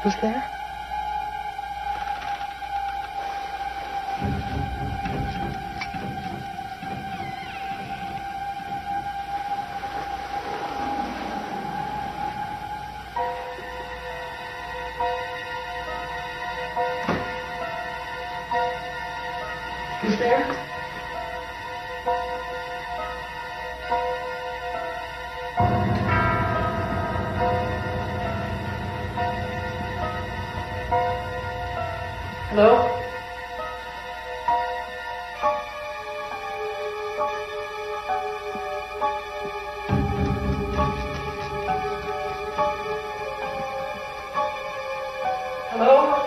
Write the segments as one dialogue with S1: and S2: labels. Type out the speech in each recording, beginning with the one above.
S1: Who's there? Who's there? Hello? Hello?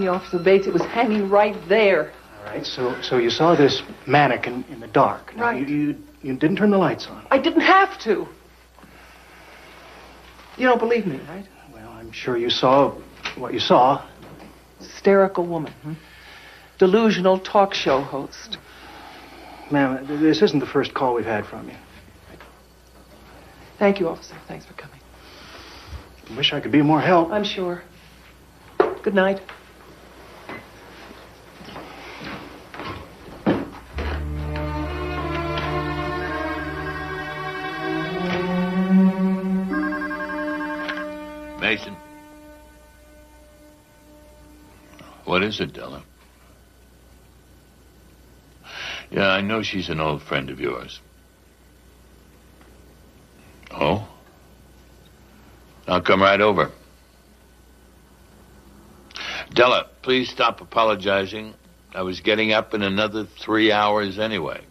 S1: Officer Bates, it was hanging right there.
S2: All right, so you saw this mannequin in the dark. Now,
S1: right.
S2: You didn't turn the lights on.
S1: I didn't have to. You don't believe me, right?
S2: Well, I'm sure you saw what you saw.
S1: Hysterical woman. Delusional talk show host.
S2: Ma'am, this isn't the first call we've had from you.
S1: Thank you, officer. Thanks for coming.
S2: I wish I could be of more help.
S1: I'm sure. Good night.
S3: Mason. What is it, Della? Yeah, I know she's an old friend of yours. Oh? I'll come right over. Della, please stop apologizing. I was getting up in another 3 hours anyway.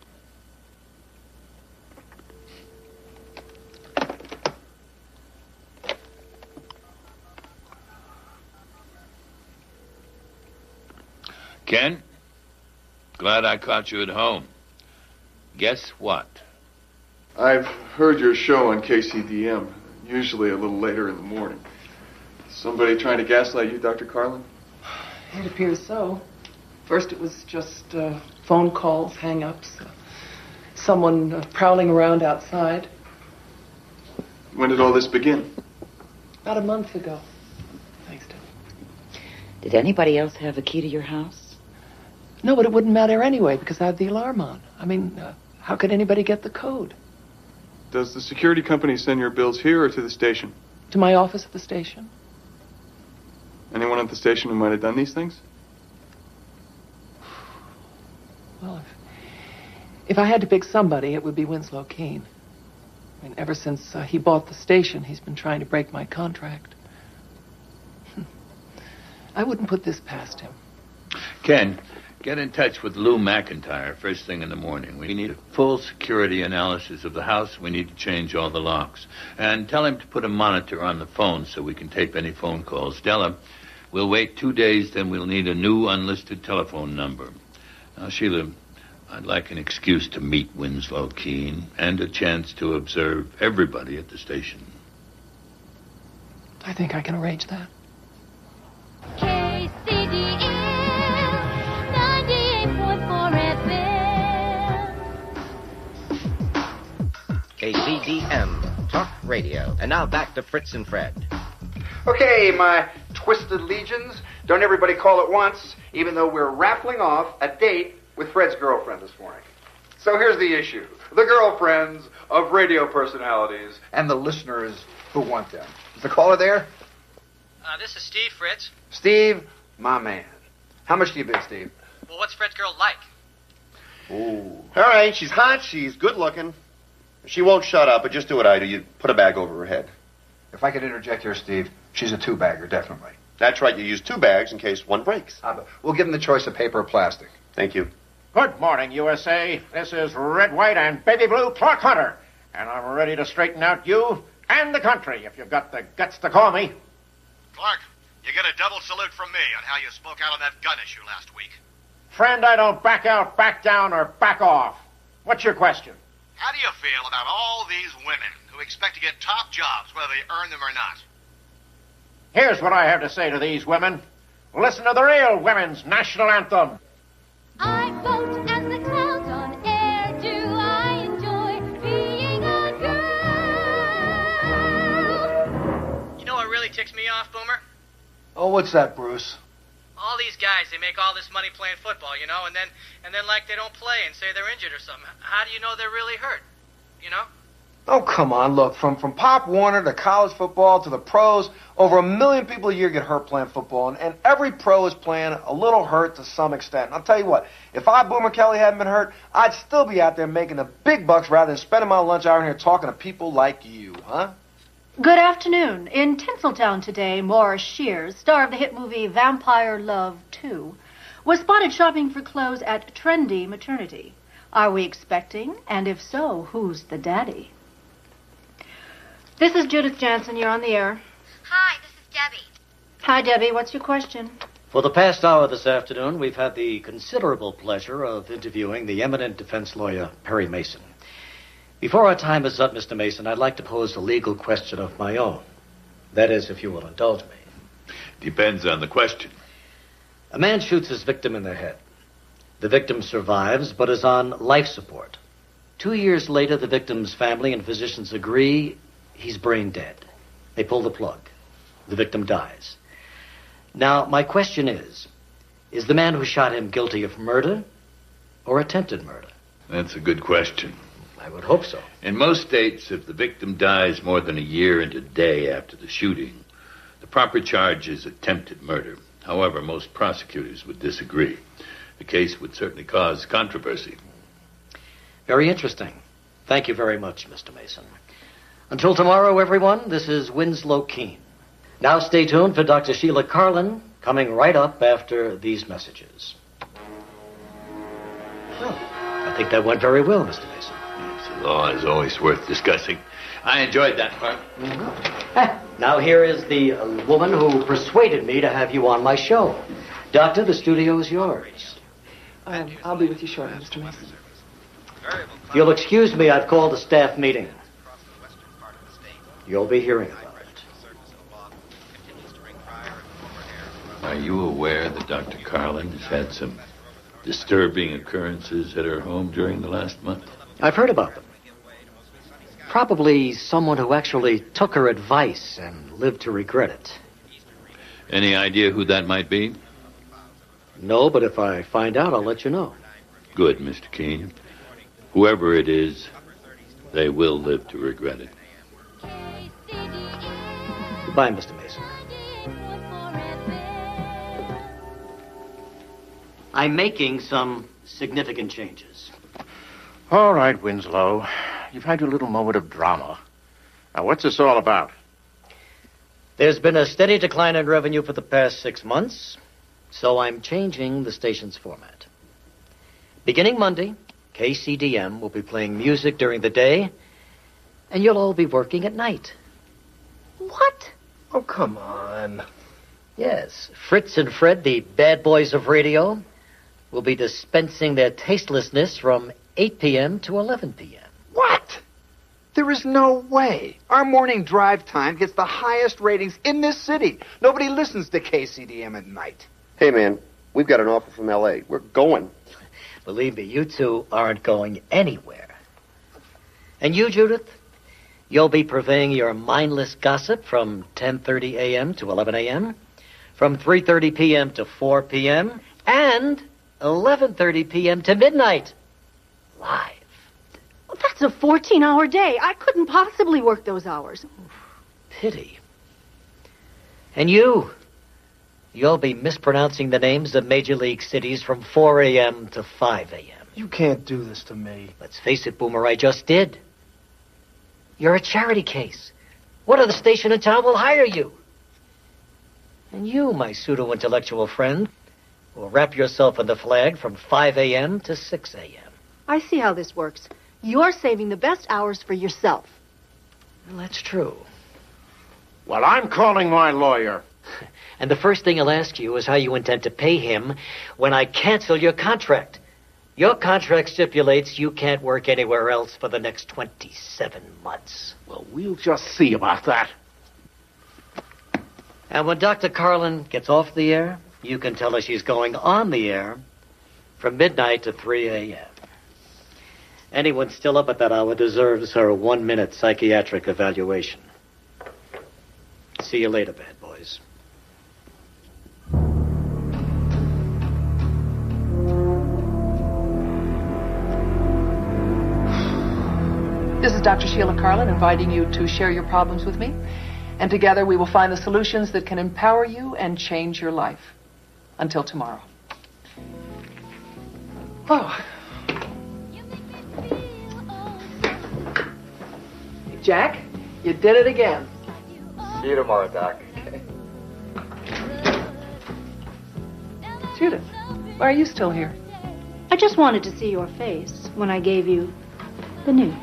S3: Ken, glad I caught you at home. Guess what?
S4: I've heard your show on KCDM, usually a little later in the morning. Somebody trying to gaslight you, Dr. Carlin?
S1: It appears so. First it was just phone calls, hang-ups, someone prowling around outside.
S4: When did all this begin?
S1: About a month ago. Thanks, Tim.
S5: Did anybody else have a key to your house?
S1: No, but it wouldn't matter anyway because I have the alarm on. I mean, how could anybody get the code?
S4: Does the security company send your bills here or to the station?
S1: To my office at the station.
S4: Anyone at the station who might have done these things?
S1: Well, if I had to pick somebody, it would be Winslow Keane. I mean, ever since he bought the station, he's been trying to break my contract. I wouldn't put this past him.
S3: Ken, get in touch with Lou McIntyre first thing in the morning. We need a full security analysis of the house. We need to change all the locks. And tell him to put a monitor on the phone so we can tape any phone calls. Della, we'll wait 2 days, then we'll need a new unlisted telephone number. Now, Sheila, I'd like an excuse to meet Winslow Keane and a chance to observe everybody at the station.
S1: I think I can arrange that.
S6: KCDM 98.4 FM.
S7: KCDM Talk Radio. And now back to Fritz and Fred.
S8: Okay, my twisted legions, don't everybody call at once, even though we're raffling off a date with Fred's girlfriend this morning. So here's the issue. The girlfriends of radio personalities and the listeners who want them. Is the caller there?
S9: This is Steve, Fritz.
S8: Steve, my man. How much do you bid, Steve?
S9: Well, what's Fred's girl like?
S8: Ooh.
S10: All right, she's hot, she's good looking. She won't shut up, but just do what I do. You put a bag over her head.
S8: If I could interject here, Steve, she's a two-bagger, definitely.
S6: That's right. You use 2 bags in case one breaks.
S8: We'll give them the choice of paper or plastic.
S6: Thank you.
S7: Good morning, USA. This is Red, White, and Baby Blue Clark Hunter. And I'm ready to straighten out you and the country if you've got the guts to call me.
S10: Clark, you get a double salute from me on how you spoke out on that gun issue last week.
S7: Friend, I don't back out, back down, or back off. What's your question?
S10: How do you feel about all these women who expect to get top jobs, whether they earn them or not?
S7: Here's what I have to say to these women. Listen to the real women's national anthem.
S11: I vote as the clouds on air do. I enjoy being a girl.
S9: You know what really ticks me off, Boomer?
S2: Oh, what's that, Bruce?
S9: All these guys, they make all this money playing football, you know, and then like they don't play and say they're injured or something. How do you know they're really hurt? You know?
S2: Oh, come on, look, from Pop Warner to college football to the pros, over 1 million people a year get hurt playing football, and every pro is playing a little hurt to some extent. And I'll tell you what, if I, Boomer Kelly, hadn't been hurt, I'd still be out there making the big bucks rather than spending my lunch hour in here talking to people like you, huh?
S12: Good afternoon. In Tinseltown today, Morris Shears, star of the hit movie Vampire Love 2, was spotted shopping for clothes at Trendy Maternity. Are we expecting? And if so, who's the daddy? This is Judith Jansen. You're on the air.
S11: Hi, this is Debbie.
S12: Hi, Debbie. What's your question?
S13: For the past hour this afternoon, we've had the considerable pleasure of interviewing the eminent defense lawyer, Perry Mason. Before our time is up, Mr. Mason, I'd like to pose a legal question of my own. That is, if you will indulge me.
S3: Depends on the question.
S13: A man shoots his victim in the head. The victim survives, but is on life support. 2 years later, the victim's family and physicians agree he's brain dead. They pull the plug. The victim dies. Now, my question is the man who shot him guilty of murder or attempted murder?
S3: That's a good question.
S13: I would hope so.
S3: In most states, if the victim dies more than a year and a day after the shooting, the proper charge is attempted murder. However, most prosecutors would disagree. The case would certainly cause controversy.
S13: Very interesting. Thank you very much, Mr. Mason. Until tomorrow, everyone, this is Winslow Keane. Now stay tuned for Dr. Sheila Carlin, coming right up after these messages. Well, I think that went very well, Mr. Mason.
S3: The law is always worth discussing. I enjoyed that part.
S13: Mm-hmm. Now here is the woman who persuaded me to have you on my show. Doctor, the studio is yours.
S1: I'll be with you shortly, Mr. Mason.
S13: If you'll excuse me, I've called a staff meeting. You'll be hearing about it.
S3: Are you aware that Dr. Carlin has had some disturbing occurrences at her home during the last month?
S13: I've heard about them. Probably someone who actually took her advice and lived to regret it.
S3: Any idea who that might be?
S13: No, but if I find out, I'll let you know.
S3: Good, Mr. Keane. Whoever it is, they will live to regret it.
S13: Goodbye, Mr. Mason. I'm making some significant changes.
S7: All right, Winslow. You've had your little moment of drama. Now, what's this all about?
S13: There's been a steady decline in revenue for the past 6 months, so I'm changing the station's format. Beginning Monday, KCDM will be playing music during the day, and you'll all be working at night.
S12: What?
S2: Oh, come on.
S13: Yes, Fritz and Fred, the bad boys of radio, will be dispensing their tastelessness from 8 p.m. to 11 p.m.
S8: What? There is no way. Our morning drive time gets the highest ratings in this city. Nobody listens to KCDM at night.
S6: Hey, man, we've got an offer from L.A. We're going.
S13: Believe me, you two aren't going anywhere. And you, Judith, you'll be purveying your mindless gossip from 10:30 a.m. to 11 a.m., from 3:30 p.m. to 4 p.m., and 11:30 p.m. to midnight. Live.
S12: Well, that's a 14-hour day. I couldn't possibly work those hours.
S13: Pity. And you'll be mispronouncing the names of Major League cities from 4 a.m. to 5 a.m.
S2: You can't do this to me.
S13: Let's face it, Boomer, I just did. You're a charity case. What other station in town will hire you? And you, my pseudo-intellectual friend, will wrap yourself in the flag from 5 a.m. to 6 a.m.
S14: I see how this works. You're saving the best hours for yourself.
S13: Well, that's true.
S7: Well, I'm calling my lawyer.
S13: And the first thing he'll ask you is how you intend to pay him when I cancel your contract. Your contract stipulates you can't work anywhere else for the next 27 months.
S7: Well, we'll just see about that.
S13: And when Dr. Carlin gets off the air, you can tell her she's going on the air from midnight to 3 a.m. Anyone still up at that hour deserves her 1-minute psychiatric evaluation. See you later, bad boys.
S1: This is Dr. Sheila Carlin inviting you to share your problems with me. And together we will find the solutions that can empower you and change your life. Until tomorrow. Oh. Jack, you did it again.
S6: See you tomorrow, Doc. Okay.
S1: Judith, why are you still here?
S12: I just wanted to see your face when I gave you the news.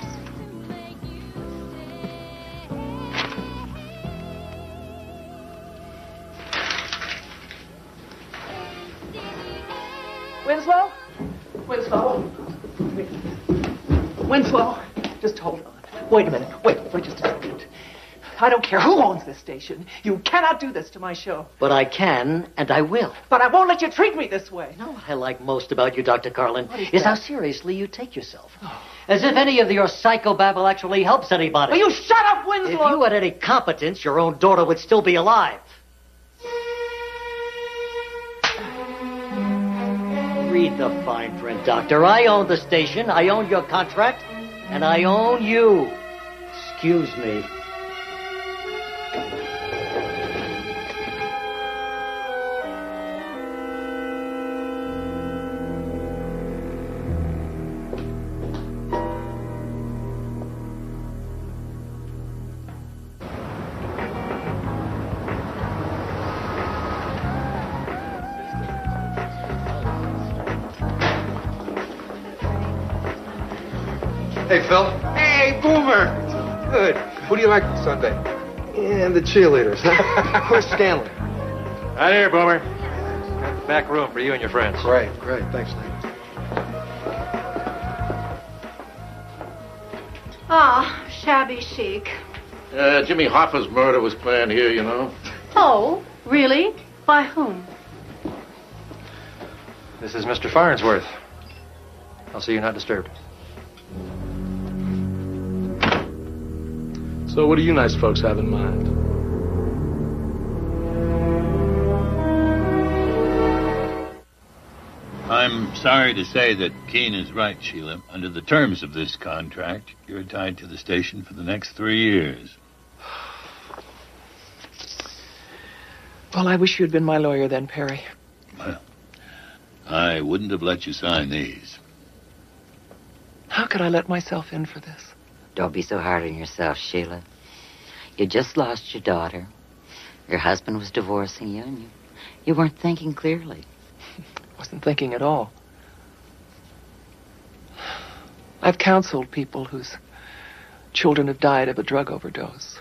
S1: Winslow? Winslow? Winslow, just hold on. Wait a minute. Wait just a second. I don't care who owns this station. You cannot do this to my show.
S13: But I can, and I will.
S1: But I won't let you treat me this way.
S13: You know what I like most about you, Dr. Carlin, is how seriously you take yourself.
S1: Oh.
S13: As if any of your psychobabble actually helps anybody.
S1: Will you shut up, Winslow?
S13: If you had any competence, your own daughter would still be alive. Read the fine print, Doctor. I own the station, I own your contract, and I own you. Excuse me.
S15: Hey, Phil. Hey, Boomer. Good. Who do you like Sunday? And the cheerleaders. Where's Stanley?
S16: Right here, Boomer. Got the back room for you and your friends.
S15: Great. Thanks, Nate.
S12: Ah, shabby chic.
S7: Jimmy Hoffa's murder was planned here, you know.
S12: Oh, really? By whom?
S16: This is Mr. Farnsworth. I'll see you're not disturbed.
S17: So what do you nice folks have in mind?
S3: I'm sorry to say that Keane is right, Sheila. Under the terms of this contract, you're tied to the station for the next 3 years.
S1: Well, I wish you'd been my lawyer then, Perry.
S3: Well, I wouldn't have let you sign these.
S1: How could I let myself in for this?
S5: Don't be so hard on yourself, Sheila. You just lost your daughter. Your husband was divorcing you, and you weren't thinking clearly.
S1: Wasn't thinking at all. I've counseled people whose children have died of a drug overdose.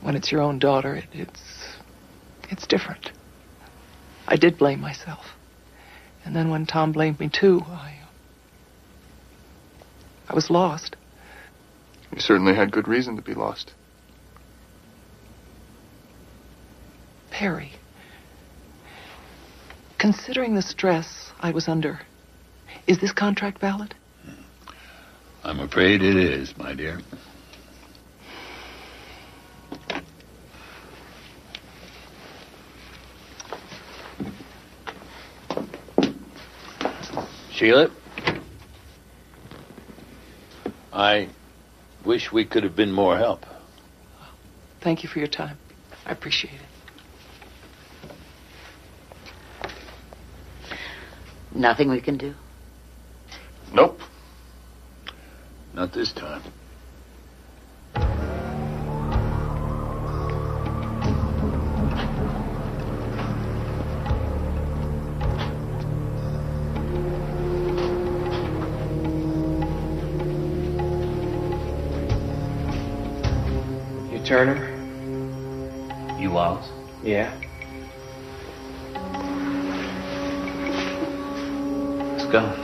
S1: When it's your own daughter, it's different. I did blame myself. And then when Tom blamed me too, I was lost.
S4: You certainly had good reason to be lost.
S1: Perry, considering the stress I was under, is this contract valid?
S3: I'm afraid it is, my dear. Sheila, I wish we could have been more help.
S1: Thank you for your time. I appreciate it.
S5: Nothing we can do?
S4: Nope.
S3: Not this time.
S18: Turner?
S19: You Wallace?
S18: Yeah.
S19: Let's go.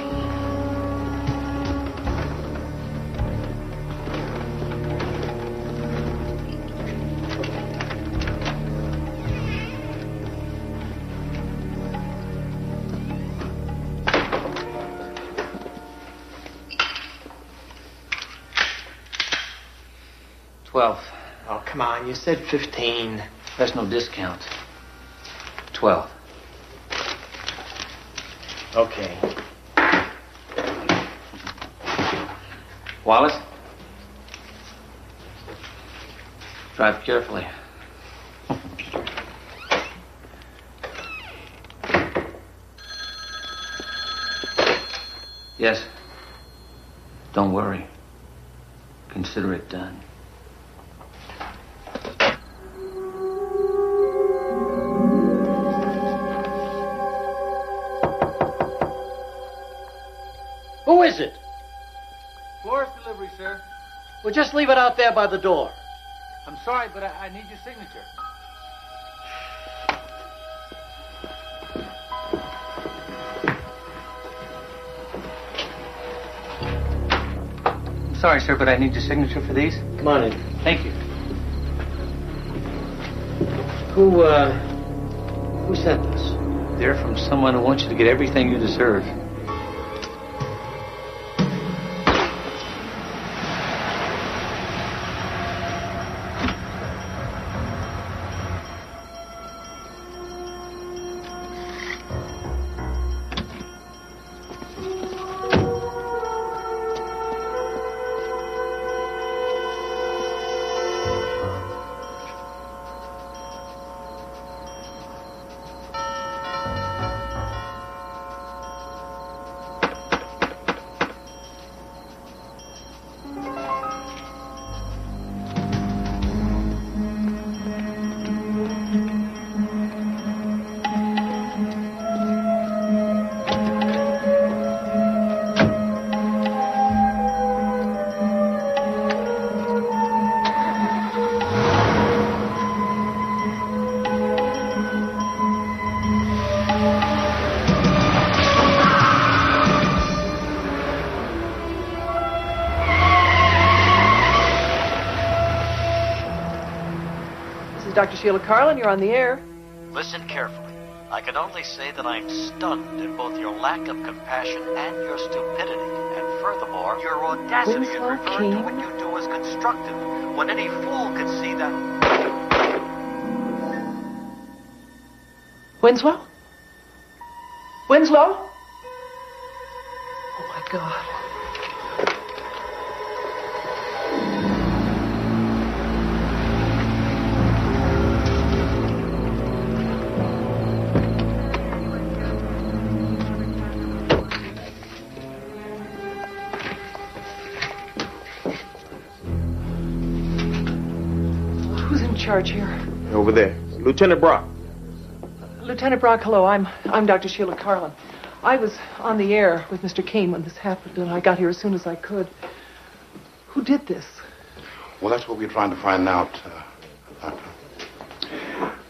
S18: Oh, come on. You said 15.
S19: There's no discount. 12.
S18: Okay.
S19: Wallace? Drive carefully. Yes. Don't worry. Consider it done.
S13: Who is it?
S3: Florist delivery, sir.
S13: Well, just leave it out there by the door.
S3: I'm sorry, but I need your signature. I'm sorry, sir, but I need your signature for these.
S13: Come on in.
S3: Thank you.
S13: Who sent this?
S3: They're from someone who wants you to get everything you deserve.
S1: Dr. Sheila Carlin, you're on the air.
S20: Listen carefully. I can only say that I'm stunned at both your lack of compassion and your stupidity. And furthermore, your audacity in
S1: Winslow
S20: referring to
S1: Keane?
S20: what you do as constructive, when any fool could see that...
S1: Winslow? Winslow? Oh, my God. Who's in charge here?
S7: Over there. Lieutenant Brock.
S1: Lieutenant Brock, hello. I'm Dr. Sheila Carlin. I was on the air with Mr. Keane when this happened, and I got here as soon as I could. Who did this?
S21: Well, that's what we're trying to find out.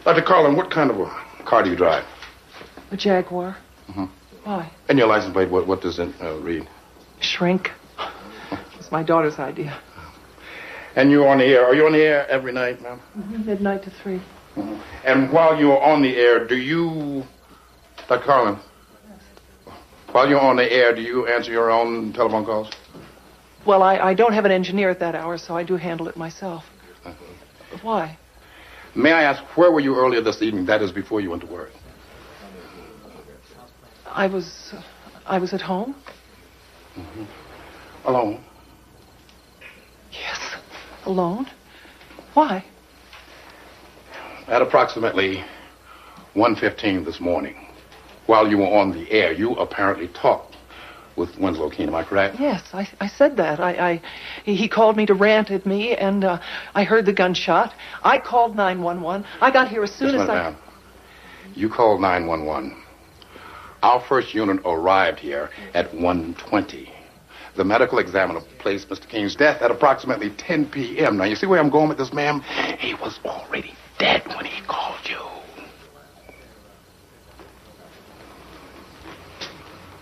S21: Dr. Carlin, what kind of a car do you drive?
S1: A Jaguar.
S21: Mm-hmm.
S1: Why?
S21: And your license plate, what does it read?
S1: Shrink. It's my daughter's idea.
S21: And you're on the air. Are you on the air every night, ma'am?
S1: Midnight to 3.
S21: Mm-hmm. And while you're on the air, do you... Dr. Carlin, while you're on the air, do you answer your own telephone calls?
S1: Well, I don't have an engineer at that hour, so I do handle it myself. Why?
S21: May I ask, where were you earlier this evening? That is before you went to work.
S1: I was at home.
S21: Mm-hmm. Alone?
S1: Yes, alone. Why?
S21: At approximately 1:15 this morning, while you were on the air, you apparently talked with Winslow Keane. Am I correct?
S1: Yes, I said that. He called me to rant at me, and I heard the gunshot. I called 911. I got here as soon as I...
S21: Ma'am. You called 911. Our first unit arrived here at 1:20. The medical examiner placed Mr. King's death at approximately 10 p.m. Now, you see where I'm going with this, ma'am? He was already dead when he called you.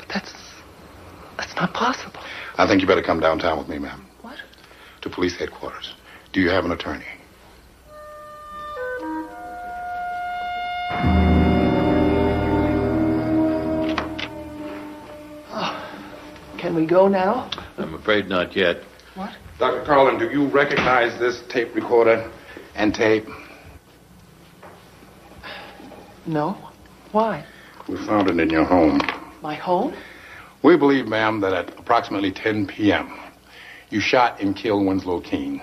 S1: That's not possible.
S21: I think you better come downtown with me, ma'am.
S1: What?
S21: To police headquarters. Do you have an attorney?
S1: Can we go now?
S3: I'm afraid not yet.
S1: What?
S21: Dr. Carlin, do you recognize this tape recorder and tape?
S1: No. Why?
S21: We found it in your home.
S1: My home?
S21: We believe, ma'am, that at approximately 10 p.m., you shot and killed Winslow Keane.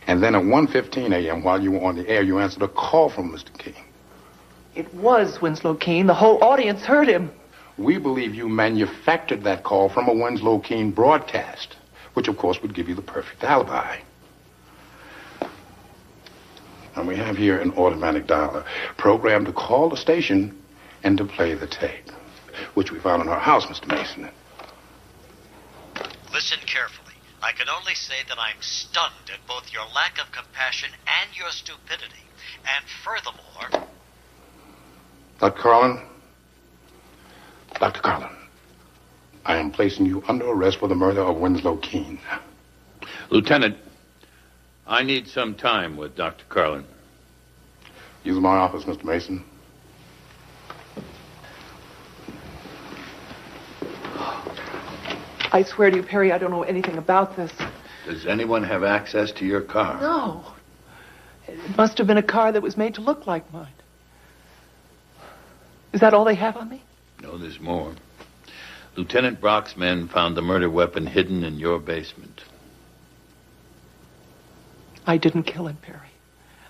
S21: And then at 1:15 a.m., while you were on the air, you answered a call from Mr. Keane.
S1: It was Winslow Keane. The whole audience heard him.
S21: We believe you manufactured that call from a Winslow Keane broadcast, which, of course, would give you the perfect alibi. And we have here an automatic dialer programmed to call the station and to play the tape, which we found in our house, Mr. Mason.
S20: Listen carefully. I can only say that I'm stunned at both your lack of compassion and your stupidity. And furthermore...
S21: Dr. Carlin, I am placing you under arrest for the murder of Winslow Keane.
S3: Lieutenant, I need some time with Dr. Carlin.
S21: Use my office, Mr. Mason.
S1: I swear to you, Perry, I don't know anything about this.
S3: Does anyone have access to your car?
S1: No. It must have been a car that was made to look like mine. Is that all they have on me?
S3: No, there's more. Lieutenant Brock's men found the murder weapon hidden in your basement.
S1: I didn't kill him, Perry.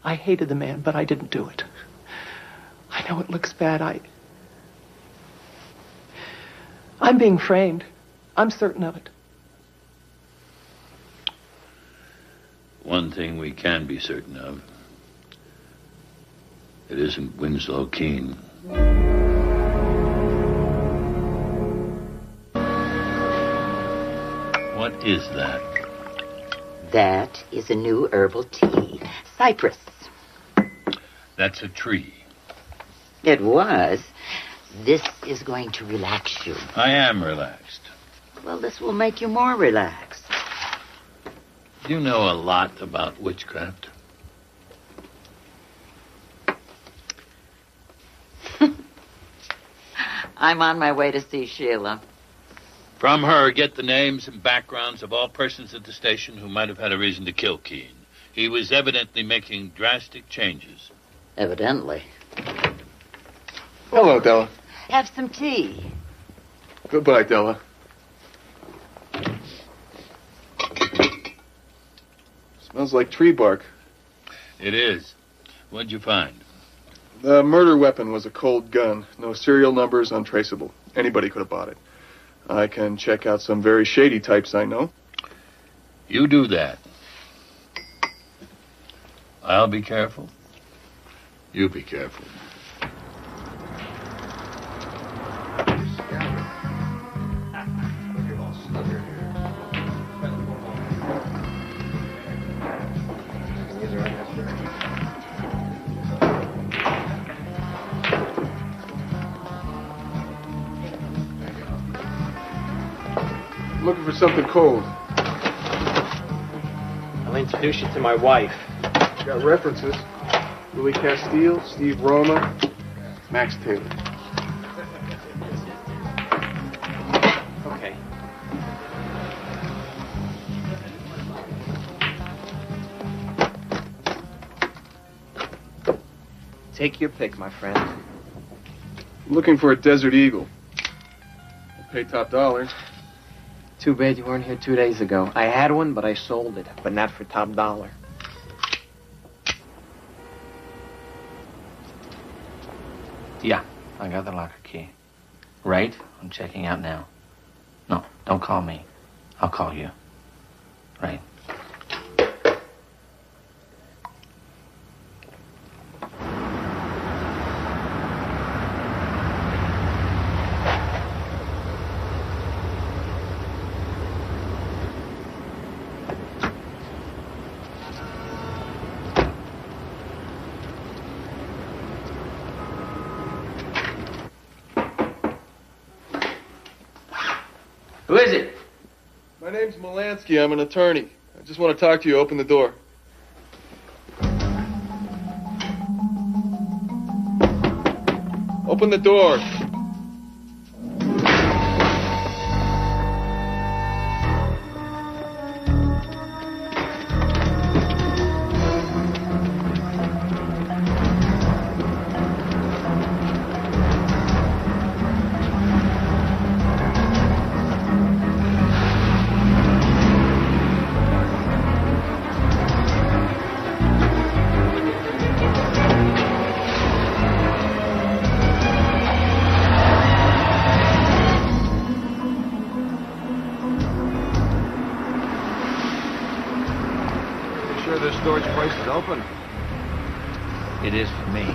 S1: I hated the man, but I didn't do it. I know it looks bad. I'm being framed. I'm certain of it.
S3: One thing we can be certain of. It isn't Winslow Keane. What is that?
S5: That is a new herbal tea. Cypress.
S3: That's a tree.
S5: It was. This is going to relax you.
S3: I am relaxed.
S5: Well, this will make you more relaxed.
S3: You know a lot about witchcraft.
S5: I'm on my way to see Sheila.
S3: From her, get the names and backgrounds of all persons at the station who might have had a reason to kill Keane. He was evidently making drastic changes.
S5: Evidently.
S4: Hello, Della.
S5: Have some tea.
S4: Goodbye, Della. Smells like tree bark.
S3: It is. What'd you find?
S4: The murder weapon was a cold gun. No serial numbers, untraceable. Anybody could have bought it. I can check out some very shady types I know.
S3: You do that. I'll be careful. You be careful.
S4: Looking for something cold.
S18: I'll introduce you to my wife.
S4: Got references. Louis Castile, Steve Roma, Max Taylor.
S18: Okay. Take your pick, my friend.
S4: Looking for a Desert Eagle. I'll pay top dollar.
S18: Too bad you weren't here 2 days ago. I had one, but I sold it, but not for top dollar.
S19: Yeah, I got the locker key. Right? I'm checking out now. No, don't call me. I'll call you. Right. Who is it?
S4: My name's Molansky. I'm an attorney. I just want to talk to you. Open the door. Open the door.
S2: This storage place is open.
S19: It is for me.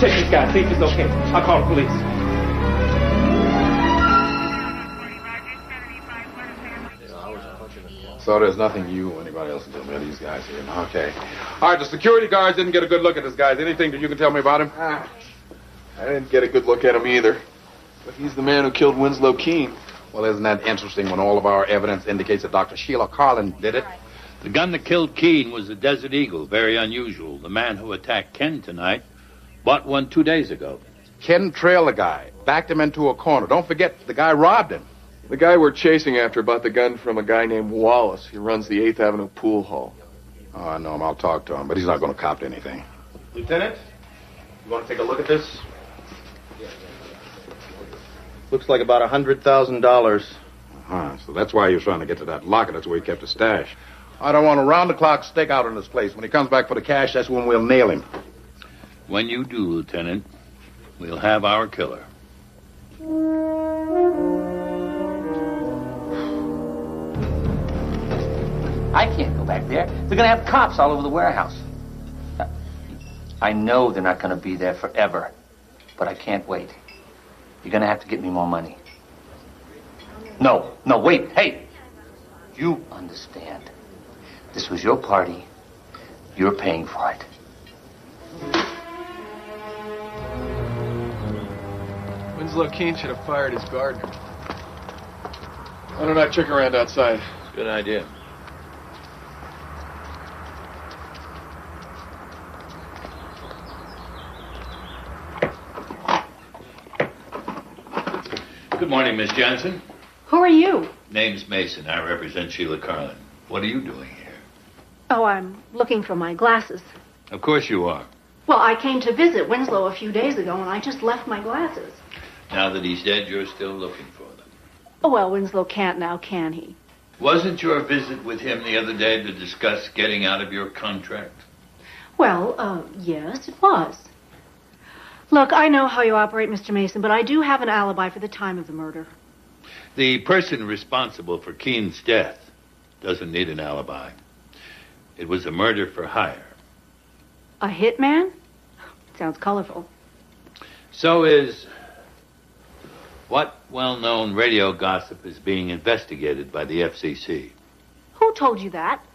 S16: Check this guy, see if it's okay. I'll call the police.
S21: So there's nothing you or anybody else can do about these guys here. Okay. All right, the security guards didn't get a good look at this guy. Anything that you can tell me about him?
S4: I didn't get a good look at him either. But he's the man who killed Winslow Keane.
S21: Well, isn't that interesting when all of our evidence indicates that Dr. Sheila Carlin did it?
S3: The gun that killed Keane was a Desert Eagle. Very unusual. The man who attacked Ken tonight bought one 2 days ago.
S21: Ken trailed the guy, backed him into a corner. Don't forget, the guy robbed him.
S4: The guy we're chasing after bought the gun from a guy named Wallace. He runs the 8th Avenue pool hall.
S21: Oh, I know him. I'll talk to him, but he's not going to cop to anything.
S10: Lieutenant, you want to take a look at this? Looks like about $100,000.
S21: So that's why he was trying to get to that locker. That's where he kept the stash. I don't want a round-the-clock stakeout in this place. When he comes back for the cash, that's when we'll nail him.
S3: When you do, Lieutenant, we'll have our killer.
S19: I can't go back there. They're going to have cops all over the warehouse. I know they're not going to be there forever, but I can't wait. You're going to have to get me more money. No, wait. Hey, you understand. This was your party. You're paying for it.
S4: Winslow Keane should have fired his gardener. Why don't I check around outside?
S3: Good idea. Good morning, Miss Johnson.
S12: Who are you?
S3: Name's Mason. I represent Sheila Carlin. What are you doing here?
S12: Oh, I'm looking for my glasses.
S3: Of course you are.
S12: Well, I came to visit Winslow a few days ago, and I just left my glasses.
S3: Now that he's dead, you're still looking for them.
S12: Oh, well, Winslow can't now, can he?
S3: Wasn't your visit with him the other day to discuss getting out of your contract?
S12: Well, yes, it was. Look, I know how you operate, Mr. Mason, but I do have an alibi for the time of the murder.
S3: The person responsible for Keane's death doesn't need an alibi. It was a murder for hire.
S14: A hitman? Sounds colorful.
S3: So is what well-known radio gossip is being investigated by the FCC.
S14: Who told you that?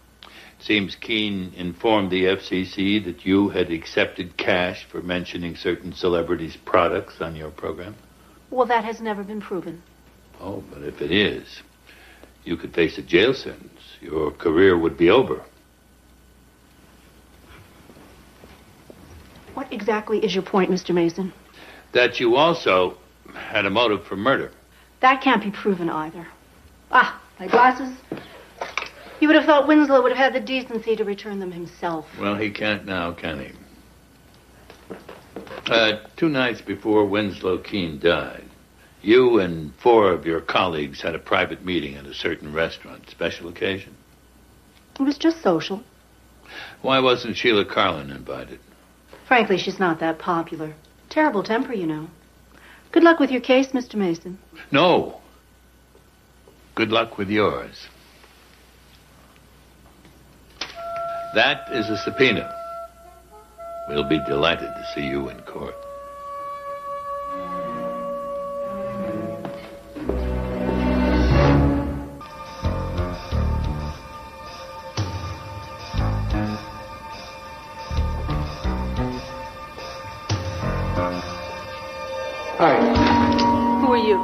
S3: Seems Keane informed the FCC that you had accepted cash for mentioning certain celebrities' products on your program.
S14: Well, that has never been proven.
S3: Oh, but if it is, you could face a jail sentence. Your career would be over.
S14: What exactly is your point, Mr. Mason?
S3: That you also had a motive for murder.
S14: That can't be proven either. Ah, my glasses. You would have thought Winslow would have had the decency to return them himself.
S3: Well, he can't now, can he? 2 nights before Winslow Keane died, you and 4 of your colleagues had a private meeting at a certain restaurant. Special occasion?
S14: It was just social.
S3: Why wasn't Sheila Carlin invited?
S14: Frankly, she's not that popular. Terrible temper, you know. Good luck with your case, Mr. Mason.
S3: No. Good luck with yours. That is a subpoena. We'll be delighted to see you in court.
S4: Hi.
S14: Who are you?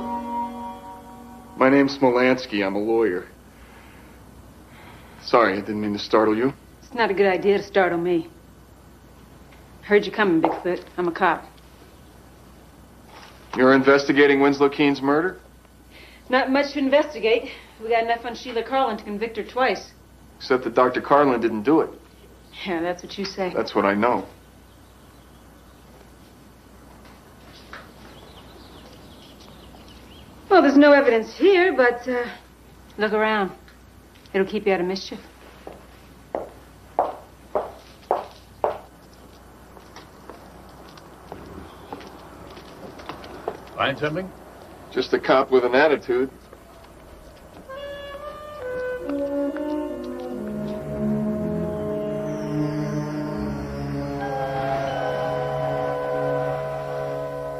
S4: My name's Smolansky. I'm a lawyer. Sorry, I didn't mean to startle you.
S9: It's not a good idea to startle me. Heard you coming, Bigfoot. I'm a cop.
S4: You're investigating Winslow Keane's murder?
S9: Not much to investigate. We got enough on Sheila Carlin to convict her twice.
S4: Except that Dr. Carlin didn't do it.
S9: Yeah, that's what you say.
S4: That's what I know.
S9: Well, there's no evidence here, but look around. It'll keep you out of mischief.
S3: Find something?
S4: Just a cop with an attitude.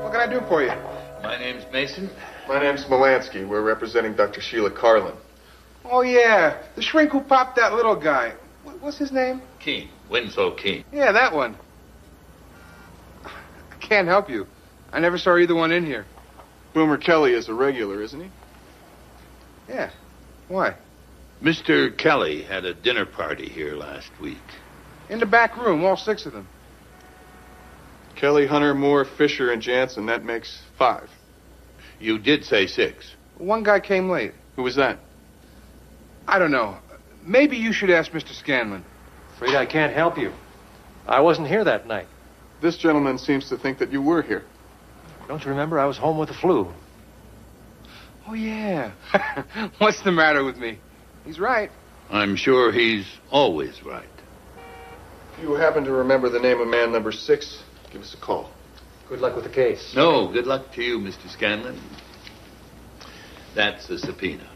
S15: What can I do for you?
S3: My name's Mason.
S4: My name's Smolansky. We're representing Dr. Sheila Carlin.
S15: Oh, yeah. The shrink who popped that little guy. What's his name?
S3: Keane. Winslow Keane.
S15: Yeah, that one. I can't help you. I never saw either one in here.
S4: Boomer Kelly is a regular, isn't he?
S15: Yeah. Why?
S3: Mr. Kelly had a dinner party here last week.
S15: In the back room, all 6 of them.
S4: Kelly, Hunter, Moore, Fisher, and Jansen. That makes 5.
S3: You did say 6.
S15: One guy came late.
S4: Who was that?
S15: I don't know. Maybe you should ask Mr. Scanlon.
S17: Afraid I can't help you. I wasn't here that night.
S4: This gentleman seems to think that you were here.
S17: Don't you remember? I was home with the flu.
S15: Oh, yeah. What's the matter with me? He's right.
S3: I'm sure he's always right.
S4: If you happen to remember the name of man number 6, give us a call.
S17: Good luck with the case.
S3: No, good luck to you, Mr. Scanlon. That's a subpoena.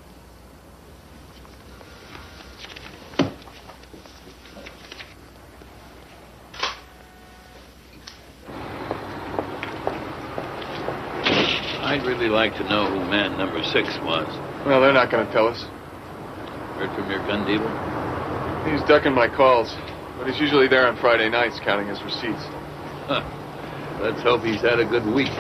S3: I'd really like to know who man number 6 was.
S4: Well, they're not going to tell us.
S3: Heard from your gun dealer?
S4: He's ducking my calls, but he's usually there on Friday nights counting his receipts.
S3: Huh. Let's hope he's had a good week.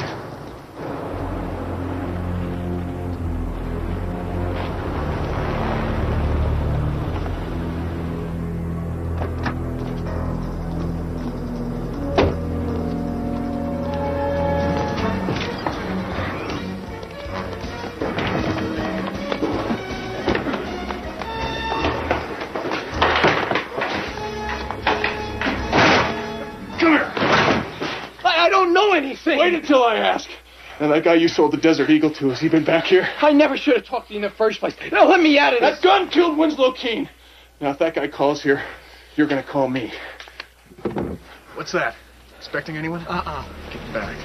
S4: Wait until I ask. And that guy you sold the Desert Eagle to, has he been back here?
S15: I never should have talked to you in the first place. Now let me out of this.
S4: That gun killed Winslow Keane. Now, if that guy calls here, you're going to call me. What's that? Expecting anyone? Get back.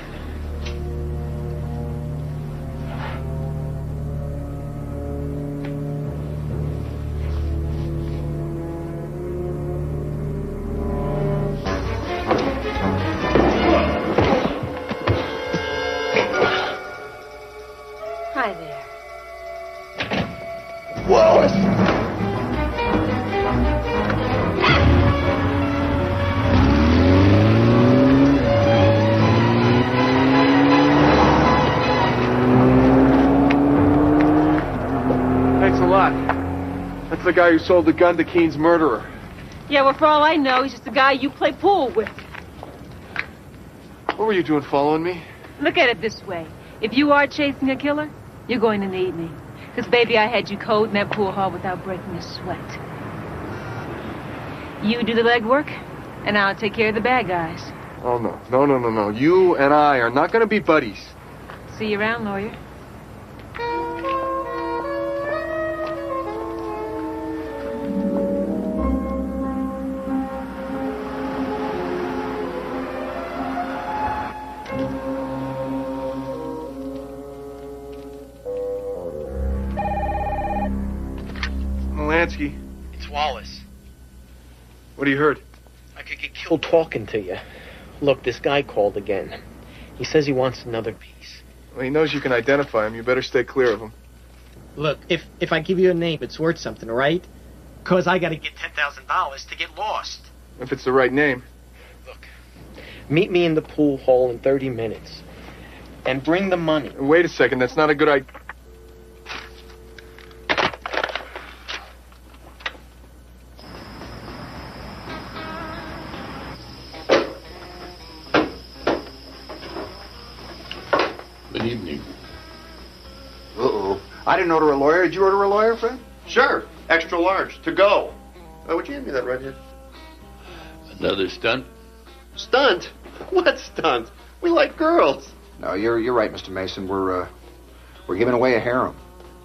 S9: Hi there.
S4: Wallace!
S16: Thanks a lot. That's the guy who sold the gun to Keane's murderer.
S9: Yeah, well, for all I know, he's just a guy you play pool with.
S16: What were you doing following me?
S9: Look at it this way. If you are chasing a killer, you're going to need me. Because, baby, I had you cold in that pool hall without breaking a sweat. You do the legwork, and I'll take care of the bad guys.
S16: Oh, no. You and I are not going to be buddies.
S9: See you around, lawyer.
S16: Lansky.
S18: It's Wallace.
S16: What have you heard?
S18: I could get killed talking to you. Look, this guy called again. He says he wants another piece.
S16: Well, he knows you can identify him. You better stay clear of him.
S18: Look, if I give you a name, it's worth something, all right? Because I got to get $10,000 to get lost.
S16: If it's the right name.
S18: Look, meet me in the pool hall in 30 minutes. And bring the money.
S16: Wait a second. That's not a good idea.
S3: Good evening.
S8: Uh-oh. I didn't order a lawyer. Did you order a lawyer, Fred?
S10: Sure. Extra large. To go. Would you hand me that right here?
S3: Another stunt?
S10: Stunt? What stunt? We like girls.
S8: No, you're right, Mr. Mason. We're giving away a harem.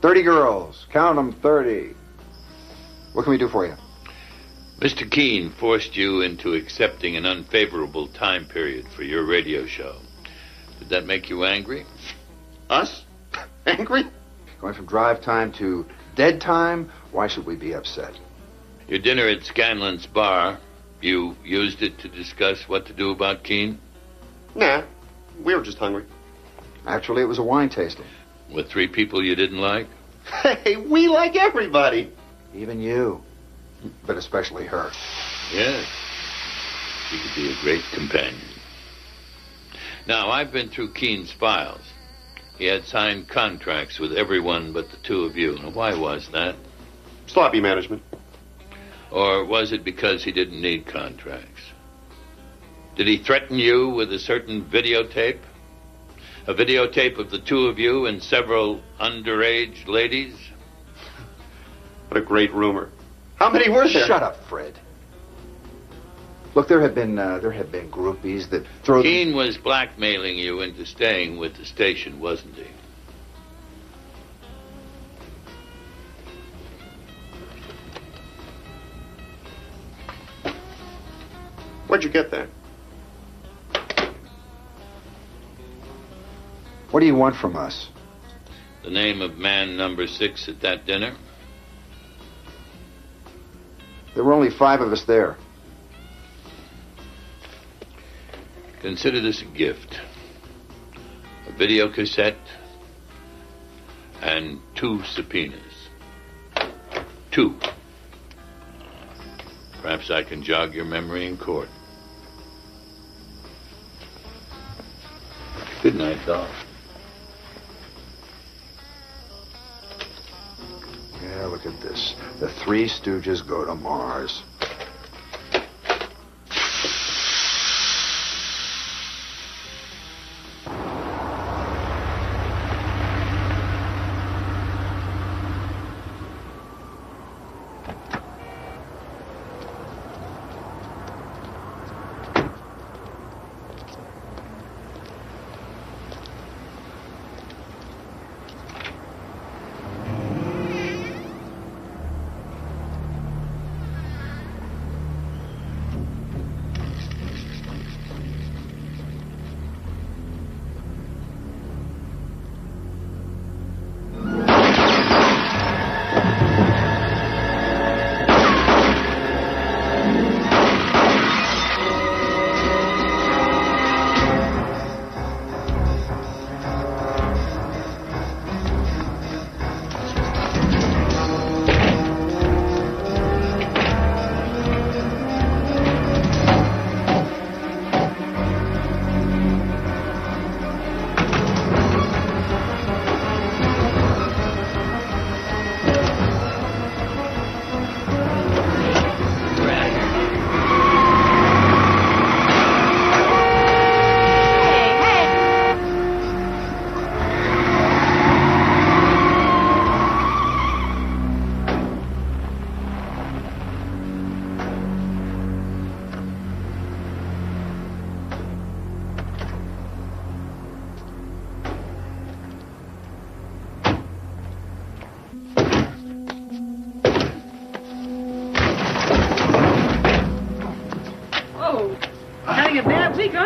S8: 30 girls. Count them, 30. What can we do for you?
S3: Mr. Keane forced you into accepting an unfavorable time period for your radio show. Did that make you angry?
S10: Us? Angry?
S8: Going from drive time to dead time? Why should we be upset?
S3: Your dinner at Scanlon's bar, you used it to discuss what to do about Keane?
S10: Nah, we were just hungry.
S8: Actually, it was a wine tasting.
S3: With 3 people you didn't like?
S10: Hey, we like everybody.
S8: Even you. But especially her.
S3: Yes. She could be a great companion. Now, I've been through Keane's files. He had signed contracts with everyone but the 2 of you. Now, why was that?
S10: Sloppy management.
S3: Or was it because he didn't need contracts? Did he threaten you with a certain videotape? A videotape of the 2 of you and several underage ladies?
S10: What a great rumor. How many were there?
S8: Shut up, Fred. Look, there have been groupies that throw...
S3: Keane was blackmailing you into staying with the station, wasn't he?
S10: Where'd you get that?
S8: What do you want from us?
S3: The name of man number 6 at that dinner?
S8: There were only 5 of us there.
S3: Consider this a gift. A video cassette and 2 subpoenas. 2. Perhaps I can jog your memory in court. Good night, doll.
S8: Yeah, look at this. The 3 Stooges go to Mars.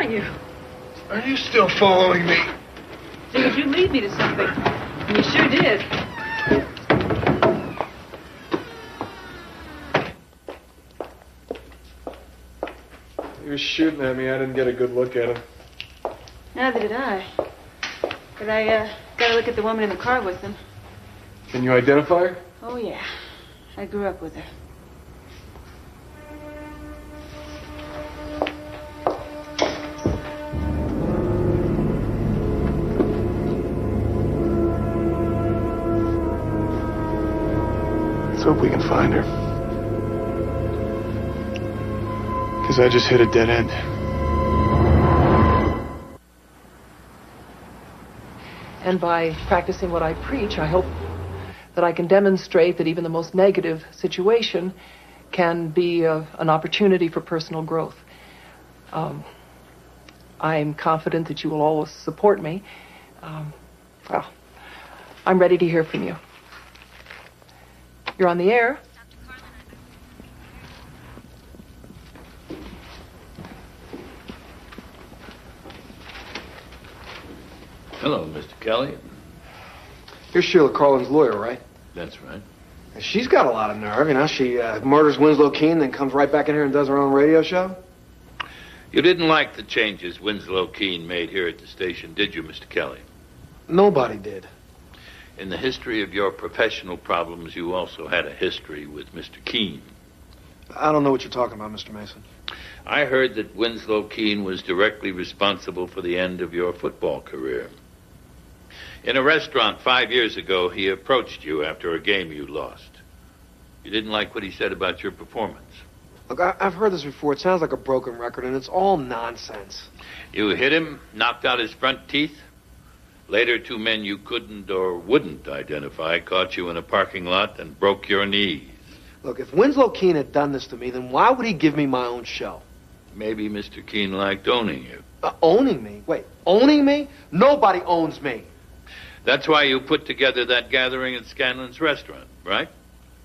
S9: aren't you?
S15: Are you still following me?
S9: Didn't you lead me to something? You sure did.
S4: He was shooting at me. I didn't get a good look at him.
S9: Neither did I. But I got a look at the woman in the car with him.
S4: Can you identify her?
S9: Oh, yeah. I grew up with her.
S4: Let's hope we can find her. Because I just hit a dead end.
S1: And by practicing what I preach, I hope that I can demonstrate that even the most negative situation can be an opportunity for personal growth. I'm confident that you will always support me. Well, I'm ready to hear from you. You're on the air.
S3: Hello, Mr. Kelly.
S2: You're Sheila Carlin's lawyer, right?
S3: That's right.
S2: She's got a lot of nerve, you know. She murders Winslow Keane, then comes right back in here and does her own radio show.
S3: You didn't like the changes Winslow Keane made here at the station, did you, Mr. Kelly?
S2: Nobody did.
S3: In the history of your professional problems, you also had a history with Mr. Keane.
S2: I don't know what you're talking about, Mr. Mason.
S3: I heard that Winslow Keane was directly responsible for the end of your football career. In a restaurant 5 years ago, he approached you after a game you lost. You didn't like what he said about your performance.
S2: Look, I've heard this before. It sounds like a broken record, and it's all nonsense.
S3: You hit him, knocked out his front teeth. Later, two men you couldn't or wouldn't identify caught you in a parking lot and broke your knees.
S2: Look, if Winslow Keane had done this to me, then why would he give me my own show?
S3: Maybe Mr. Keane liked owning you.
S2: Owning me? Wait, owning me? Nobody owns me.
S3: That's why you put together that gathering at Scanlon's restaurant, right?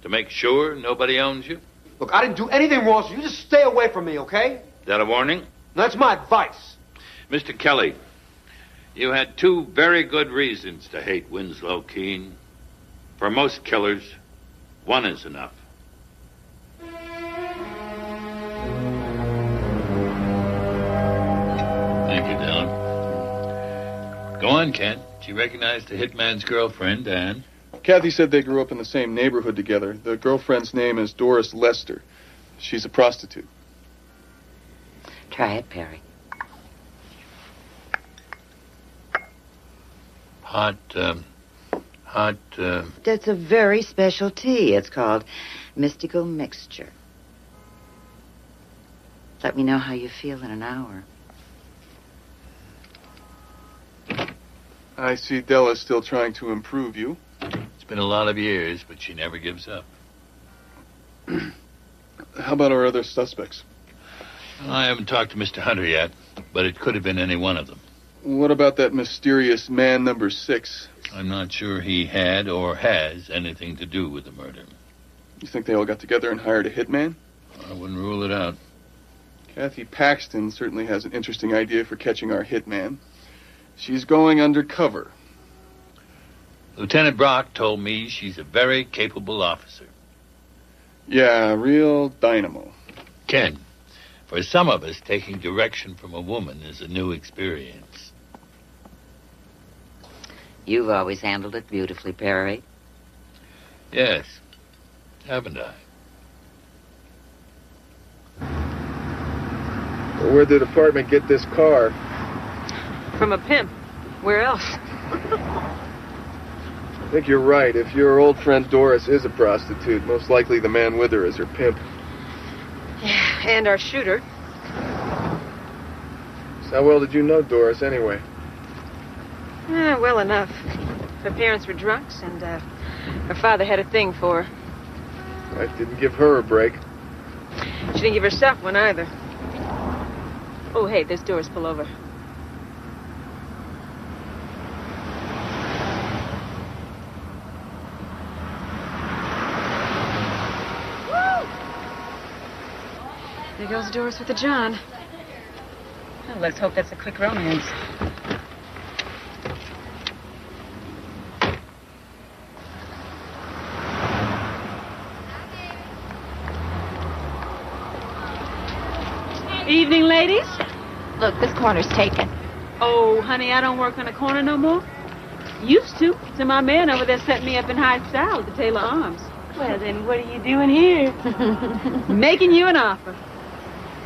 S3: To make sure nobody owns you?
S2: Look, I didn't do anything wrong, so you just stay away from me, okay?
S3: Is that a warning?
S2: That's my advice.
S3: Mr. Kelly, you had two very good reasons to hate Winslow Keane. For most killers, one is enough. Thank you, Dylan. Go on, Ken. She recognized the hitman's girlfriend, and...
S4: Kathy said they grew up in the same neighborhood together. The girlfriend's name is Doris Lester. She's a prostitute.
S5: Try it, Perry.
S3: Hot.
S5: That's a very special tea. It's called Mystical Mixture. Let me know how you feel in an hour.
S4: I see Della's still trying to improve you.
S3: It's been a lot of years, but she never gives up.
S4: How about our other suspects?
S3: Well, I haven't talked to Mr. Hunter yet, but it could have been any one of them.
S4: What about that mysterious man number 6?
S3: I'm not sure he had or has anything to do with the murder.
S4: You think they all got together and hired a hitman?
S3: I wouldn't rule it out.
S4: Kathy Paxton certainly has an interesting idea for catching our hitman. She's going undercover.
S3: Lieutenant Brock told me she's a very capable officer.
S4: Yeah, real dynamo.
S3: Ken, for some of us, taking direction from a woman is a new experience.
S5: You've always handled it beautifully, Perry.
S3: Yes, haven't I?
S4: Where'd the department get this car?
S9: From a pimp. Where else?
S4: I think you're right. If your old friend Doris is a prostitute, most likely the man with her is her pimp.
S9: Yeah, and our shooter.
S4: So how well did you know Doris anyway?
S9: Well enough. Her parents were drunks, and her father had a thing for her.
S4: Life didn't give her a break.
S9: She didn't give herself one either. Oh, hey, there's Doris. Pull over. There goes Doris with the John. Well, let's hope that's a quick romance. Evening, ladies.
S11: Look, this corner's taken.
S9: Oh, honey, I don't work on a corner no more. Used to. So my man over there set me up in high style at the Taylor Arms.
S11: Well, then what are you doing here?
S9: Making you an offer.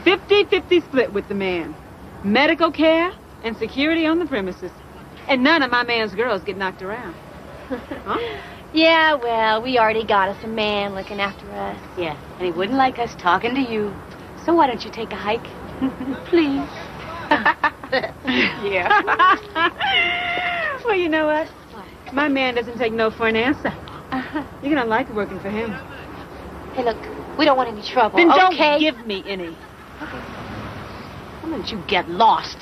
S9: 50-50 split with the man. Medical care and security on the premises. And none of my man's girls get knocked around. Huh?
S11: Yeah, well, we already got us a man looking after us. Yeah, and he wouldn't like us talking to you. So why don't you take a hike? Please.
S9: Yeah. Well, you know what? My man doesn't take no for an answer. You're gonna like working for him.
S11: Hey, look, we don't want any trouble.
S9: Then
S11: okay?
S9: Don't give me any.
S11: Okay. Why don't you get lost?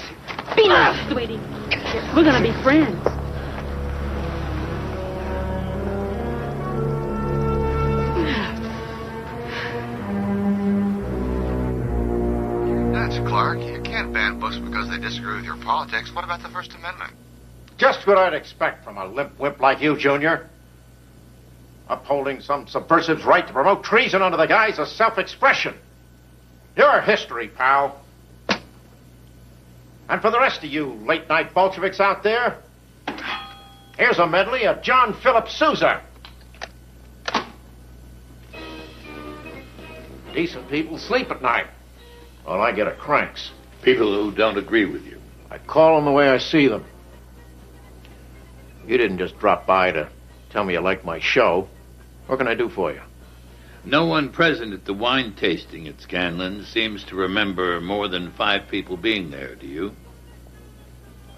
S9: Be nice, sweetie. We're gonna be friends.
S10: That's Clark. You can't ban books because they disagree with your politics. What about the First Amendment?
S7: Just what I'd expect from a limp wimp like you, Junior. Upholding some subversive's right to promote treason under the guise of self-expression. Your history, pal. And for the rest of you late-night Bolsheviks out there, here's a medley of John Philip Sousa. Decent people sleep at night. Well, I get a cranks.
S3: People who don't agree with you.
S7: I call them the way I see them. You didn't just drop by to tell me you liked my show. What can I do for you?
S3: No one present at the wine tasting at Scanlon seems to remember more than 5 people being there, do you?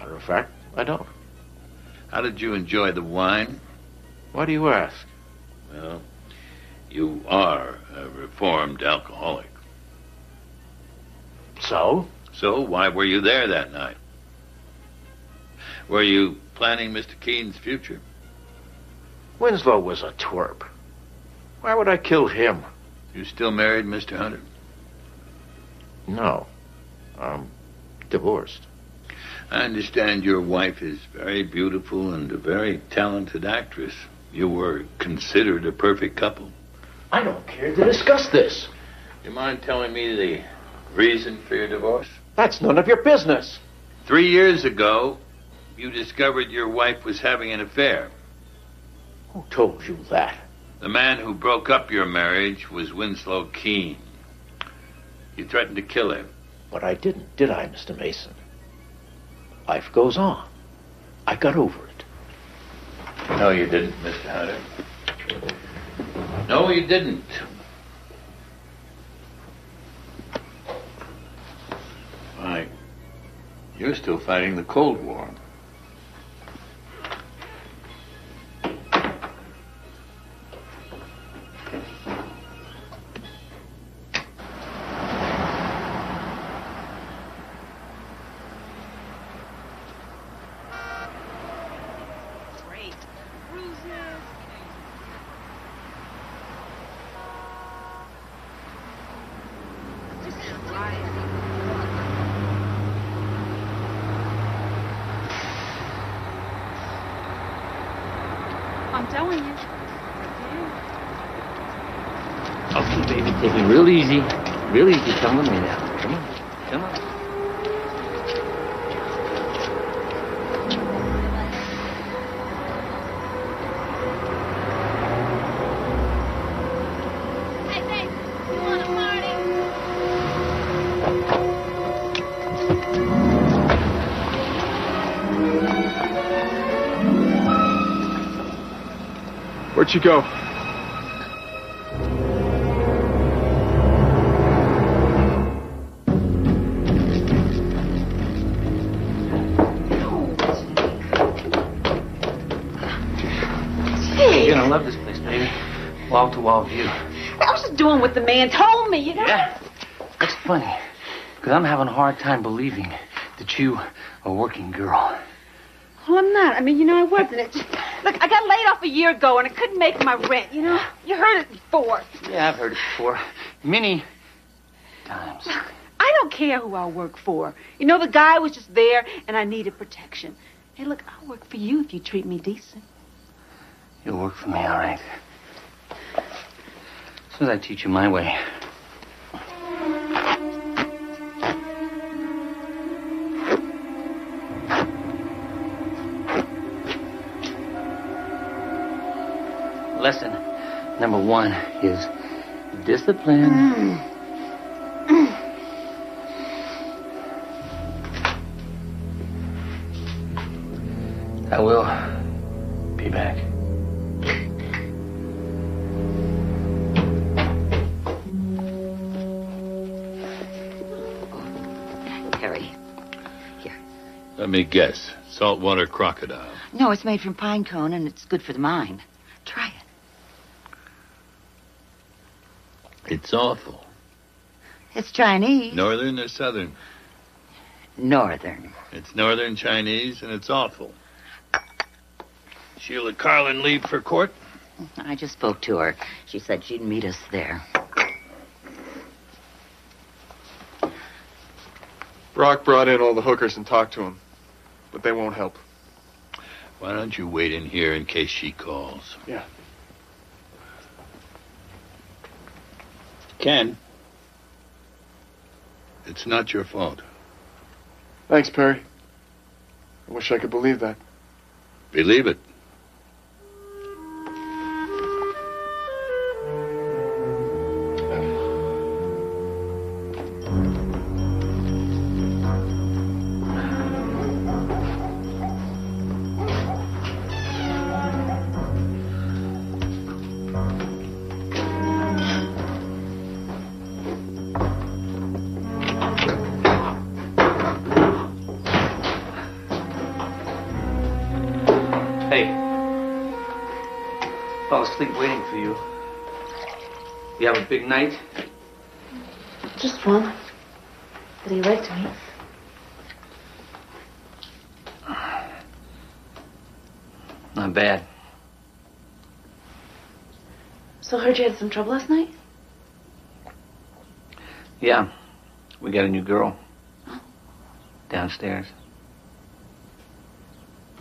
S7: Matter of fact, I don't.
S3: How did you enjoy the wine?
S7: Why do you ask?
S3: Well, you are a reformed alcoholic.
S7: So?
S3: So why were you there that night? Were you planning Mr. Keane's future?
S7: Winslow was a twerp. Why would I kill him?
S3: You still married, Mr. Hunter?
S7: No. I'm divorced.
S3: I understand your wife is very beautiful and a very talented actress. You were considered a perfect couple.
S7: I don't care to discuss this.
S3: You mind telling me the reason for your divorce?
S7: That's none of your business.
S3: 3 years ago, you discovered your wife was having an affair.
S7: Who told you that?
S3: The man who broke up your marriage was Winslow Keane. You threatened to kill him.
S7: But I didn't, did I, Mr. Mason? Life goes on. I got over it.
S3: No, you didn't, Mr. Hunter. No, you didn't. Why, you're still fighting the Cold War.
S9: I'm telling you.
S19: Okay, baby, take it real easy. Real easy. Come with me now. Come on. Come on.
S4: Where'd you go?
S19: You're gonna love this place, baby. Wall-to-wall view.
S9: I was just doing what the man told me, you know?
S19: Yeah. That's funny, because I'm having a hard time believing that you are a working girl.
S9: Well, I'm not. I mean, you know, I wasn't. It just, look, I got laid off a year ago, and I couldn't make my rent, you know? You heard it before.
S19: Yeah, I've heard it before. Many times.
S9: I I don't care who I work for. You know, the guy was just there, and I needed protection. Hey, look, I'll work for you if you treat me decent.
S19: You'll work for me, all right. As soon as I teach you my way. Lesson number 1 is discipline. I will be back.
S5: Harry, here.
S3: Let me guess. Saltwater crocodile.
S5: No, it's made from pine cone, and it's good for the mind. Try it.
S3: It's awful.
S5: It's Chinese.
S3: Northern or southern?
S5: Northern.
S3: It's northern Chinese, and it's awful. Sheila Carlin leave for court?
S5: I just spoke to her. She said she'd meet us there.
S4: Brock brought in all the hookers and talked to them, but they won't help.
S3: Why don't you wait in here in case she calls?
S4: Yeah.
S3: Ken, it's not your fault.
S4: Thanks, Perry. I wish I could believe that.
S3: Believe it.
S19: Fell asleep waiting for you. You have a big night?
S11: Just one. But he liked me.
S19: Not bad.
S11: So I heard you had some trouble last night?
S19: Yeah. We got a new girl. Downstairs.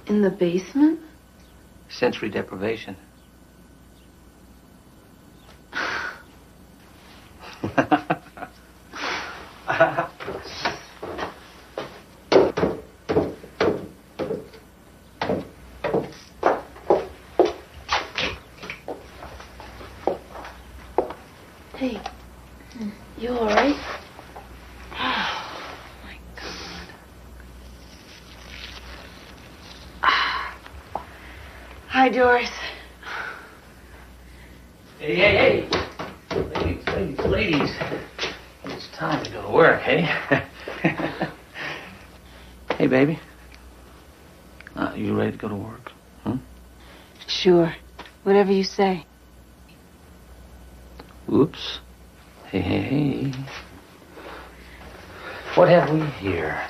S11: In the basement?
S19: Sensory deprivation.
S11: Hey, you all right? Hi, Doris.
S19: Hey. Ladies. It's time to go to work, hey? Hey, baby. You ready to go to work?
S9: Sure. Whatever you say.
S19: Oops. Hey. What have we here?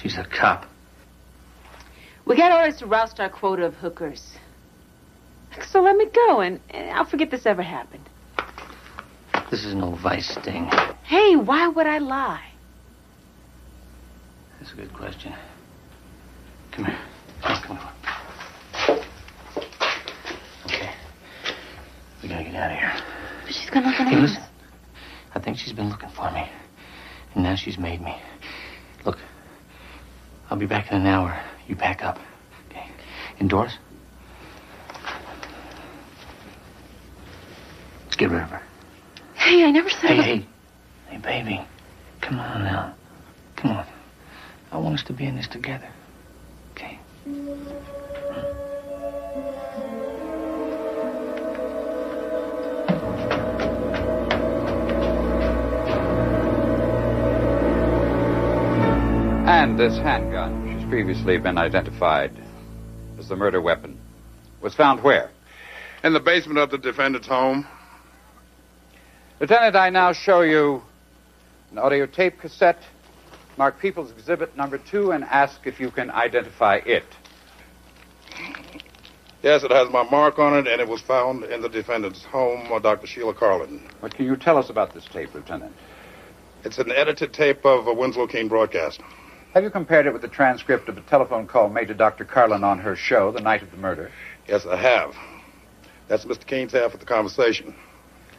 S19: She's a cop.
S9: We got orders to roust our quota of hookers. So let me go, and I'll forget this ever happened.
S19: This is no vice sting.
S9: Hey, why would I lie?
S19: That's a good question. Come here. Come on. Okay. We gotta get out of here.
S11: But she's gonna look in
S19: Hey,
S11: her
S19: listen. I think she's been looking for me. And now she's made me. Look, I'll be back in an hour. You pack up. Okay. Indoors? Let's get rid of her.
S11: Hey, I never said...
S19: Hey, baby. Come on now. Come on. I want us to be in this together. Okay?
S6: And this handgun, which has previously been identified as the murder weapon, was found where?
S21: In the basement of the defendant's home.
S6: Lieutenant, I now show you an audio tape cassette. Mark Peoples Exhibit number 2 and ask if you can identify it.
S21: Yes, it has my mark on it, and it was found in the defendant's home, Dr. Sheila Carlin.
S6: What can you tell us about this tape, Lieutenant?
S21: It's an edited tape of a Winslow Keane broadcast.
S6: Have you compared it with the transcript of a telephone call made to Dr. Carlin on her show the night of the murder?
S21: Yes, I have. That's Mr. Keane's half of the conversation.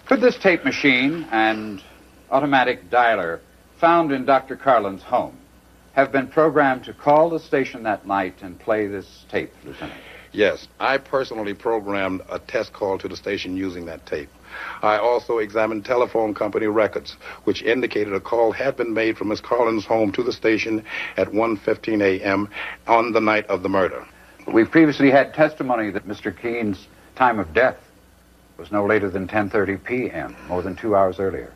S6: Could this tape machine and automatic dialer found in Dr. Carlin's home have been programmed to call the station that night and play this tape, Lieutenant?
S21: Yes, I personally programmed a test call to the station using that tape. I also examined telephone company records, which indicated a call had been made from Miss Carlin's home to the station at 1:15 a.m. on the night of the murder.
S6: We've previously had testimony that Mr. Keane's time of death was no later than 10:30 p.m., more than 2 hours earlier.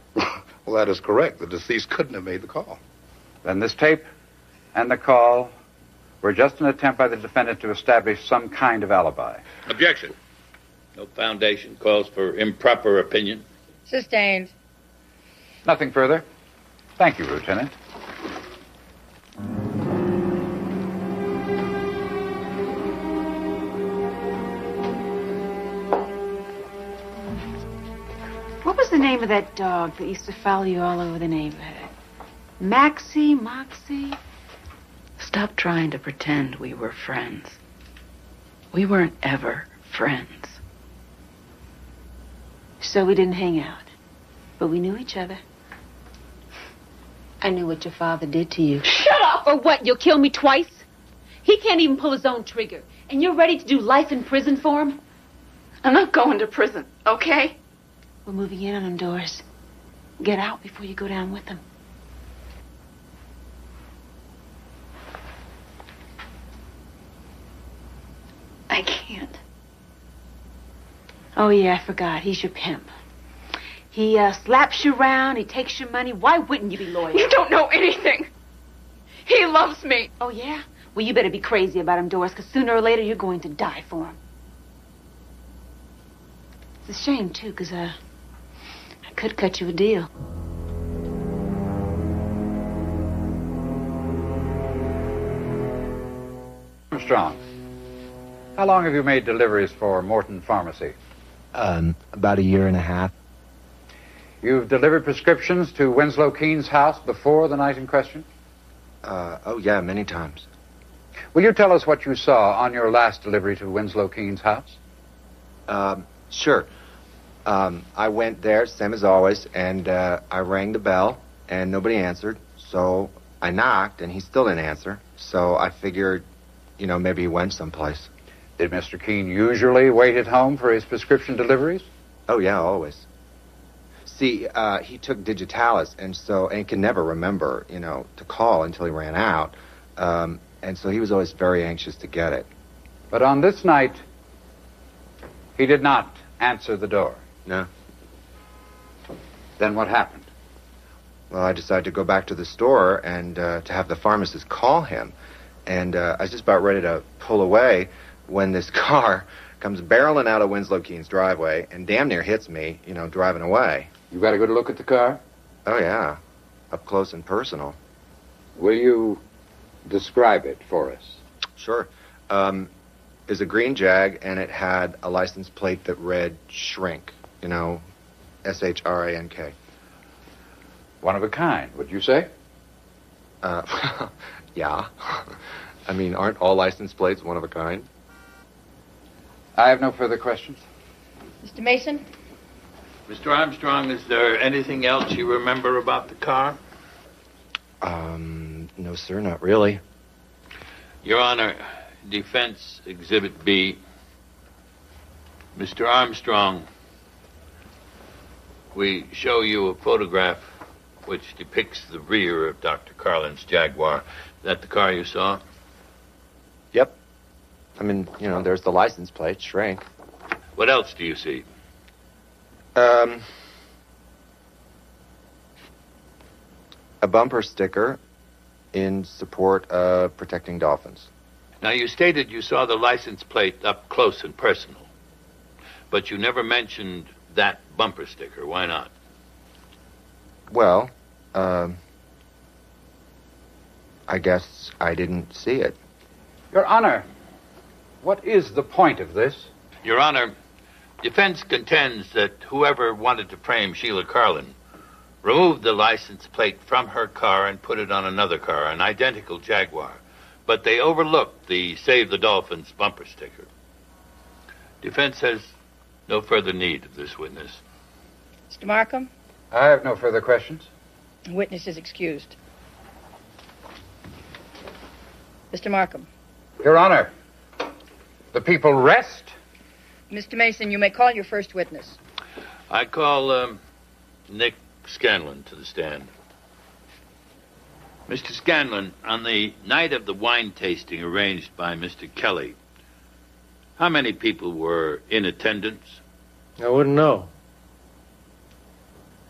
S21: Well, that is correct. The deceased couldn't have made the call.
S6: Then this tape and the call were just an attempt by the defendant to establish some kind of alibi.
S3: Objection. No foundation calls for improper opinion.
S13: Sustained.
S6: Nothing further. Thank you, Lieutenant.
S9: What was the name of that dog that used to follow you all over the neighborhood? Maxie? Moxie?
S22: Stop trying to pretend we were friends. We weren't ever friends.
S9: So we didn't hang out, but we knew each other. I knew what your father did to you.
S13: Shut up!
S9: Or what, you'll kill me twice? He can't even pull his own trigger, and you're ready to do life in prison for him?
S22: I'm not going to prison, okay?
S9: We're moving in on him, Doris. Get out before you go down with him.
S22: I can't.
S9: Oh, yeah, I forgot. He's your pimp. He slaps you around. He takes your money. Why wouldn't you be loyal?
S22: You don't know anything. He loves me.
S9: Oh, yeah? Well, you better be crazy about him, Doris, because sooner or later you're going to die for him. It's a shame, too, because I could cut you a deal.
S6: Armstrong, how long have you made deliveries for Morton Pharmacy?
S23: About a year and a half.
S6: You've delivered prescriptions to Winslow Keane's house before the night in question?
S23: Oh, yeah, many times.
S6: Will you tell us what you saw on your last delivery to Winslow Keane's house?
S23: Sure. I went there, same as always, and I rang the bell, and nobody answered. So I knocked, and he still didn't answer. So I figured, maybe he went someplace.
S6: Did Mr. Keane usually wait at home for his prescription deliveries?
S23: Oh, yeah, always. See, he took digitalis, and he can never remember, to call until he ran out. And so he was always very anxious to get it.
S6: But on this night, he did not answer the door.
S23: No.
S6: Then what happened?
S23: Well, I decided to go back to the store and to have the pharmacist call him. And I was just about ready to pull away when this car comes barreling out of Winslow Keane's driveway and damn near hits me, driving away.
S6: You got a good look at the car?
S23: Oh, yeah. Up close and personal.
S6: Will you describe it for us?
S23: Sure. It was a green Jag, and it had a license plate that read Shrink. S-H-R-A-N-K.
S6: One of a kind, would you say?
S23: Yeah. I mean, aren't all license plates one of a kind?
S6: I have no further questions.
S13: Mr. Mason?
S3: Mr. Armstrong, is there anything else you remember about the car?
S23: No, sir, not really.
S3: Your Honor, Defense Exhibit B. Mr. Armstrong, we show you a photograph which depicts the rear of Dr. Carlin's Jaguar. Is that the car you saw?
S23: Yep. I mean, there's the license plate, Shrink.
S3: What else do you see?
S23: A bumper sticker in support of protecting dolphins.
S3: Now, you stated you saw the license plate up close and personal, but you never mentioned that bumper sticker. Why not?
S23: Well, I guess I didn't see it.
S6: Your Honor, What is the point of this?
S3: Your Honor, defense contends that whoever wanted to frame Sheila Carlin removed the license plate from her car and put it on another car, an identical Jaguar. But they overlooked the Save the Dolphins bumper sticker. Defense has no further need of this witness.
S13: Mr. Markham,
S6: I have no further questions.
S13: witness is excused. Mr. Markham.
S6: Your Honor, the people rest.
S13: Mr. Mason, you may call your first witness.
S3: I call Nick Scanlon to the stand. Mr. Scanlon, on the night of the wine tasting arranged by Mr. Kelly, how many people were in attendance?
S17: I wouldn't know.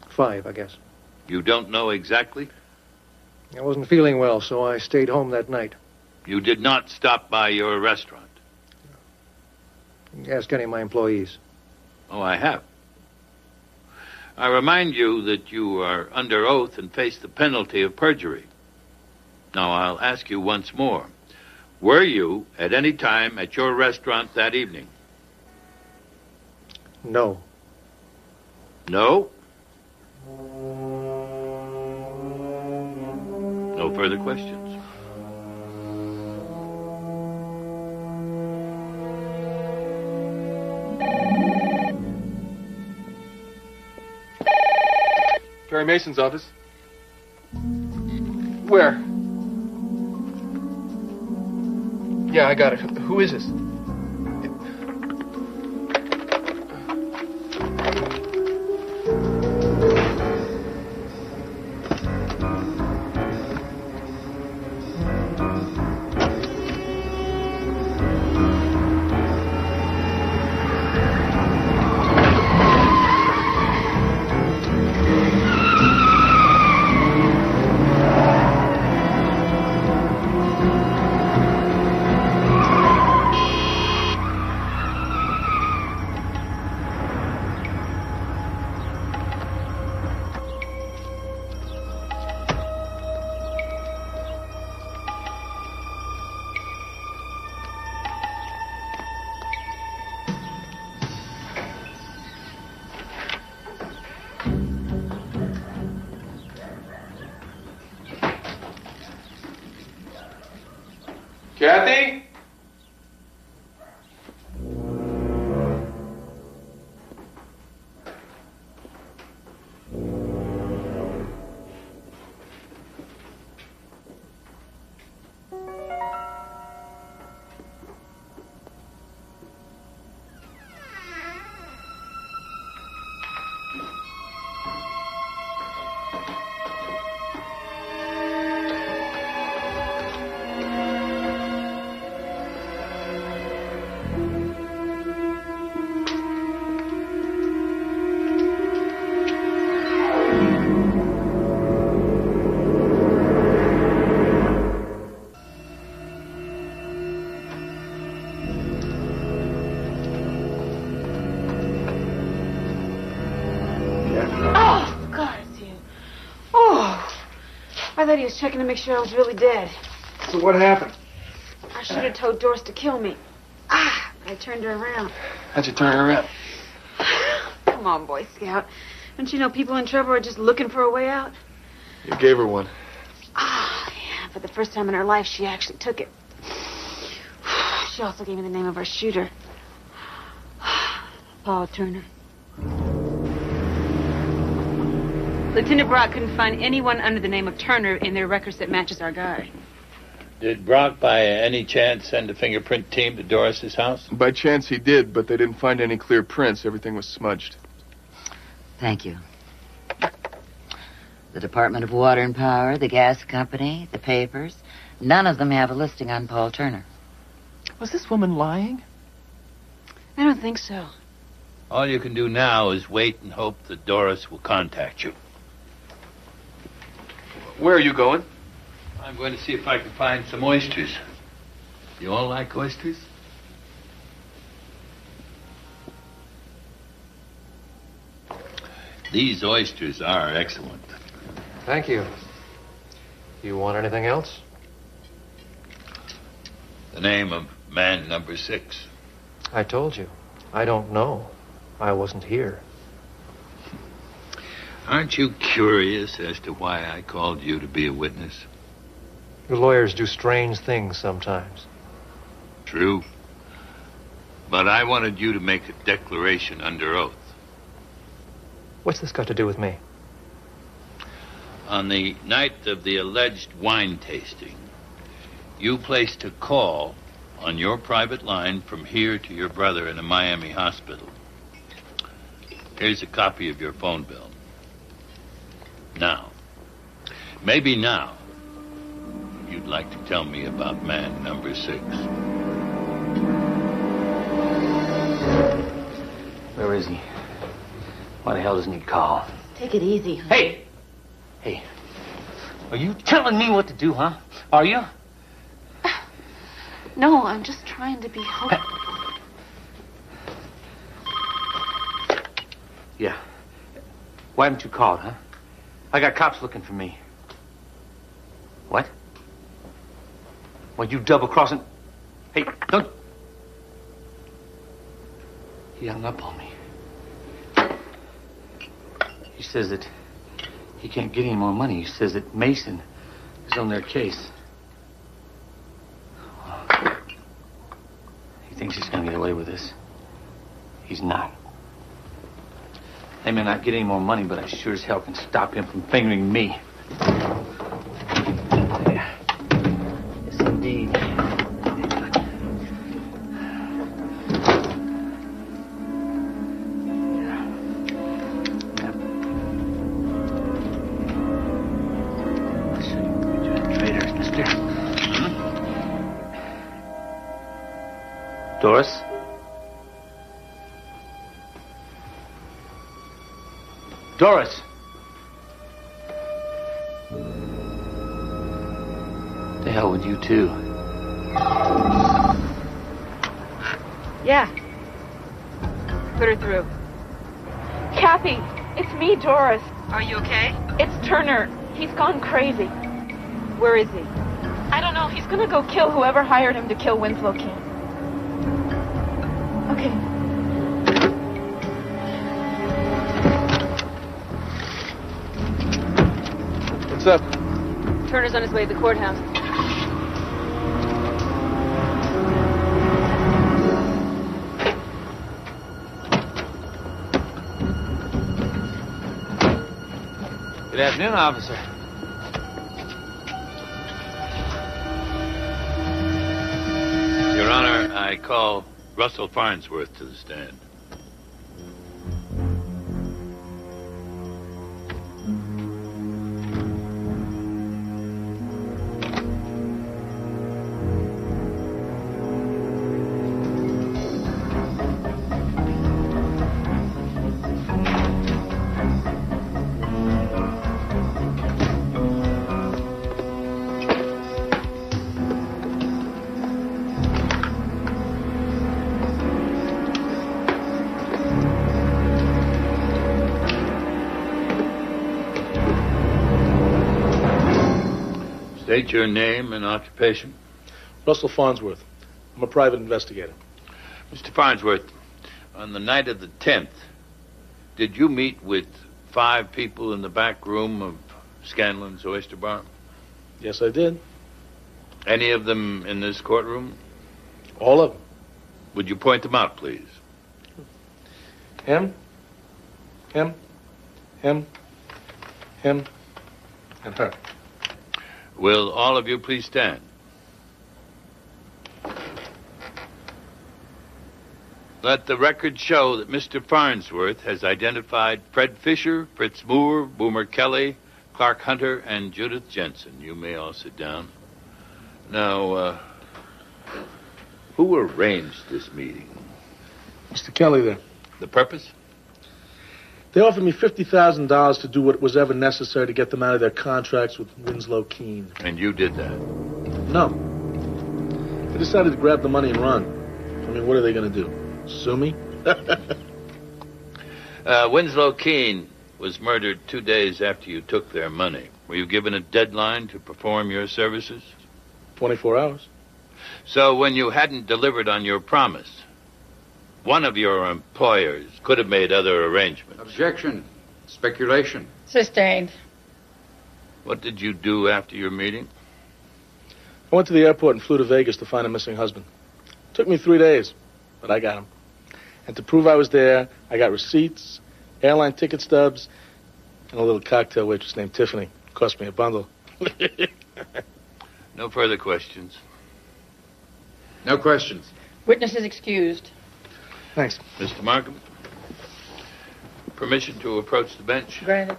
S17: 5, I guess.
S3: You don't know exactly?
S17: I wasn't feeling well, so I stayed home that night.
S3: You did not stop by your restaurant?
S17: Ask any of my employees.
S3: Oh, I have. I remind you that you are under oath and face the penalty of perjury. Now, I'll ask you once more. Were you at any time at your restaurant that evening?
S17: No.
S3: No? No further questions?
S4: Perry Mason's office. Where? Yeah, I got it. Who is this? Kathy?
S9: I thought he was checking to make sure I was really dead.
S4: So what happened?
S9: I should have told Doris to kill me. But I turned her around.
S4: How'd you turn her around?
S9: Come on, Boy Scout. Don't you know people in trouble are just looking for a way out?
S4: You gave her one.
S9: Yeah, for the first time in her life, she actually took it. She also gave me the name of our shooter. Paul Turner. Lieutenant Brock couldn't find anyone under the name of Turner in their records that matches our guy.
S3: Did Brock, by any chance, send a fingerprint team to Doris's house?
S4: By chance he did, but they didn't find any clear prints. Everything was smudged.
S5: Thank you. The Department of Water and Power, the gas company, the papers, none of them have a listing on Paul Turner.
S12: Was this woman lying?
S9: I don't think so.
S3: All you can do now is wait and hope that Doris will contact you.
S4: Where are you going?
S3: I'm going to see if I can find some oysters. You all like oysters? These oysters are excellent.
S17: Thank you. You want anything else?
S3: The name of Man number 6.
S17: I told you. I don't know. I wasn't here.
S3: Aren't you curious as to why I called you to be a witness?
S17: You lawyers do strange things sometimes.
S3: True. But I wanted you to make a declaration under oath.
S17: What's this got to do with me?
S3: On the night of the alleged wine tasting, you placed a call on your private line from here to your brother in a Miami hospital. Here's a copy of your phone bill. Now, maybe now, you'd like to tell me about man number 6.
S19: Where is he? Why the hell doesn't he call?
S22: Take it easy.
S19: Hey! Hey. Are you telling me what to do, huh? Are you?
S22: No, I'm just trying to be helpful.
S19: Yeah. Why haven't you called, huh? I got cops looking for me. What? Well, you double-crossing... Hey, don't... He hung up on me. He says that he can't get any more money. He says that Mason is on their case. He thinks he's going to get away with this. He's not. They may not get any more money, but I sure as hell can stop him from fingering me. Yeah. Yes, indeed. Doris? Doris! The hell with you, too.
S9: Yeah. Put her through.
S14: Kathy, it's me, Doris.
S9: Are you okay?
S14: It's Turner. He's gone crazy.
S9: Where is he?
S14: I don't know. He's gonna go kill whoever hired him to kill Winslow Keane. Okay.
S15: What's up?
S9: Turner's on his way to the courthouse.
S19: Good afternoon, officer.
S3: Your Honor, I call Russell Farnsworth to the stand. State your name and occupation.
S18: Russell Farnsworth. I'm a private investigator.
S3: Mr. Farnsworth, on the night of the 10th, did you meet with 5 people in the back room of Scanlon's Oyster Bar?
S18: Yes, I did.
S3: Any of them in this courtroom?
S18: All of them.
S3: Would you point them out, please?
S18: Him, and her.
S3: Will all of you please stand? Let the record show that Mr. Farnsworth has identified Fred Fisher, Fritz Moore, Boomer Kelly, Clark Hunter, and Judith Jensen. You may all sit down. Now, who arranged this meeting?
S18: Mr. Kelly there.
S3: The purpose?
S18: They offered me $50,000 to do what was ever necessary to get them out of their contracts with Winslow Keane.
S3: And you did that?
S18: No. I decided to grab the money and run. I mean, what are they going to do? Sue me?
S3: Winslow Keane was murdered 2 days after you took their money. Were you given a deadline to perform your services?
S18: 24 hours.
S3: So when you hadn't delivered on your promise, one of your employers could have made other arrangements.
S6: Objection. Speculation.
S13: Sustained.
S3: What did you do after your meeting?
S18: I went to the airport and flew to Vegas to find a missing husband. Took me 3 days, but I got him. And to prove I was there, I got receipts, airline ticket stubs, and a little cocktail waitress named Tiffany. Cost me a bundle.
S3: No further questions.
S6: No questions.
S13: Witness is excused.
S18: Thanks.
S3: Mr. Markham, permission to approach the bench?
S13: Granted.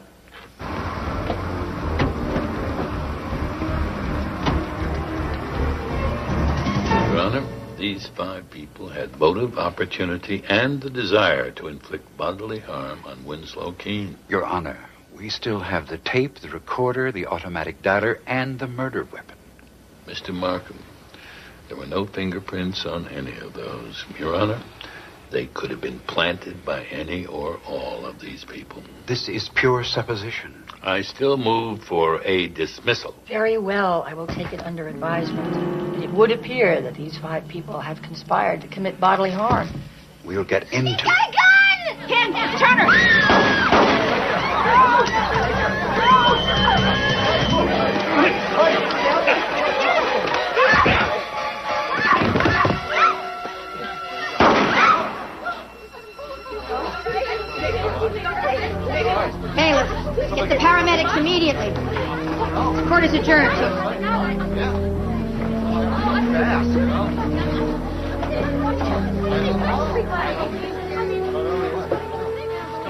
S3: Your Honor, these 5 people had motive, opportunity, and the desire to inflict bodily harm on Winslow Keane.
S6: Your Honor, we still have the tape, the recorder, the automatic dialer, and the murder weapon.
S3: Mr. Markham, there were no fingerprints on any of those. Your Honor, they could have been planted by any or all of these people.
S6: This is pure supposition.
S3: I still move for a dismissal.
S8: Very well. I will take it under advisement. It would appear that these 5 people have conspired to commit bodily harm.
S6: We'll get into...
S11: Got a gun! Ken, Turner! Hey, let's get the paramedics immediately. The court is adjourned.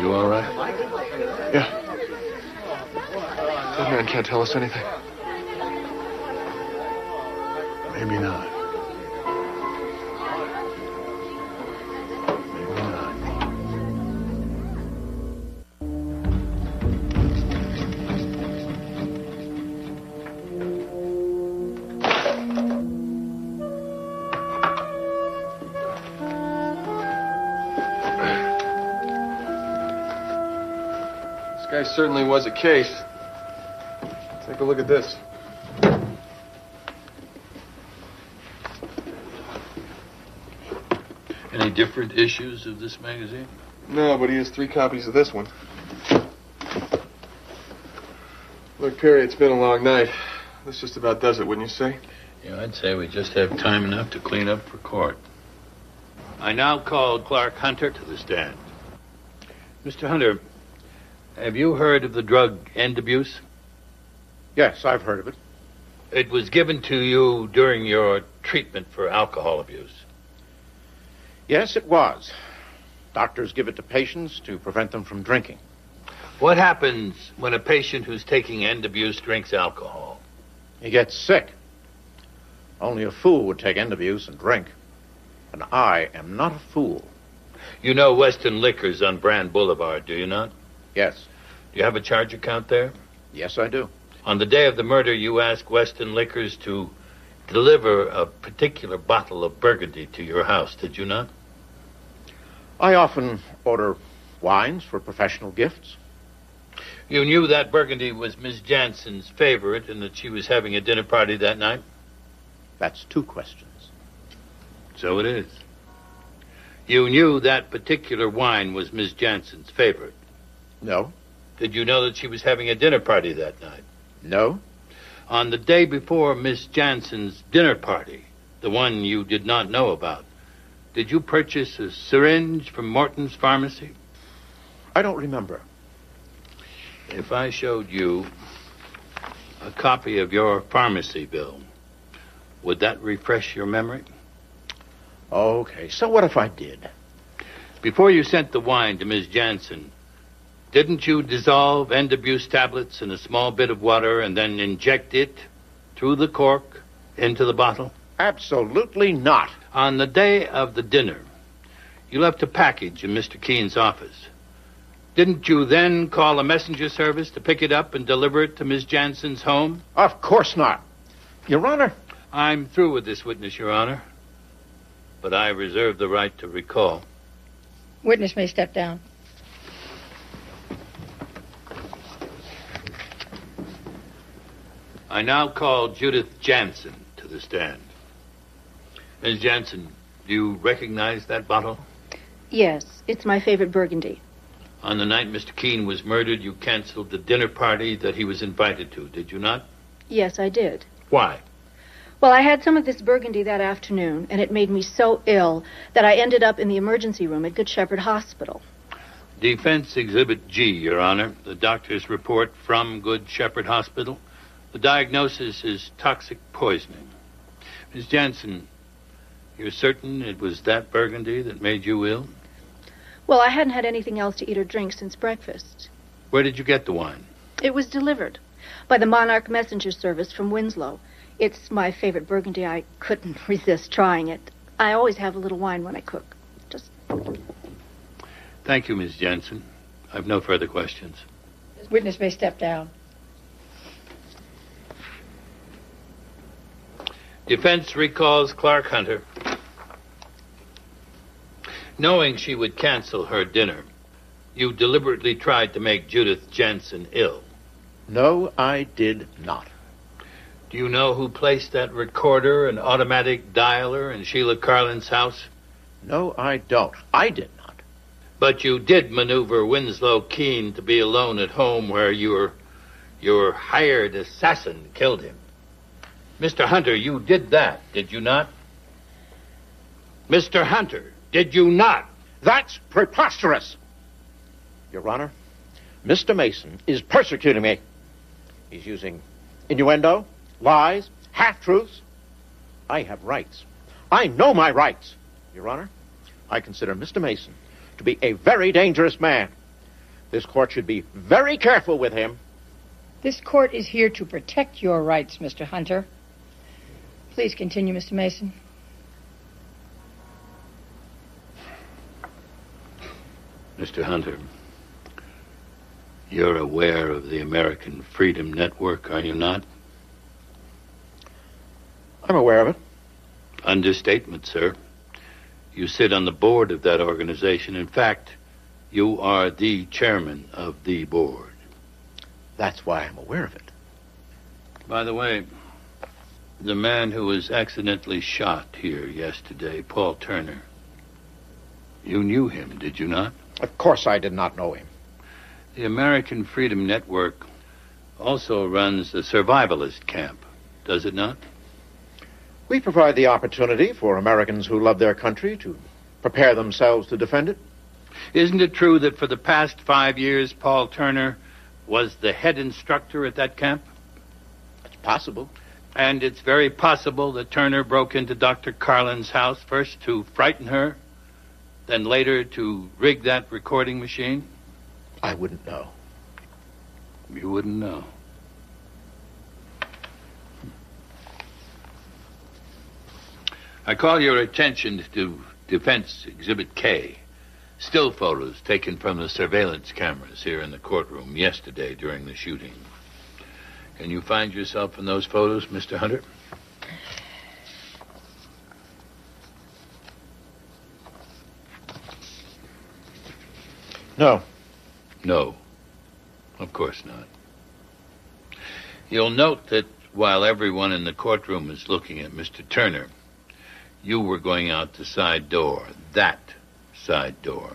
S3: You all right?
S4: Yeah. That man can't tell us anything.
S3: Maybe not.
S4: This guy certainly was a case. Take a look at this.
S3: Any different issues of this magazine?
S4: No, but he has 3 copies of this one. Look, Perry, it's been a long night. This just about does it, wouldn't you say?
S3: Yeah, I'd say we just have time enough to clean up for court. I now call Clark Hunter to the stand. Mr. Hunter, have you heard of the drug end abuse?
S7: Yes, I've heard of it.
S3: It was given to you during your treatment for alcohol abuse.
S7: Yes, it was. Doctors give it to patients to prevent them from drinking.
S3: What happens when a patient who's taking end abuse drinks alcohol?
S7: He gets sick. Only a fool would take end abuse and drink. And I am not a fool.
S3: You know Western Liquors on Brand Boulevard, do you not?
S7: Yes.
S3: Do you have a charge account there?
S7: Yes, I do.
S3: On the day of the murder, you asked Western Liquors to deliver a particular bottle of Burgundy to your house, did you not?
S7: I often order wines for professional gifts.
S3: You knew that Burgundy was Miss Jansen's favorite and that she was having a dinner party that night?
S7: That's 2 questions.
S3: So it is. You knew that particular wine was Miss Jansen's favorite?
S7: No.
S3: Did you know that she was having a dinner party that night?
S7: No.
S3: On the day before Miss Jansen's dinner party, the one you did not know about, did you purchase a syringe from Morton's Pharmacy?
S7: I don't remember.
S3: If I showed you a copy of your pharmacy bill, would that refresh your memory?
S7: Okay, so what if I did?
S3: Before you sent the wine to Miss Jansen, didn't you dissolve end abuse tablets in a small bit of water and then inject it through the cork into the bottle?
S7: Absolutely not.
S3: On the day of the dinner, you left a package in Mr. Keane's office. Didn't you then call a messenger service to pick it up and deliver it to Miss Jansen's home?
S7: Of course not. Your Honor.
S3: I'm through with this witness, Your Honor. But I reserve the right to recall.
S13: Witness may step down.
S3: I now call Judith Jansen to the stand. Ms. Jansen, do you recognize that bottle?
S13: Yes, it's my favorite burgundy.
S3: On the night Mr. Keane was murdered, you canceled the dinner party that he was invited to, did you not?
S13: Yes, I did.
S3: Why?
S13: Well, I had some of this burgundy that afternoon, and it made me so ill that I ended up in the emergency room at Good Shepherd Hospital.
S3: Defense Exhibit G, Your Honor. The doctor's report from Good Shepherd Hospital. The diagnosis is toxic poisoning. Ms. Jansen, you're certain it was that burgundy that made you ill?
S13: Well, I hadn't had anything else to eat or drink since breakfast.
S3: Where did you get the wine?
S13: It was delivered by the Monarch Messenger Service from Winslow. It's my favorite burgundy. I couldn't resist trying it. I always have a little wine when I cook. Just...
S3: Thank you, Ms. Jansen. I've no further questions.
S13: This witness may step down.
S3: Defense recalls Clark Hunter. Knowing she would cancel her dinner, you deliberately tried to make Judith Jansen ill.
S7: No, I did not.
S3: Do you know who placed that recorder and automatic dialer in Sheila Carlin's house?
S7: No, I don't. I did not.
S3: But you did maneuver Winslow Keane to be alone at home where your hired assassin killed him. Mr. Hunter, you did that, did you not? Mr. Hunter, did you not?
S7: That's preposterous. Your Honor, Mr. Mason is persecuting me. He's using innuendo, lies, half-truths. I have rights. I know my rights. Your Honor, I consider Mr. Mason to be a very dangerous man. This court should be very careful with him.
S13: This court is here to protect your rights, Mr. Hunter. Please continue, Mr. Mason.
S3: Mr. Hunter, you're aware of the American Freedom Network, are you not?
S7: I'm aware of it.
S3: Understatement, sir. You sit on the board of that organization. In fact, you are the chairman of the board.
S7: That's why I'm aware of it.
S3: By the way, the man who was accidentally shot here yesterday, Paul Turner, you knew him, did you not?
S7: Of course I did not know him.
S3: The American Freedom Network also runs the survivalist camp, does it not?
S7: We provide the opportunity for Americans who love their country to prepare themselves to defend it.
S3: Isn't it true that for the past 5 years, Paul Turner was the head instructor at that camp?
S7: It's possible.
S3: And it's very possible that Turner broke into Dr. Carlin's house first to frighten her, then later to rig that recording machine?
S7: I wouldn't know.
S3: You wouldn't know. I call your attention to Defense Exhibit K. Still photos taken from the surveillance cameras here in the courtroom yesterday during the shooting. Can you find yourself in those photos, Mr. Hunter?
S7: No.
S3: No. Of course not. You'll note that while everyone in the courtroom is looking at Mr. Turner, you were going out the side door. That side door.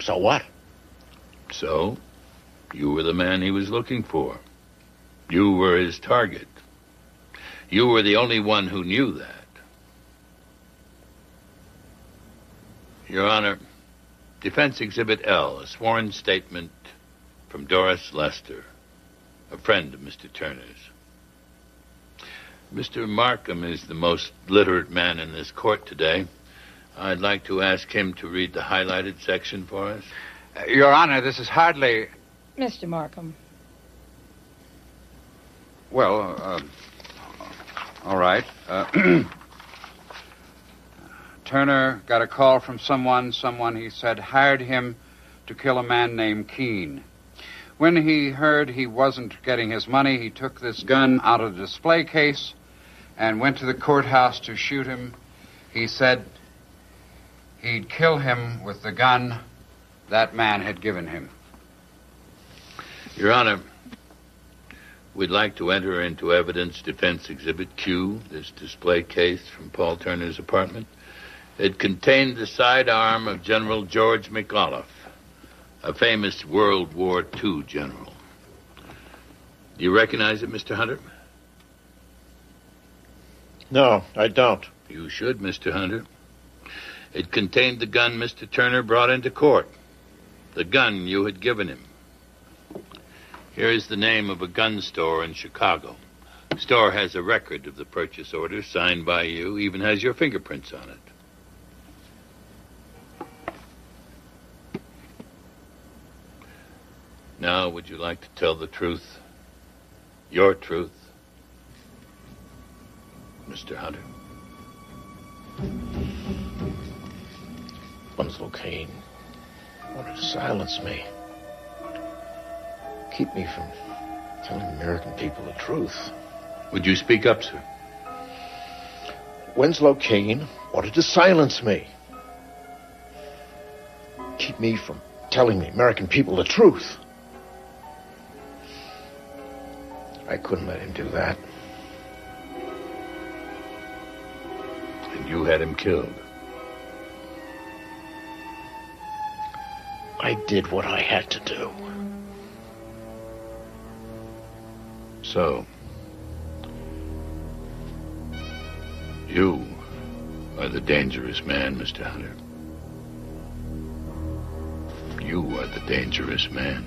S7: So what?
S3: So, you were the man he was looking for. You were his target. You were the only one who knew that. Your Honor, Defense Exhibit L, a sworn statement from Doris Lester, a friend of Mr. Turner's. Mr. Markham is the most literate man in this court today. I'd like to ask him to read the highlighted section for us.
S6: Your Honor, this is hardly...
S13: Mr. Markham.
S6: Well, all right. Turner got a call from someone, he said, hired him to kill a man named Keane. When he heard he wasn't getting his money, he took this gun out of the display case and went to the courthouse to shoot him. He said he'd kill him with the gun that man had given him.
S3: Your Honor, We'd like to enter into evidence Defense Exhibit Q, this display case from Paul Turner's apartment. It contained the sidearm of General George McAuliffe, a famous World War II general. Do you recognize it, Mr. Hunter?
S7: No, I don't.
S3: You should, Mr. Hunter. It contained the gun Mr. Turner brought into court. The gun you had given him. Here is the name of a gun store in Chicago. The store has a record of the purchase order signed by you, even has your fingerprints on it. Now, would you like to tell the truth? Your truth, Mr. Hunter?
S7: Winslow Keane wanted to silence me. Keep me from telling American people the truth.
S3: Would you speak up, sir?
S7: Winslow Keane wanted to silence me. Keep me from telling the American people the truth. I couldn't let him do that.
S3: And you had him killed.
S7: I did what I had to do.
S3: So, you are the dangerous man, Mr. Hunter. You are the dangerous man.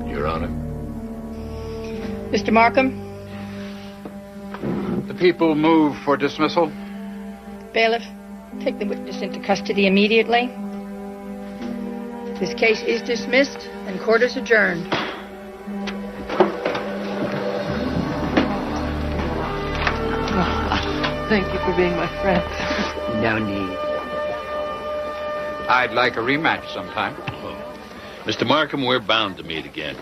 S3: Your Honor.
S8: Mr. Markham?
S6: The people move for dismissal.
S8: Bailiff, take the witness into custody immediately. This case is dismissed and court is adjourned.
S12: Thank you for being my friend.
S5: No need.
S6: I'd like a rematch sometime.
S3: Mr. Markham, we're bound to meet again.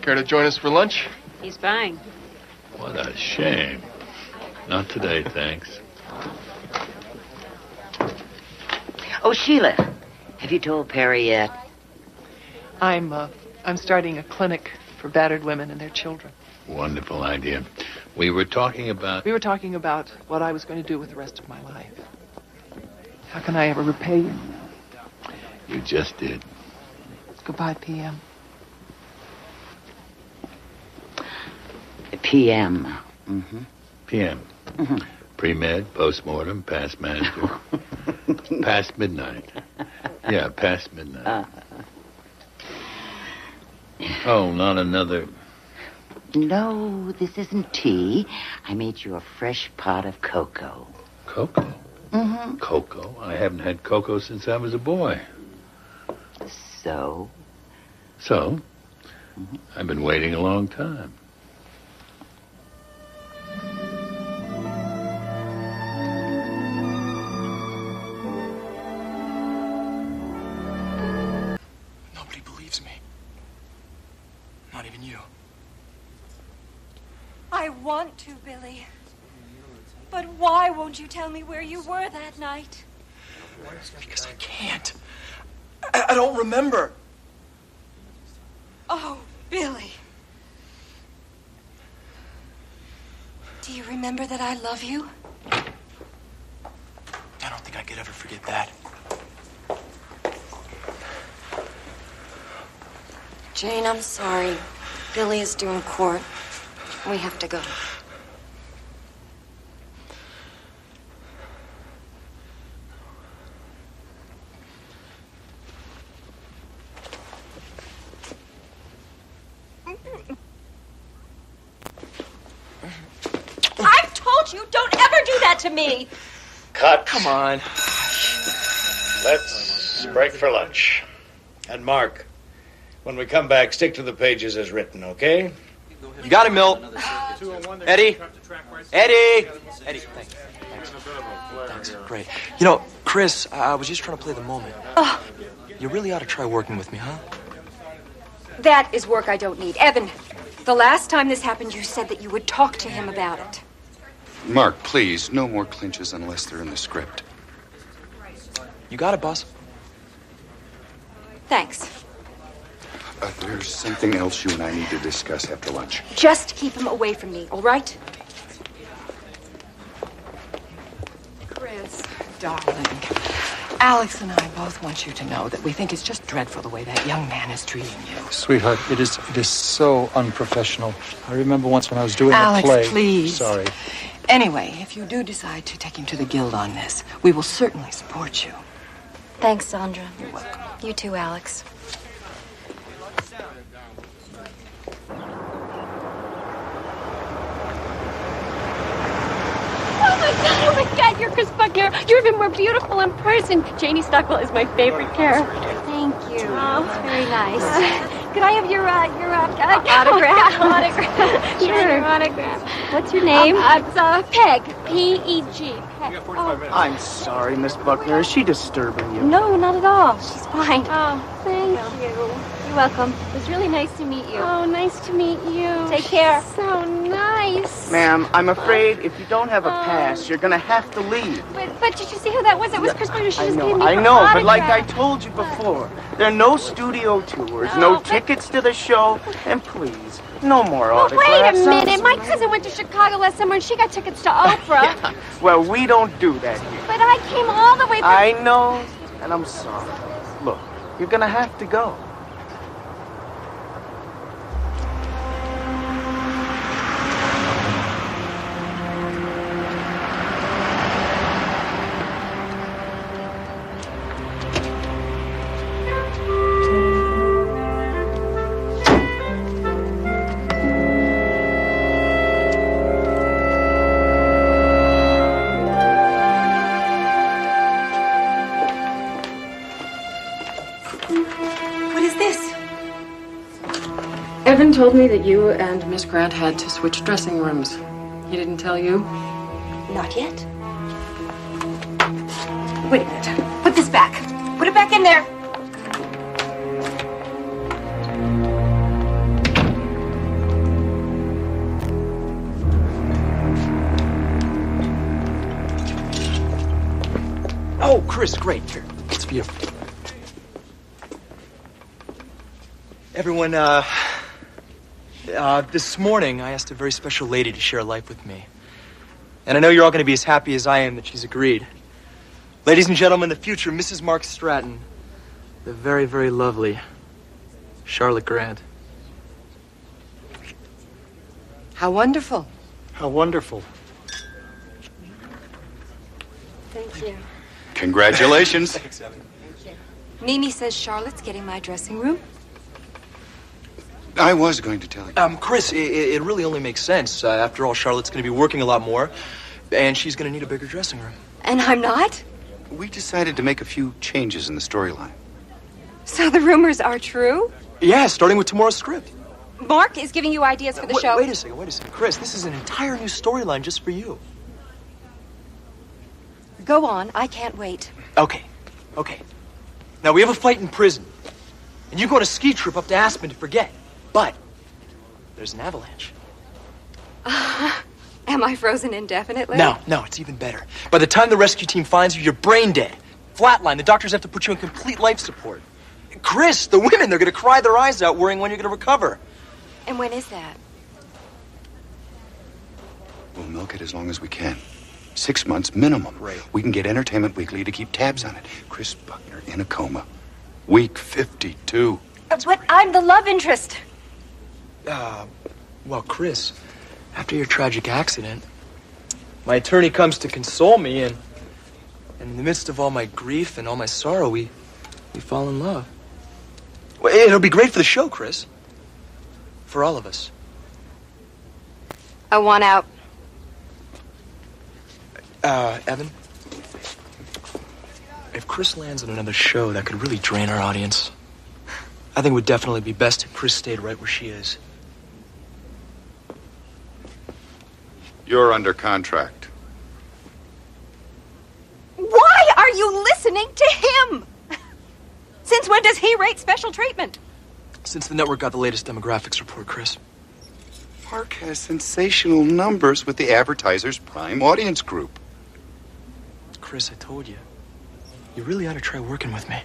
S4: Care to join us for lunch?
S9: He's fine.
S3: What a shame. Not today, thanks.
S5: Oh, Sheila, have you told Perry yet?
S12: I'm starting a clinic for battered women and their children.
S3: Wonderful idea. We were talking about
S12: what I was going to do with the rest of my life. How can I ever repay you?
S3: You just did.
S12: Goodbye, PM.
S5: PM. Mm-hmm.
S3: PM.
S5: Mm-hmm.
S3: Pre-med, post-mortem, past master. Past midnight. Yeah, past midnight. Oh, not another...
S5: No, this isn't tea. I made you a fresh pot of cocoa.
S3: Cocoa?
S5: Mm-hmm.
S3: Cocoa? I haven't had cocoa since I was a boy.
S5: So?
S3: So? Mm-hmm. I've been waiting a long time.
S15: Nobody believes me. Not even you.
S1: I want to, Billy. But why won't you tell me where you were that night?
S15: Because I can't. I don't remember.
S1: Oh, Billy. Do you remember that I love you?
S15: I don't think I could ever forget that.
S1: Jane, I'm sorry. Billy is due in court. We have to go. I've told you, don't ever do that to me.
S7: Cut.
S15: Come on.
S7: Let's break for lunch. And Mark, when we come back, stick to the pages as written, okay?
S15: You got it, Milt. Eddie. Eddie. Eddie, thanks. Thanks. Great. You know, Chris, I was just trying to play the moment. You really ought to try working with me, huh?
S1: That is work I don't need. Evan, The last time this happened, you said that you would talk to him about it.
S2: Mark, please, no more clinches unless they're in the script.
S15: You got it, boss.
S1: Thanks.
S2: There's something else you and I need to discuss after lunch.
S1: Just keep him away from me, all right?
S12: Chris, darling, Alex and I both want you to know that we think it's just dreadful the way that young man is treating you.
S17: Sweetheart, it is so unprofessional. I remember once when I was doing
S12: Alex,
S17: a play.
S12: please.
S17: Sorry.
S12: Anyway, if you do decide to take him to the guild on this, we will certainly support you.
S1: Thanks, Sandra. You're welcome. You too, Alex.
S11: Oh my God, you're Chris Buckner. You're even more beautiful in person. Janie Stockwell is my favorite character.
S1: Thank you.
S11: Oh,
S1: Very nice.
S11: Could I have your
S1: autograph?
S11: Autograph. Sure. Your autograph. What's your name?
S1: It's
S11: Peg. P-E-G. Peg.
S16: I'm sorry, Miss Buckner. Is she disturbing you?
S11: No, not at all. She's fine.
S1: Oh,
S11: Thank you.
S1: You're welcome. It was really nice to meet you.
S11: Oh, nice to meet you.
S1: Take care.
S11: So nice.
S16: Ma'am, I'm afraid if you don't have a pass, you're gonna have to leave.
S11: But did you see who that was? It was Chris Buckner. She just gave me
S16: I
S11: her
S16: know, but like I
S11: autograph.
S16: told you before, there are no studio tours, no tickets to the show, and please, no more
S11: Oh,
S16: autographs.
S11: wait a minute. My cousin went to Chicago last summer and she got tickets to Oprah.
S16: Yeah. Well, we don't do that here.
S11: But I came all the way from...
S16: I know, and I'm sorry. Look, you're gonna have to go.
S1: What is this?
S12: Evan told me that you and Miss Grant had to switch dressing rooms. He didn't tell you?
S1: Not yet. Wait a minute. Put this back. Put it back in there.
S15: Oh, Chris, great. Here, it's for you. Everyone, this morning I asked a very special lady to share life with me. And I know you're all going to be as happy as I am that she's agreed. Ladies and gentlemen, the future Mrs. Mark Stratton, the very, very lovely Charlotte Grant.
S12: How wonderful.
S17: How wonderful.
S1: Thank you.
S2: Congratulations.
S15: Thanks, Evan.
S1: Mimi says Charlotte's getting my dressing room.
S2: I was going to tell you.
S15: Chris, it really only makes sense. After all, Charlotte's going to be working a lot more, and she's going to need a bigger dressing room.
S1: And I'm not?
S2: We decided to make a few changes in the storyline.
S1: So the rumors are true?
S15: Yeah, starting with tomorrow's script.
S1: Mark is giving you ideas for the show.
S15: Wait a second. Chris, this is an entire new storyline just for you.
S1: Go on. I can't wait.
S15: Okay. Now, we have a fight in prison, and you go on a ski trip up to Aspen to forget. But there's an avalanche.
S1: Am I frozen indefinitely?
S15: No, it's even better. By the time the rescue team finds you, you're brain dead. Flatline. The doctors have to put you in complete life support. Chris, the women, they're going to cry their eyes out worrying when you're going to recover.
S1: And when is that?
S2: We'll milk it as long as we can. 6 months minimum.
S15: Right.
S2: We can get Entertainment Weekly to keep tabs on it. Chris Buckner in a coma. Week 52.
S1: But I'm the love interest.
S15: Well, Chris, after your tragic accident, my attorney comes to console me, and in the midst of all my grief and all my sorrow, we fall in love. Well, it'll be great for the show, Chris. For all of us.
S1: I want out.
S15: Evan, if Chris lands on another show, that could really drain our audience. I think it would definitely be best if Chris stayed right where she is.
S2: You're under contract.
S1: Why are you listening to him? Since when does he rate special treatment?
S15: Since the network got the latest demographics report, Chris.
S2: Park has sensational numbers with the advertiser's prime audience group.
S15: Chris, I told you. You really ought to try working with me.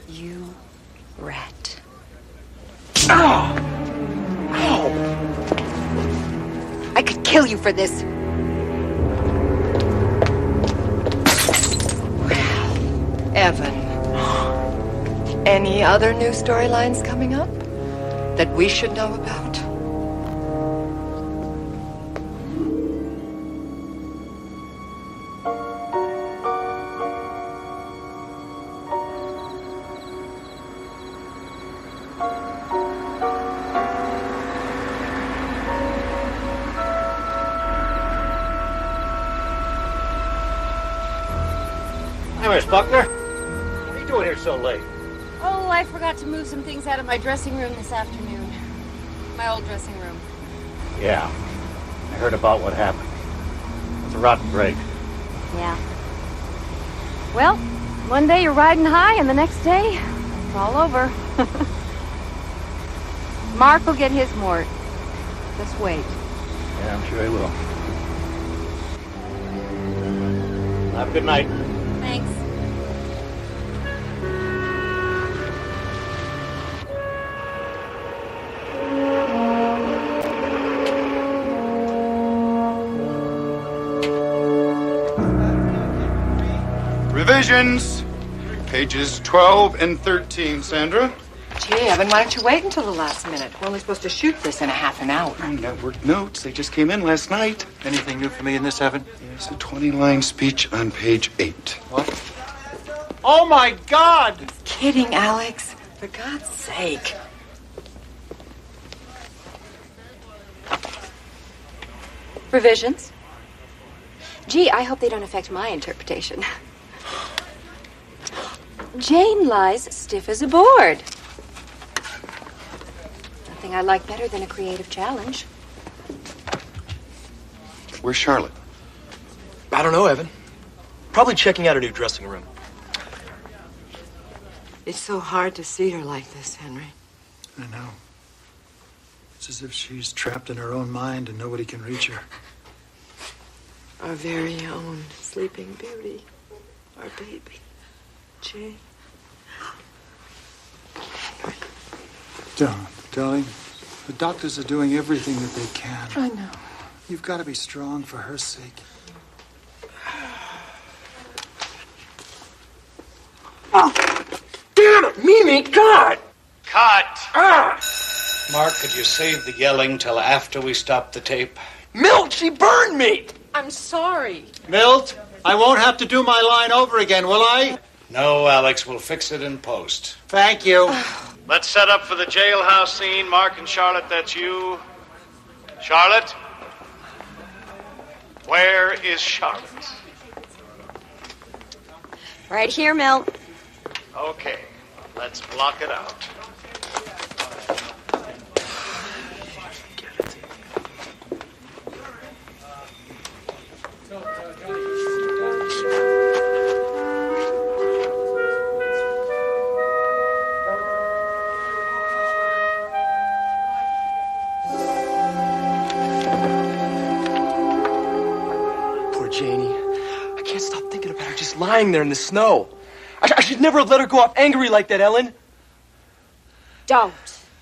S1: You rat.
S15: Ow! Ow!
S1: I could kill you for this.
S12: Evan, any other new storylines coming up that we should know about?
S7: Hi, Miss Buckner. What are you doing here so late?
S11: Oh, I forgot to move some things out of my dressing room this afternoon. My old dressing room.
S7: Yeah. I heard about what happened. It's a rotten break.
S11: Yeah. Well, one day you're riding high, and the next day, it's all over. Mark will get his mort. Just wait.
S7: Yeah, I'm sure he will. Have a good night.
S11: Thanks.
S2: Revisions. Pages 12 and 13, Sandra.
S12: Gee, Evan, why don't you wait until the last minute? We're only supposed to shoot this in a half an hour.
S2: Network notes. They just came in last night.
S17: Anything new for me in this, Evan?
S2: There's a 20-line speech on page 8.
S17: What?
S16: Oh, my God!
S12: Kidding, Alex. For God's sake.
S1: Revisions? Gee, I hope they don't affect my interpretation. Jane lies stiff as a board. Nothing I like better than a creative challenge.
S2: Where's Charlotte?
S15: I don't know, Evan. Probably checking out her new dressing room.
S12: It's so hard to see her like this, Henry.
S17: I know. It's as if she's trapped in her own mind and nobody can reach her.
S12: Our very own Sleeping Beauty. Our baby. Jane.
S17: Don't, darling. The doctors are doing everything that they can.
S12: I know.
S17: You've got to be strong for her sake.
S16: Oh, damn it, Mimi! God!
S10: Cut!
S16: Ah!
S10: Mark, could you save the yelling till after we stop the tape?
S16: Milt, she burned me!
S12: I'm sorry.
S10: Milt, I won't have to do my line over again, will I? No, Alex, we'll fix it in post.
S16: Thank you.
S10: Let's set up for the jailhouse scene. Mark and Charlotte, that's you. Charlotte? Where is Charlotte?
S1: Right here, Milt.
S10: Okay, let's block it out.
S15: Lying there in the snow. I should never have let her go off angry like that, Ellen.
S1: Don't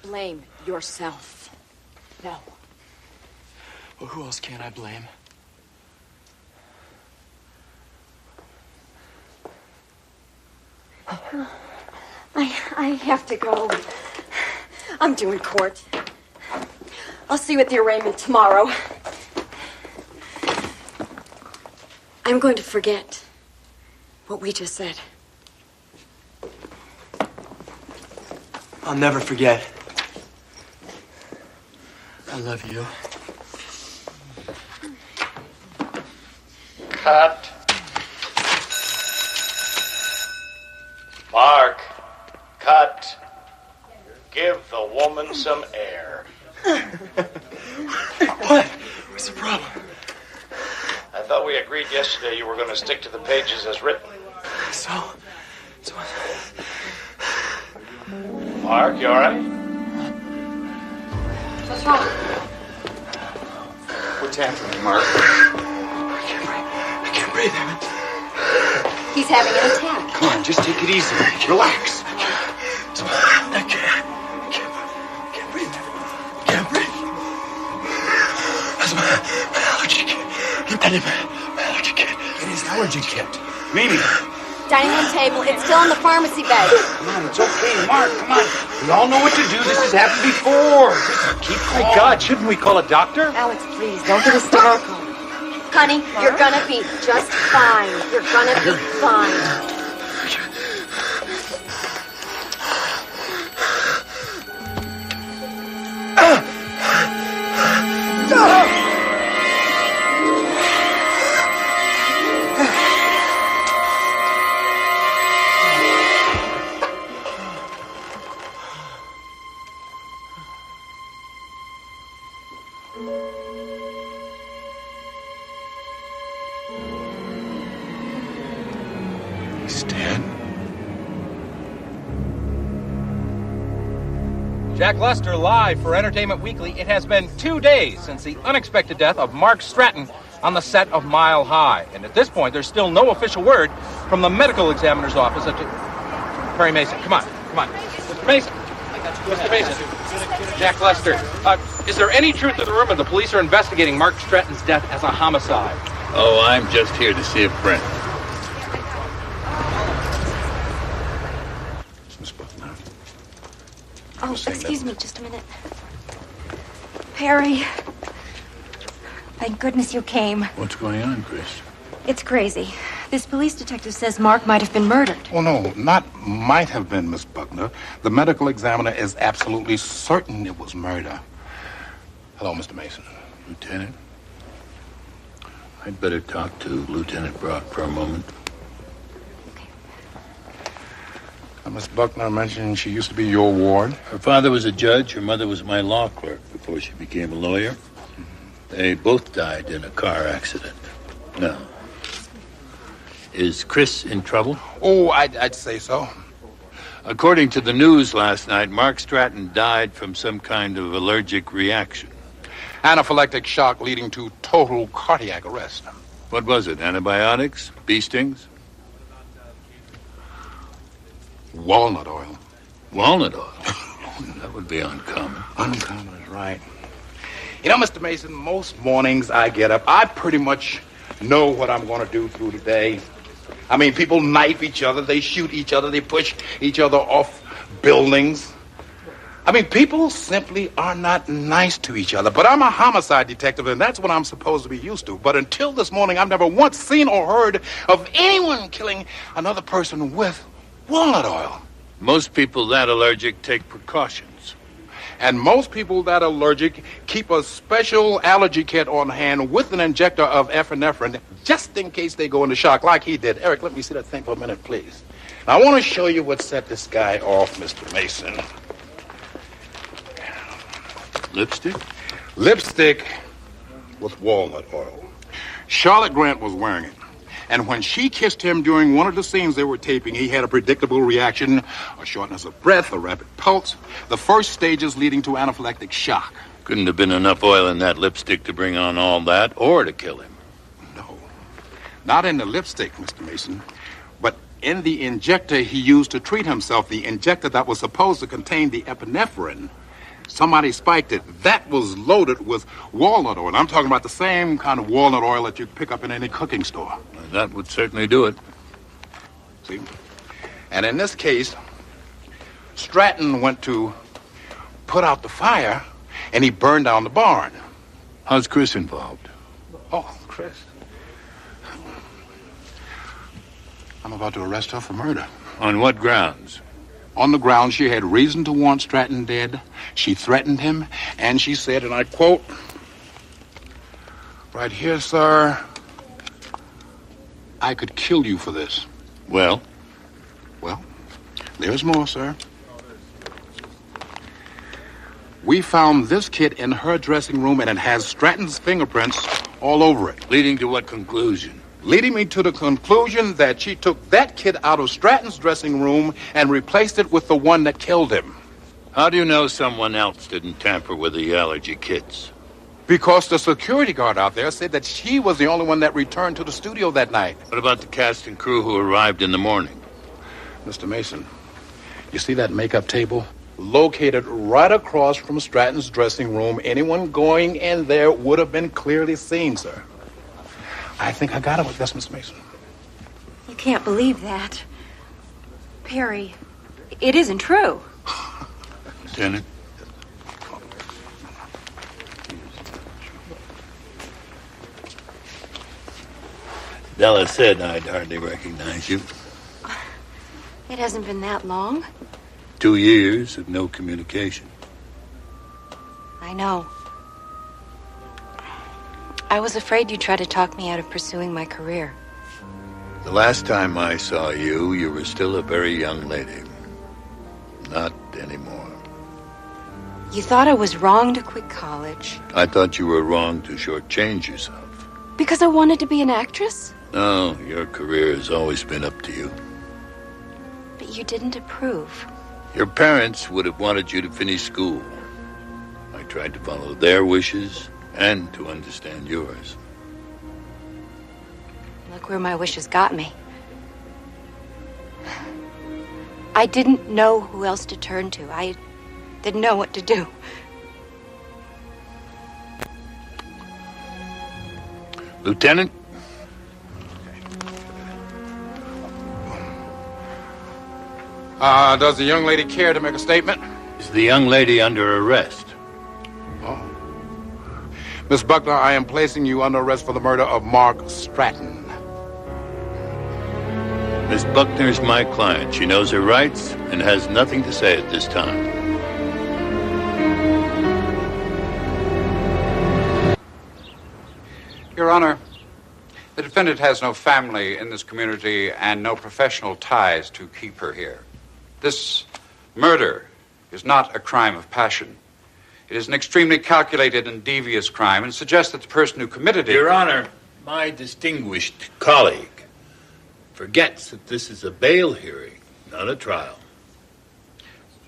S1: blame yourself. No.
S15: Well, who else can I blame?
S1: I have to go. I'm due in court. I'll see you at the arraignment tomorrow. I'm going to forget what we just said.
S15: I'll never forget. I love you.
S10: Cut. Mark, cut. Give the woman some air.
S15: What? What's the problem?
S10: I thought we agreed yesterday you were going to stick to the pages as written.
S15: So
S10: Mark, you all right?
S1: What's wrong?
S2: What's happening, Mark?
S15: I can't breathe.
S1: He's having an attack.
S2: Come on, just take it easy. Relax.
S15: I can't breathe. That's my allergy kit. That is my allergy kit.
S2: It is allergy kit. Mimi.
S1: Dining room table. It's still in the pharmacy bag.
S2: Come on, it's okay, Mark. Come on. We all know what to do. This has happened before. Just keep calm.
S10: My God, shouldn't we call a doctor?
S1: Alex, please, don't get hysterical. Honey, you're gonna be just fine. You're gonna be fine.
S20: Jack Lester live for Entertainment Weekly. It has been 2 days since the unexpected death of Mark Stratton on the set of Mile High. And at this point, there's still no official word from the medical examiner's office. Perry Mason, come on. Mr. Mason. Mr. Mason. Jack Lester. Is there any truth to the rumor the police are investigating Mark Stratton's death as a homicide?
S3: Oh, I'm just here to see a friend.
S1: Oh, excuse me, just a minute. Perry. Thank goodness you came.
S3: What's going on, Chris?
S1: It's crazy. This police detective says Mark might have been murdered.
S2: Oh, no, not might have been, Miss Buckner. The medical examiner is absolutely certain it was murder. Hello, Mr. Mason.
S3: Lieutenant? I'd better talk to Lieutenant Brock for a moment.
S2: Miss Buckner mentioned she used to be your ward.
S3: Her father was a judge. Her mother was my law clerk before she became a lawyer. They both died in a car accident. Now, is Chris in trouble?
S2: Oh, I'd say so.
S3: According to the news last night, Mark Stratton died from some kind of allergic reaction.
S2: Anaphylactic shock leading to total cardiac arrest.
S3: What was it? Antibiotics? Bee stings?
S2: Walnut oil.
S3: Walnut oil? That would be uncommon.
S2: Uncommon is right. You know, Mr. Mason, most mornings I get up, I pretty much know what I'm going to do through the day. I mean, people knife each other, they shoot each other, they push each other off buildings. I mean, people simply are not nice to each other. But I'm a homicide detective, and that's what I'm supposed to be used to. But until this morning, I've never once seen or heard of anyone killing another person with walnut oil.
S3: Most people that allergic take precautions.
S2: And most people that allergic keep a special allergy kit on hand with an injector of epinephrine just in case they go into shock like he did. Eric, let me see that thing for a minute, please. Now, I want to show you what set this guy off, Mr. Mason.
S3: Lipstick?
S2: Lipstick with walnut oil. Charlotte Grant was wearing it. And when she kissed him during one of the scenes they were taping, he had a predictable reaction, a shortness of breath, a rapid pulse, the first stages leading to anaphylactic shock.
S3: Couldn't have been enough oil in that lipstick to bring on all that or to kill him.
S2: No. Not in the lipstick, Mr. Mason, but in the injector he used to treat himself, the injector that was supposed to contain the epinephrine. Somebody spiked it. That was loaded with walnut oil. I'm talking about the same kind of walnut oil that you pick up in any cooking store.
S3: That would certainly do it.
S2: See? And in this case, Stratton went to put out the fire, and he burned down the barn.
S3: How's Chris involved?
S2: Oh, Chris. I'm about to arrest her for murder.
S3: On what grounds?
S2: On the grounds she had reason to want Stratton dead. She threatened him, and she said, and I quote, "Right here, sir, I could kill you for this."
S3: Well?
S2: Well, there's more, sir. We found this kit in her dressing room, and it has Stratton's fingerprints all over it.
S3: Leading to what conclusion?
S2: Leading me to the conclusion that she took that kit out of Stratton's dressing room and replaced it with the one that killed him.
S3: How do you know someone else didn't tamper with the allergy kits?
S2: Because the security guard out there said that she was the only one that returned to the studio that night.
S3: What about the cast and crew who arrived in the morning?
S2: Mr. Mason, you see that makeup table? Located right across from Stratton's dressing room. Anyone going in there would have been clearly seen, sir. I think I got it with this, Mr. Mason.
S1: You can't believe that. Perry, it isn't true.
S3: Lieutenant? Della said I'd hardly recognize you.
S1: It hasn't been that long.
S3: 2 years of no communication.
S1: I know. I was afraid you'd try to talk me out of pursuing my career.
S3: The last time I saw you, you were still a very young lady. Not anymore.
S1: You thought I was wrong to quit college.
S3: I thought you were wrong to shortchange yourself.
S1: Because I wanted to be an actress?
S3: No, your career has always been up to you.
S1: But you didn't approve.
S3: Your parents would have wanted you to finish school. I tried to follow their wishes and to understand yours.
S1: Look where my wishes got me. I didn't know who else to turn to. I didn't know what to do.
S3: Lieutenant?
S2: Does the young lady care to make a statement?
S3: Is the young lady under arrest?
S2: Oh. Miss Buckner, I am placing you under arrest for the murder of Mark Stratton.
S3: Miss Buckner's my client. She knows her rights and has nothing to say at this time.
S6: Your Honor, the defendant has no family in this community and no professional ties to keep her here. This murder is not a crime of passion. It is an extremely calculated and devious crime and suggests that the person who committed it...
S3: Your Honor, my distinguished colleague forgets that this is a bail hearing, not a trial.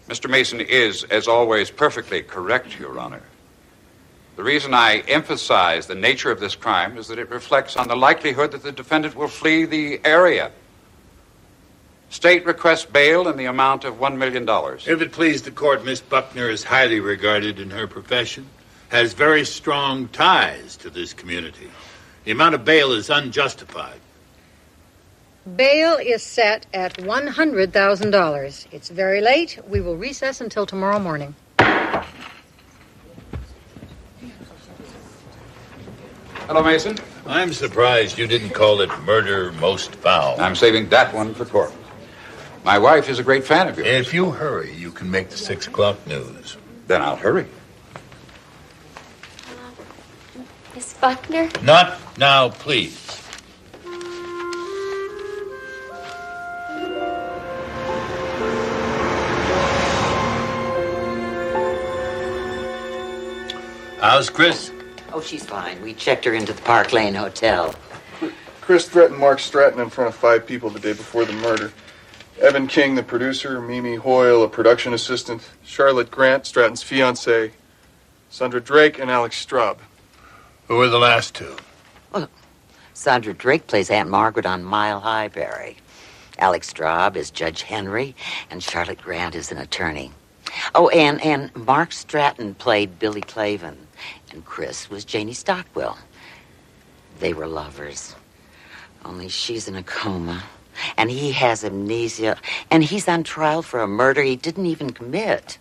S6: Mr. Mason is, as always, perfectly correct, Your Honor. The reason I emphasize the nature of this crime is that it reflects on the likelihood that the defendant will flee the area. State requests bail in the amount of $1 million.
S3: If it please the court, Miss Buckner is highly regarded in her profession, has very strong ties to this community. The amount of bail is unjustified.
S21: Bail is set at $100,000. It's very late. We will recess until tomorrow morning.
S6: Hello, Mason.
S3: I'm surprised you didn't call it murder most foul.
S6: I'm saving that one for court. My wife is a great fan of yours.
S3: If you hurry, you can make the 6 o'clock news.
S6: Then I'll hurry.
S11: Miss Buckner?
S3: Not now, please. How's Chris?
S5: Oh, she's fine. We checked her into the Park Lane Hotel.
S4: Chris threatened Mark Stratton in front of 5 people the day before the murder. Evan King, the producer, Mimi Hoyle, a production assistant, Charlotte Grant, Stratton's fiancée, Sandra Drake, and Alex Straub.
S3: Who were the last two?
S5: Well, Sandra Drake plays Aunt Margaret on Mile High, Barry. Alex Straub is Judge Henry, and Charlotte Grant is an attorney. Oh, and Mark Stratton played Billy Clavin, and Chris was Janie Stockwell. They were lovers. Only she's in a coma, and he has amnesia, and he's on trial for a murder he didn't even commit.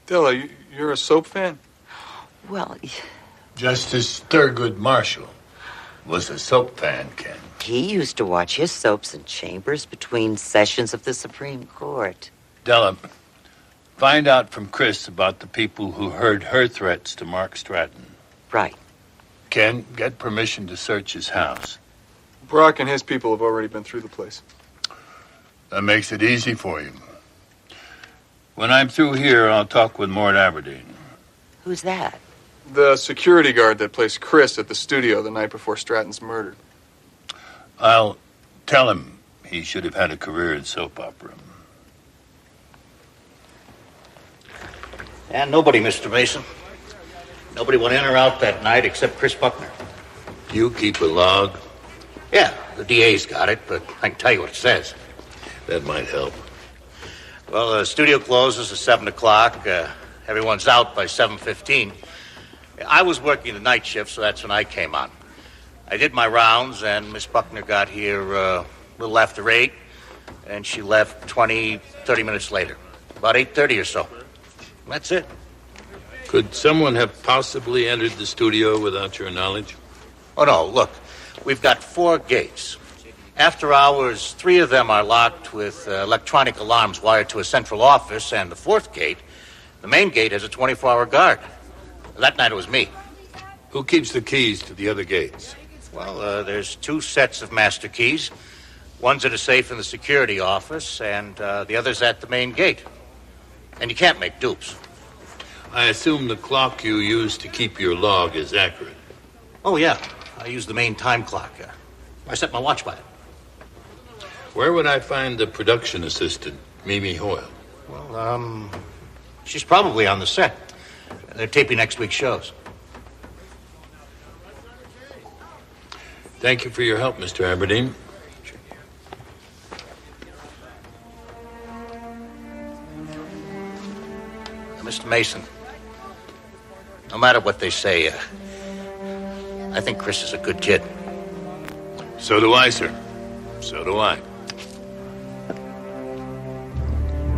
S4: Della, you're a soap fan?
S5: Well...
S3: Justice Thurgood Marshall was a soap fan, Ken.
S5: He used to watch his soaps in chambers between sessions of the Supreme Court.
S3: Della, find out from Chris about the people who heard her threats to Mark Stratton.
S5: Right.
S3: Ken, get permission to search his house.
S4: Brock and his people have already been through the place.
S3: That makes it easy for you. When I'm through here, I'll talk with Mort Aberdeen.
S5: Who's that?
S4: The security guard that placed Chris at the studio the night before Stratton's murder.
S3: I'll tell him he should have had a career in soap opera.
S14: And nobody, Mr. Mason. Nobody went in or out that night except Chris Buckner.
S3: You keep a log?
S14: Yeah, the DA's got it, but I can tell you what it says.
S3: That might help.
S14: Well, the studio closes at 7 o'clock. Everyone's out by 7:15. I was working the night shift, so that's when I came on. I did my rounds, and Miss Buckner got here a little after 8, and she left 20, 30 minutes later. About 8:30 or so. That's it.
S3: Could someone have possibly entered the studio without your knowledge?
S14: Oh, no, look. We've got 4 gates. After hours, 3 of them are locked with electronic alarms wired to a central office, and the 4th gate, the main gate, has a 24-hour guard. That night it was me.
S3: Who keeps the keys to the other gates?
S14: Well, there's 2 sets of master keys. One's at a safe in the security office, and the other's at the main gate. And you can't make dupes.
S3: I assume the clock you use to keep your log is accurate.
S14: Oh, yeah. I use the main time clock. I set my watch by it.
S3: Where would I find the production assistant, Mimi Hoyle?
S14: Well, she's probably on the set. They're taping next week's shows.
S3: Thank you for your help, Mr. Aberdeen.
S14: Mr. Mason, no matter what they say, I think Chris is a good kid.
S3: So do I, sir. So do I.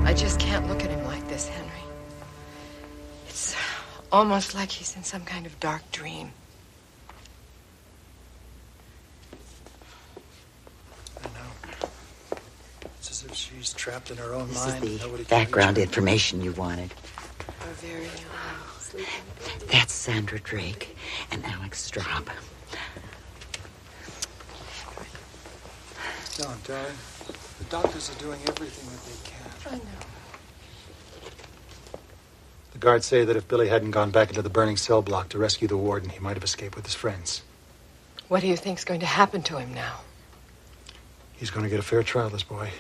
S12: I just can't look at him like this, Henry. It's almost like he's in some kind of dark dream.
S17: I know. It's as if she's trapped in her own
S5: This
S17: mind.
S5: is
S17: Nobody
S5: the
S17: can
S5: background
S17: reach her.
S5: information you wanted.
S12: We're very sleeping.
S5: That's Sandra Drake and Alex Straub.
S17: Don't, darling. The doctors are doing everything that they can.
S12: I know.
S17: The guards say that if Billy hadn't gone back into the burning cell block to rescue the warden, he might have escaped with his friends.
S12: What do you think's going to happen to him now?
S17: He's going to get a fair trial, this boy.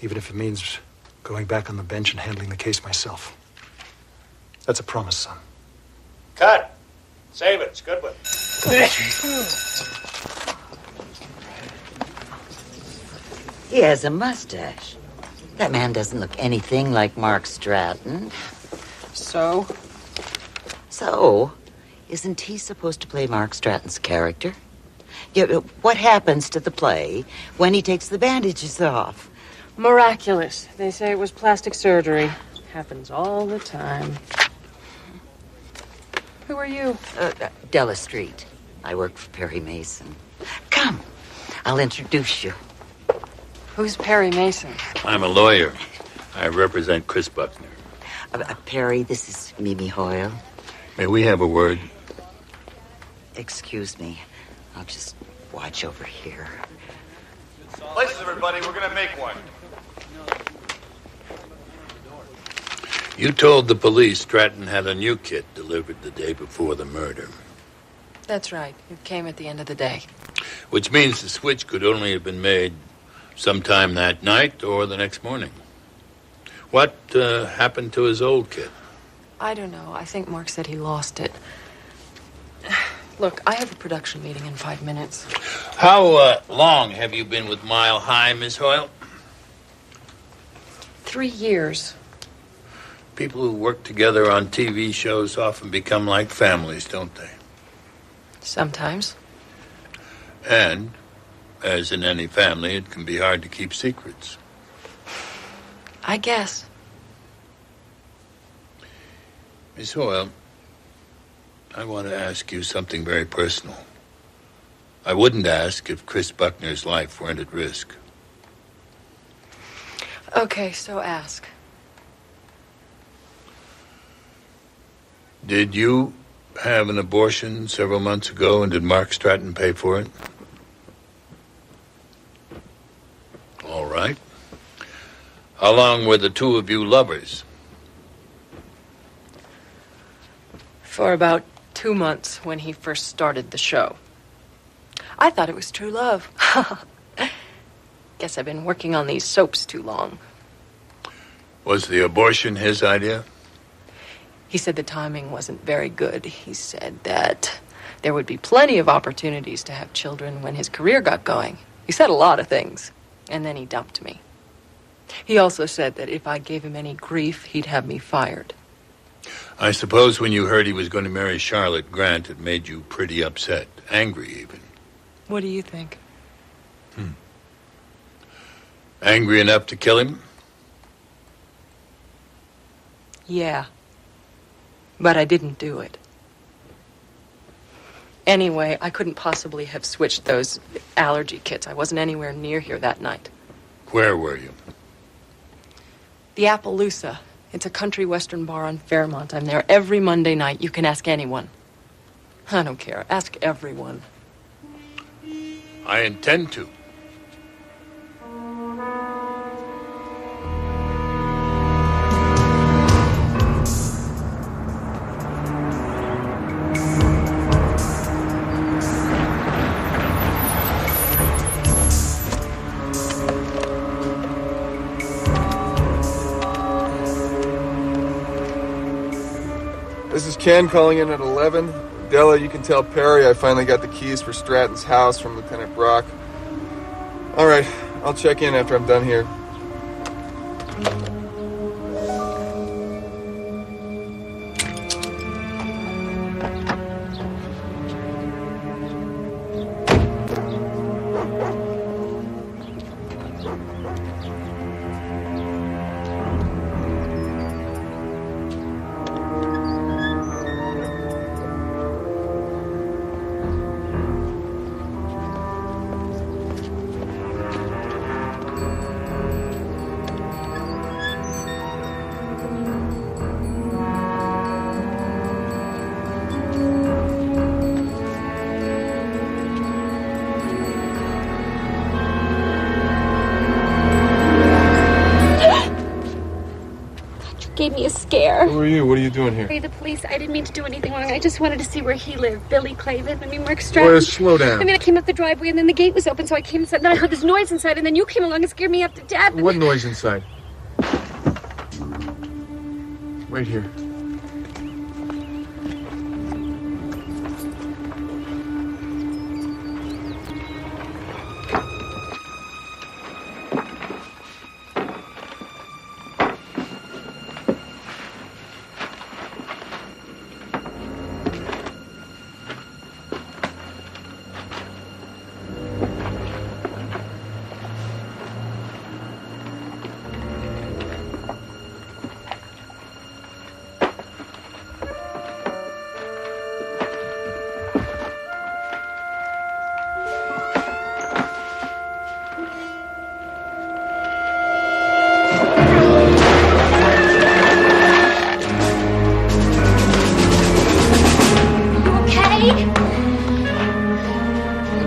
S17: Even if it means going back on the bench and handling the case myself. That's a promise, son.
S14: Cut. Save it. It's a good one.
S5: He has a mustache. That man doesn't look anything like Mark Stratton.
S12: So?
S5: So, isn't he supposed to play Mark Stratton's character? Yeah, what happens to the play when he takes the bandages off?
S22: Miraculous. They say it was plastic surgery. Happens all the time. Who are you?
S5: Della Street. I work for Perry Mason. Come, I'll introduce you.
S22: Who's Perry Mason?
S3: I'm a lawyer. I represent Chris Buckner.
S5: Perry, this is Mimi Hoyle.
S3: May we have a word?
S5: Excuse me. I'll just watch over here.
S14: Places, everybody. We're going to make one.
S3: You told the police Stratton had a new kit delivered the day before the murder.
S22: That's right. It came at the end of the day.
S3: Which means the switch could only have been made sometime that night or the next morning. What happened to his old kit?
S22: I don't know. I think Mark said he lost it. Look, I have a production meeting in 5 minutes.
S3: How long have you been with Mile High, Miss Hoyle?
S22: 3 years.
S3: People who work together on TV shows often become like families, don't they?
S22: Sometimes.
S3: And, as in any family, it can be hard to keep secrets.
S22: I guess.
S3: Miss Hoyle, I want to ask you something very personal. I wouldn't ask if Chris Buckner's life weren't at risk.
S22: Okay, so ask.
S3: Did you have an abortion several months ago, and did Mark Stratton pay for it? All right. How long were the two of you lovers?
S22: For about 2 months when he first started the show. I thought it was true love. Guess I've been working on these soaps too long.
S3: Was the abortion his idea?
S22: He said the timing wasn't very good. He said that there would be plenty of opportunities to have children when his career got going. He said a lot of things, and then he dumped me. He also said that if I gave him any grief, he'd have me fired.
S3: I suppose when you heard he was going to marry Charlotte Grant, it made you pretty upset, angry even.
S22: What do you think?
S3: Angry enough to kill him?
S22: Yeah. But I didn't do it. Anyway, I couldn't possibly have switched those allergy kits. I wasn't anywhere near here that night.
S3: Where were you?
S22: The Appaloosa. It's a country western bar on Fairmont. I'm there every Monday night. You can ask anyone. I don't care. Ask everyone.
S3: I intend to.
S4: This is Ken calling in at 11. Della, you can tell Perry I finally got the keys for Stratton's house from Lieutenant Brock. All right, I'll check in after I'm done here.
S11: Gave me a scare.
S4: Who are you? What are you doing here?
S11: Hey, the police. I didn't mean to do anything wrong. I just wanted to see where he lived. Billy Clavin. Mark Stratton.
S4: Boy, slow down.
S11: I came up the driveway and then the gate was open, so I came inside. And then I heard this noise inside, and then you came along and scared me up to death.
S4: What noise inside? Wait here.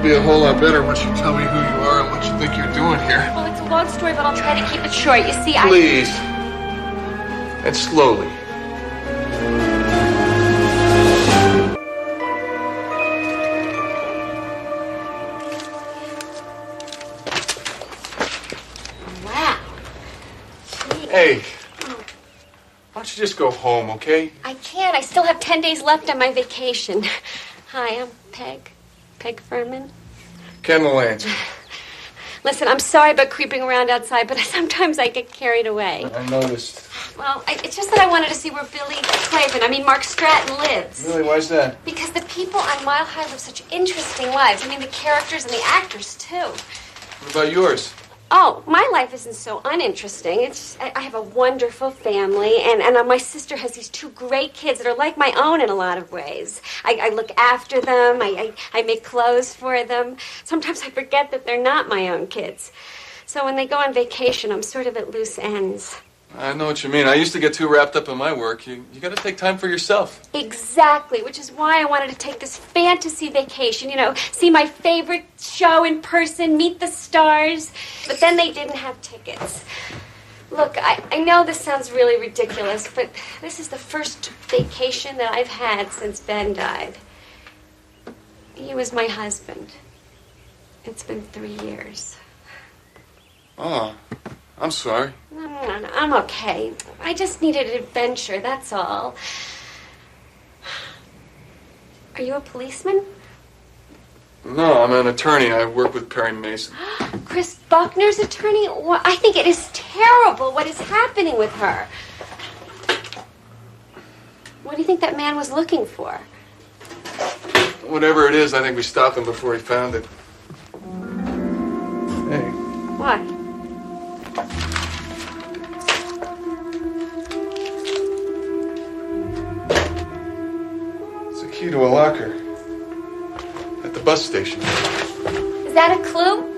S4: Be a whole lot better once you tell me who you are and what you think you're doing here.
S11: Well, it's a long story, but I'll try to keep it short. You see,
S4: Please. And slowly.
S11: Wow.
S4: Hey. Why don't you just go home, okay?
S11: I can't. I still have 10 days left on my vacation. Hi, I'm Peg. Peg Furman.
S4: Ken Lance.
S11: Listen, I'm sorry about creeping around outside, but sometimes I get carried away.
S4: I noticed.
S11: Well, it's just that I wanted to see where Billy Clavin, Mark Stratton lives.
S4: Really? Why's that?
S11: Because the people on Mile High live such interesting lives. The characters and the actors, too.
S4: What about yours?
S11: Oh, my life isn't so uninteresting. I have a wonderful family, and my sister has these two great kids that are like my own in a lot of ways. I look after them. I make clothes for them. Sometimes I forget that they're not my own kids. So when they go on vacation, I'm sort of at loose ends.
S4: I know what you mean. I used to get too wrapped up in my work. You got to take time for yourself.
S11: Exactly, which is why I wanted to take this fantasy vacation, see my favorite show in person, meet the stars. But then they didn't have tickets. Look, I know this sounds really ridiculous, but this is the first vacation that I've had since Ben died. He was my husband. It's been 3 years.
S4: Oh, I'm sorry.
S11: No, I'm okay. I just needed an adventure, that's all. Are you a policeman?
S4: No, I'm an attorney. I work with Perry Mason.
S11: Chris Buckner's attorney? Well, I think it is terrible what is happening with her. What do you think that man was looking for?
S4: Whatever it is, I think we stopped him before he found it. Hey.
S11: What?
S4: It's a key to a locker at the bus station.
S11: Is that a clue?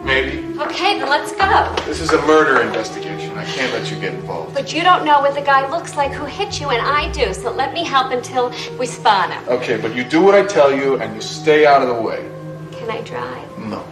S4: Maybe.
S11: Okay, then let's go.
S4: This is a murder investigation. I can't let you get involved.
S11: But you don't know what the guy looks like who hit you, and I do, so let me help until we spot him.
S4: Okay, but you do what I tell you, and you stay out of the way.
S11: Can I drive?
S4: No.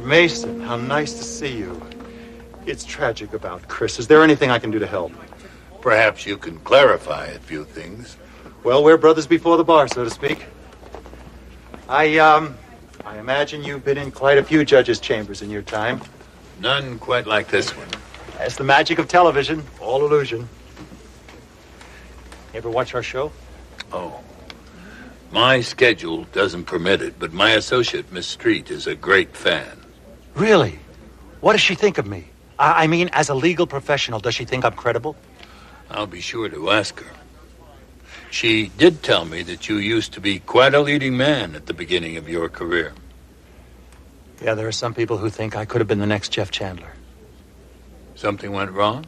S17: Mason, how nice to see you. It's tragic about Chris. Is there anything I can do to help?
S3: Perhaps you can clarify a few things.
S17: Well, we're brothers before the bar, so to speak. I imagine you've been in quite a few judges' chambers in your time.
S3: None quite like this one.
S17: That's the magic of television. All illusion. Ever watch our show?
S3: Oh. My schedule doesn't permit it, but my associate, Miss Street, is a great fan.
S17: Really? What does she think of me? I mean, as a legal professional, does she think I'm credible?
S3: I'll be sure to ask her. She did tell me that you used to be quite a leading man at the beginning of your career.
S17: Yeah, there are some people who think I could have been the next Jeff Chandler.
S3: Something went wrong?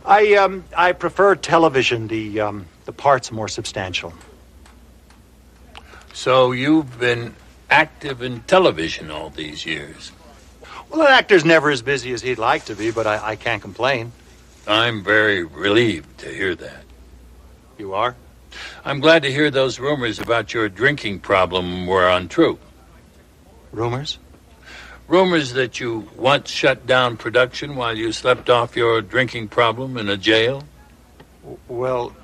S17: I prefer television. The parts more substantial.
S3: So you've been active in television all these years?
S17: Well, an actor's never as busy as he'd like to be, but I can't complain.
S3: I'm very relieved to hear that.
S17: You are?
S3: I'm glad to hear those rumors about your drinking problem were untrue.
S17: Rumors?
S3: Rumors that you once shut down production while you slept off your drinking problem in a jail?
S17: Well,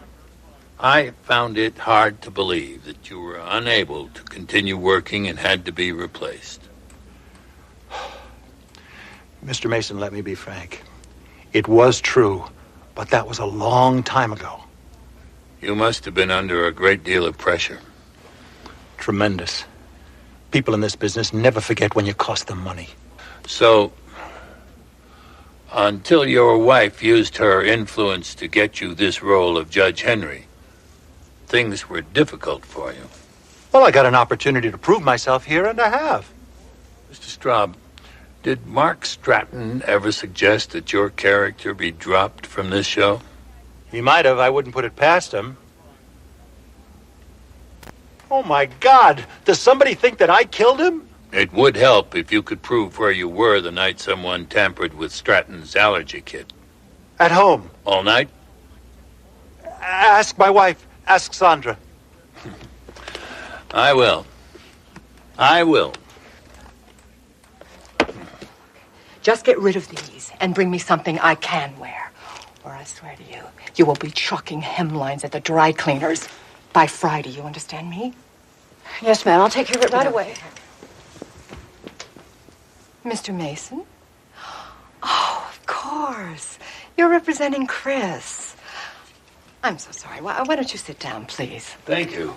S3: I found it hard to believe that you were unable to continue working and had to be replaced.
S17: Mr. Mason, let me be frank. It was true, but that was a long time ago.
S3: You must have been under a great deal of pressure.
S17: Tremendous. People in this business never forget when you cost them money.
S3: So, until your wife used her influence to get you this role of Judge Henry, things were difficult for you.
S17: Well, I got an opportunity to prove myself here, and I have.
S3: Mr. Straub, did Mark Stratton ever suggest that your character be dropped from this show?
S17: He might have. I wouldn't put it past him. Oh, my God. Does somebody think that I killed him?
S3: It would help if you could prove where you were the night someone tampered with Stratton's allergy kit.
S17: At home.
S3: All night?
S17: Ask my wife. Ask Sandra.
S3: I will.
S12: Just get rid of these and bring me something I can wear. Or I swear to you, you will be chucking hemlines at the dry cleaners by Friday. You understand me?
S1: Yes, ma'am. I'll take care of it right away.
S12: Mr. Mason? Oh, of course. You're representing Chris. I'm so sorry. Why don't you sit down, please?
S3: Thank you.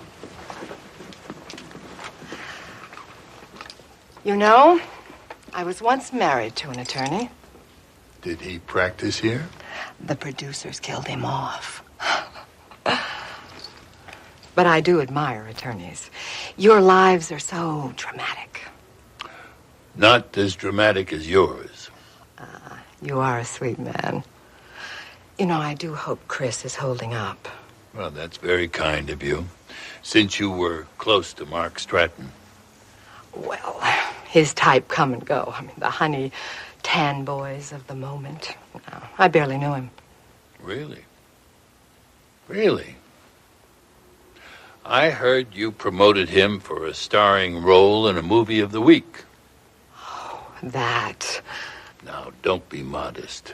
S12: You know, I was once married to an attorney.
S3: Did he practice here?
S12: The producers killed him off. But I do admire attorneys. Your lives are so dramatic.
S3: Not as dramatic as yours.
S12: You are a sweet man. You know, I do hope Chris is holding up.
S3: Well, that's very kind of you, since you were close to Mark Stratton.
S12: Well, his type come and go. I mean, the honey tan boys of the moment. No, I barely knew him.
S3: Really? Really? I heard you promoted him for a starring role in a movie of the week.
S12: Oh, that.
S3: Now, don't be modest.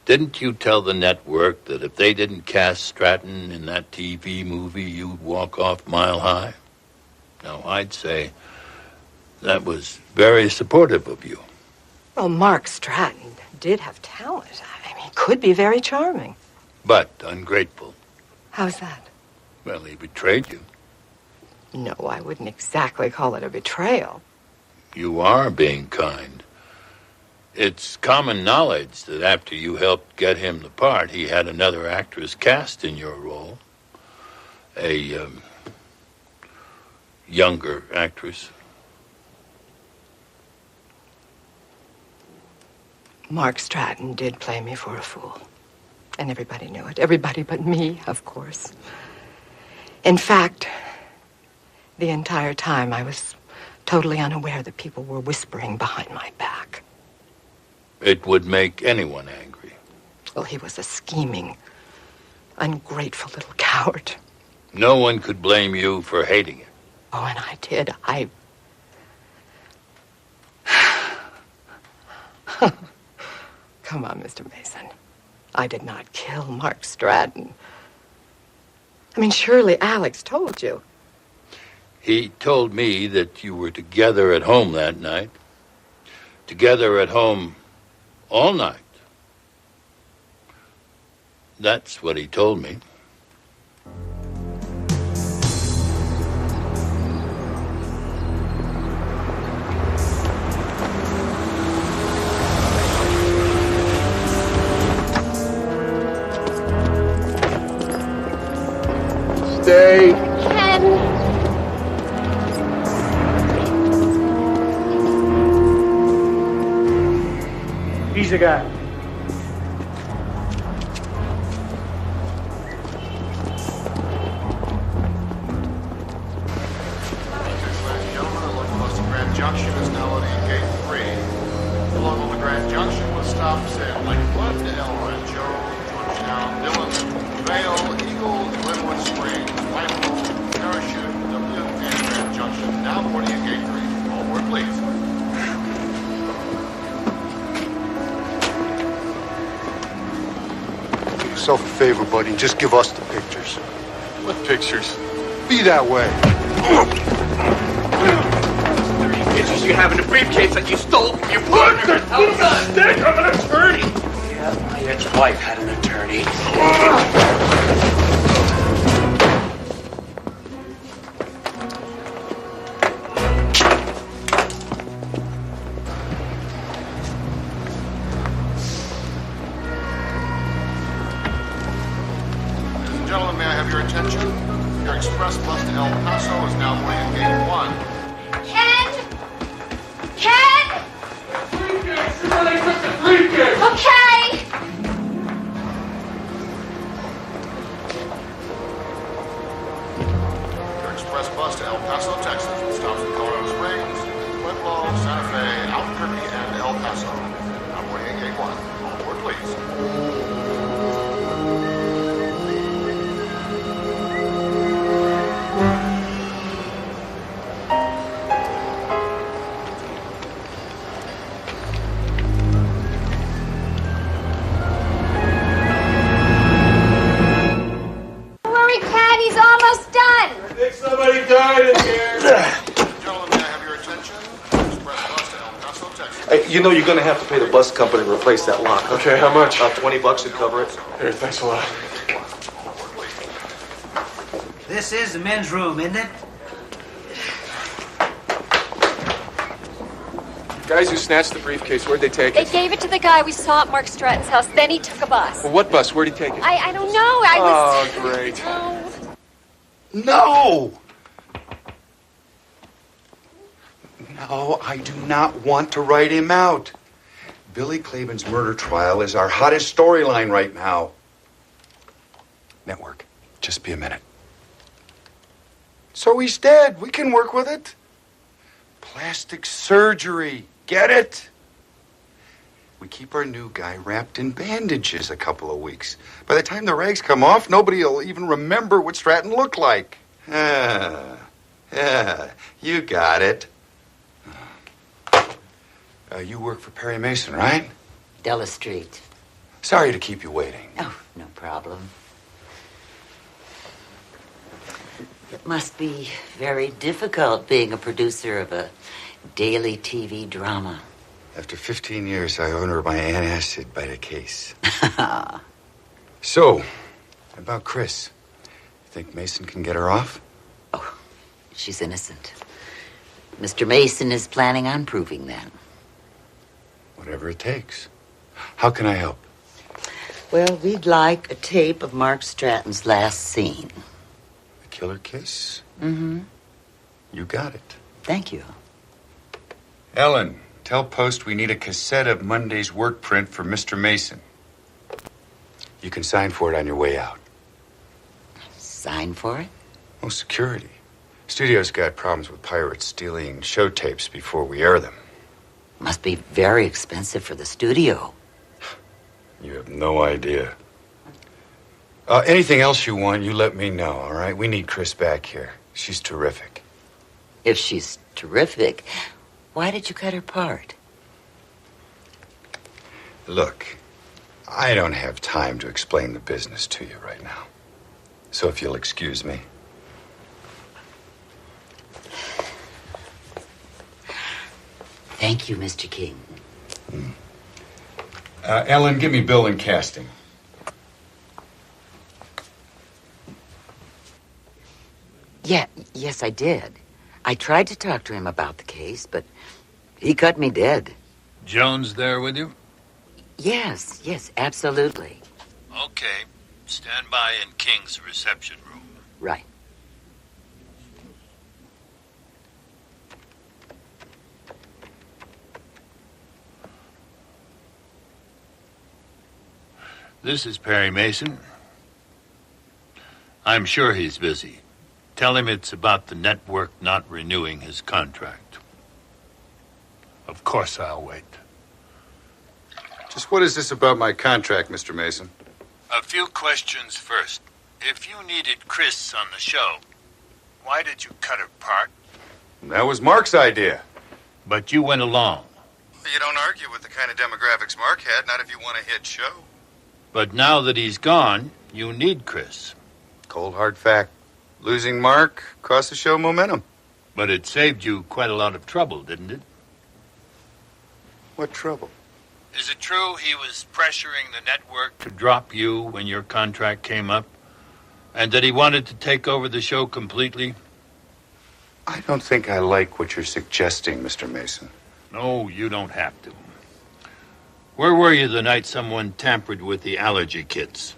S3: Didn't you tell the network that if they didn't cast Stratton in that TV movie, you'd walk off Mile High? Now, I'd say that was very supportive of you.
S12: Well, Mark Stratton did have talent. I mean, he could be very charming.
S3: But ungrateful.
S12: How's that?
S3: Well, he betrayed you.
S12: No, I wouldn't exactly call it a betrayal.
S3: You are being kind. It's common knowledge that after you helped get him the part, he had another actress cast in your role. A younger actress.
S12: Mark Stratton did play me for a fool. And everybody knew it. Everybody but me, of course. In fact, the entire time I was totally unaware that people were whispering behind my back.
S3: It would make anyone angry.
S12: Well, he was a scheming, ungrateful little coward.
S3: No one could blame you for hating him.
S12: Oh, and I did. Come on, Mr. Mason. I did not kill Mark Stratton. I mean, surely Alex told you.
S3: He told me that you were together at home that night. Together at home all night. That's what he told me.
S4: Stay.
S11: Ken.
S18: He's the guy.
S19: Grand Junction is now loading gate 3. Along with Grand Junction with stops at Lakewood, El Rancho, Georgetown, Dillon, Vale, Eagle, Glenwood Springs, Lambeau, Parachute, Dublin, and Grand Junction. Now boarding at gate 3. All aboard, please.
S17: Do yourself a favor, buddy, and just give us the pictures.
S4: What pictures?
S17: Be that way.
S2: Pictures you have in the briefcase that you stole from your partner. Mistake, I'm an attorney.
S18: Yeah, my ex-wife had an attorney.
S19: Ladies and gentlemen, may I have your attention? Your express bus to El Paso is now boarding at gate 1.
S11: Ken! Ken! Okay!
S19: Your express bus to El Paso, Texas, with stops in Colorado Springs, Pueblo, Santa Fe, Albuquerque, and El Paso. Now boarding at gate 1. All aboard, please.
S11: Hurry, Ken, he's almost done.
S4: I think somebody died in here.
S19: Gentlemen, may I have your attention? Express bus to El Paso, Texas.
S23: Hey, you know you're gonna have to pay the bus company to replace that lock.
S4: Okay, how much?
S23: About $20 would cover it.
S4: Here, thanks a lot.
S18: This is the men's room, isn't it?
S4: Guys who snatched the briefcase, where'd they take
S11: They
S4: it?
S11: gave it to the guy we saw at Mark Stratton's house. Then he took a bus.
S4: Well, what bus? Where'd he take it?
S11: I don't know. I was.
S4: Oh, great.
S2: No! No, I do not want to write him out. Billy Claiborne's murder trial is our hottest storyline right now. Network, just be a minute. So he's dead. We can work with it. Plastic surgery. Get it? We keep our new guy wrapped in bandages a couple of weeks. By the time the rags come off, nobody will even remember what Stratton looked like. Yeah, you got it.
S8: You work for Perry Mason, right?
S5: Della Street.
S8: Sorry to keep you waiting.
S5: Oh, no problem. It must be very difficult being a producer of a daily TV drama.
S8: After 15 years, I own her my antacid by the case. So, about Chris. You think Mason can get her off?
S5: Oh, she's innocent. Mr. Mason is planning on proving that.
S8: Whatever it takes. How can I help?
S5: Well, we'd like a tape of Mark Stratton's last scene.
S8: The killer kiss?
S5: Mm-hmm.
S8: You got it.
S5: Thank you.
S8: Ellen, tell Post we need a cassette of Monday's work print for Mr. Mason. You can sign for it on your way out.
S5: Sign for it?
S8: Oh, security. Studio's got problems with pirates stealing show tapes before we air them.
S5: Must be very expensive for the studio.
S8: You have no idea. Anything else you want, you let me know, all right? We need Chris back here. She's terrific.
S5: If she's terrific, why did you cut her part?
S8: Look, I don't have time to explain the business to you right now. So if you'll excuse me.
S5: Thank you, Mr. King.
S8: Ellen, give me Bill and casting.
S5: Yes, I did. I tried to talk to him about the case, but he cut me dead.
S3: Jones there with you?
S5: Yes, absolutely.
S3: Okay. Stand by in King's reception room.
S5: Right.
S3: This is Perry Mason. I'm sure he's busy. Tell him it's about the network not renewing his contract. Of course I'll wait.
S8: Just what is this about my contract, Mr. Mason?
S3: A few questions first. If you needed Chris on the show, why did you cut her part?
S8: That was Mark's idea.
S3: But you went along.
S8: You don't argue with the kind of demographics Mark had, not if you want a hit show.
S3: But now that he's gone, you need Chris.
S8: Cold hard fact. Losing Mark cost the show momentum.
S3: But it saved you quite a lot of trouble, didn't it?
S8: What trouble?
S3: Is it true he was pressuring the network to drop you when your contract came up? And that he wanted to take over the show completely?
S8: I don't think I like what you're suggesting, Mr. Mason.
S3: No, you don't have to. Where were you the night someone tampered with the allergy kits?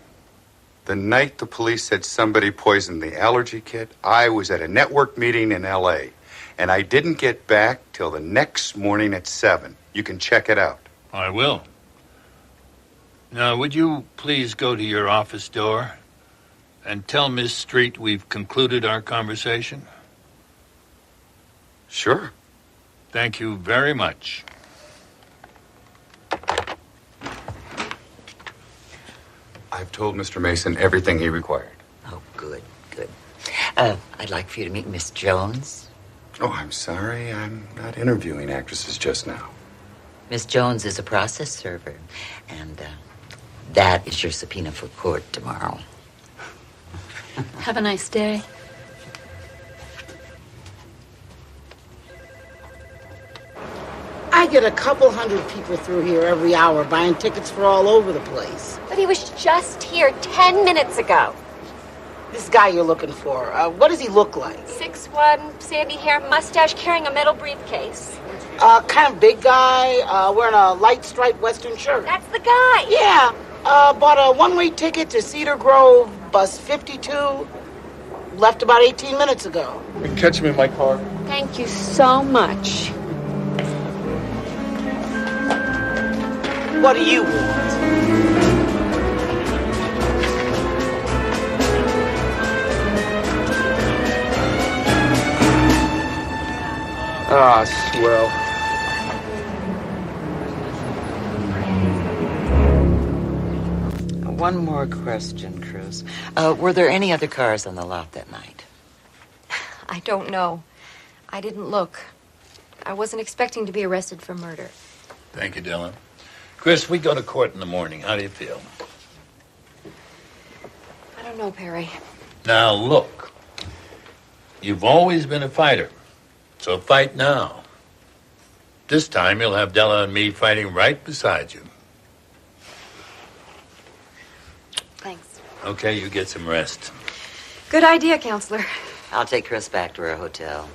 S8: The night the police said somebody poisoned the allergy kit, I was at a network meeting in L.A., and I didn't get back till the next morning at 7. You can check it out.
S3: I will. Now, would you please go to your office door and tell Miss Street we've concluded our conversation?
S8: Sure.
S3: Thank you very much.
S8: I've told Mr. Mason everything he required.
S5: Oh, good. I'd like for you to meet Miss Jones.
S8: Oh, I'm sorry. I'm not interviewing actresses just now.
S5: Miss Jones is a process server, and that is your subpoena for court tomorrow.
S9: Have a nice day.
S13: I get a couple hundred people through here every hour buying tickets for all over the place.
S11: But he was just here 10 minutes ago.
S13: This guy you're looking for, what does he look like?
S11: 6'1", sandy hair, mustache, carrying a metal briefcase.
S13: Kind of big guy, wearing a light striped western shirt.
S11: That's the guy.
S13: Yeah, bought a one-way ticket to Cedar Grove, bus 52. Left about 18 minutes ago.
S4: Catch him in my car.
S11: Thank you so much.
S13: What do you want?
S4: Ah, swell.
S5: One more question, Cruz. Were there any other cars on the lot that night?
S1: I don't know. I didn't look. I wasn't expecting to be arrested for murder.
S3: Thank you, Dylan. Chris, we go to court in the morning. How do you feel?
S22: I don't know, Perry.
S3: Now, look. You've always been a fighter. So fight now. This time you'll have Della and me fighting right beside you.
S22: Thanks.
S3: Okay, you get some rest.
S22: Good idea, counselor.
S5: I'll take Chris back to her hotel.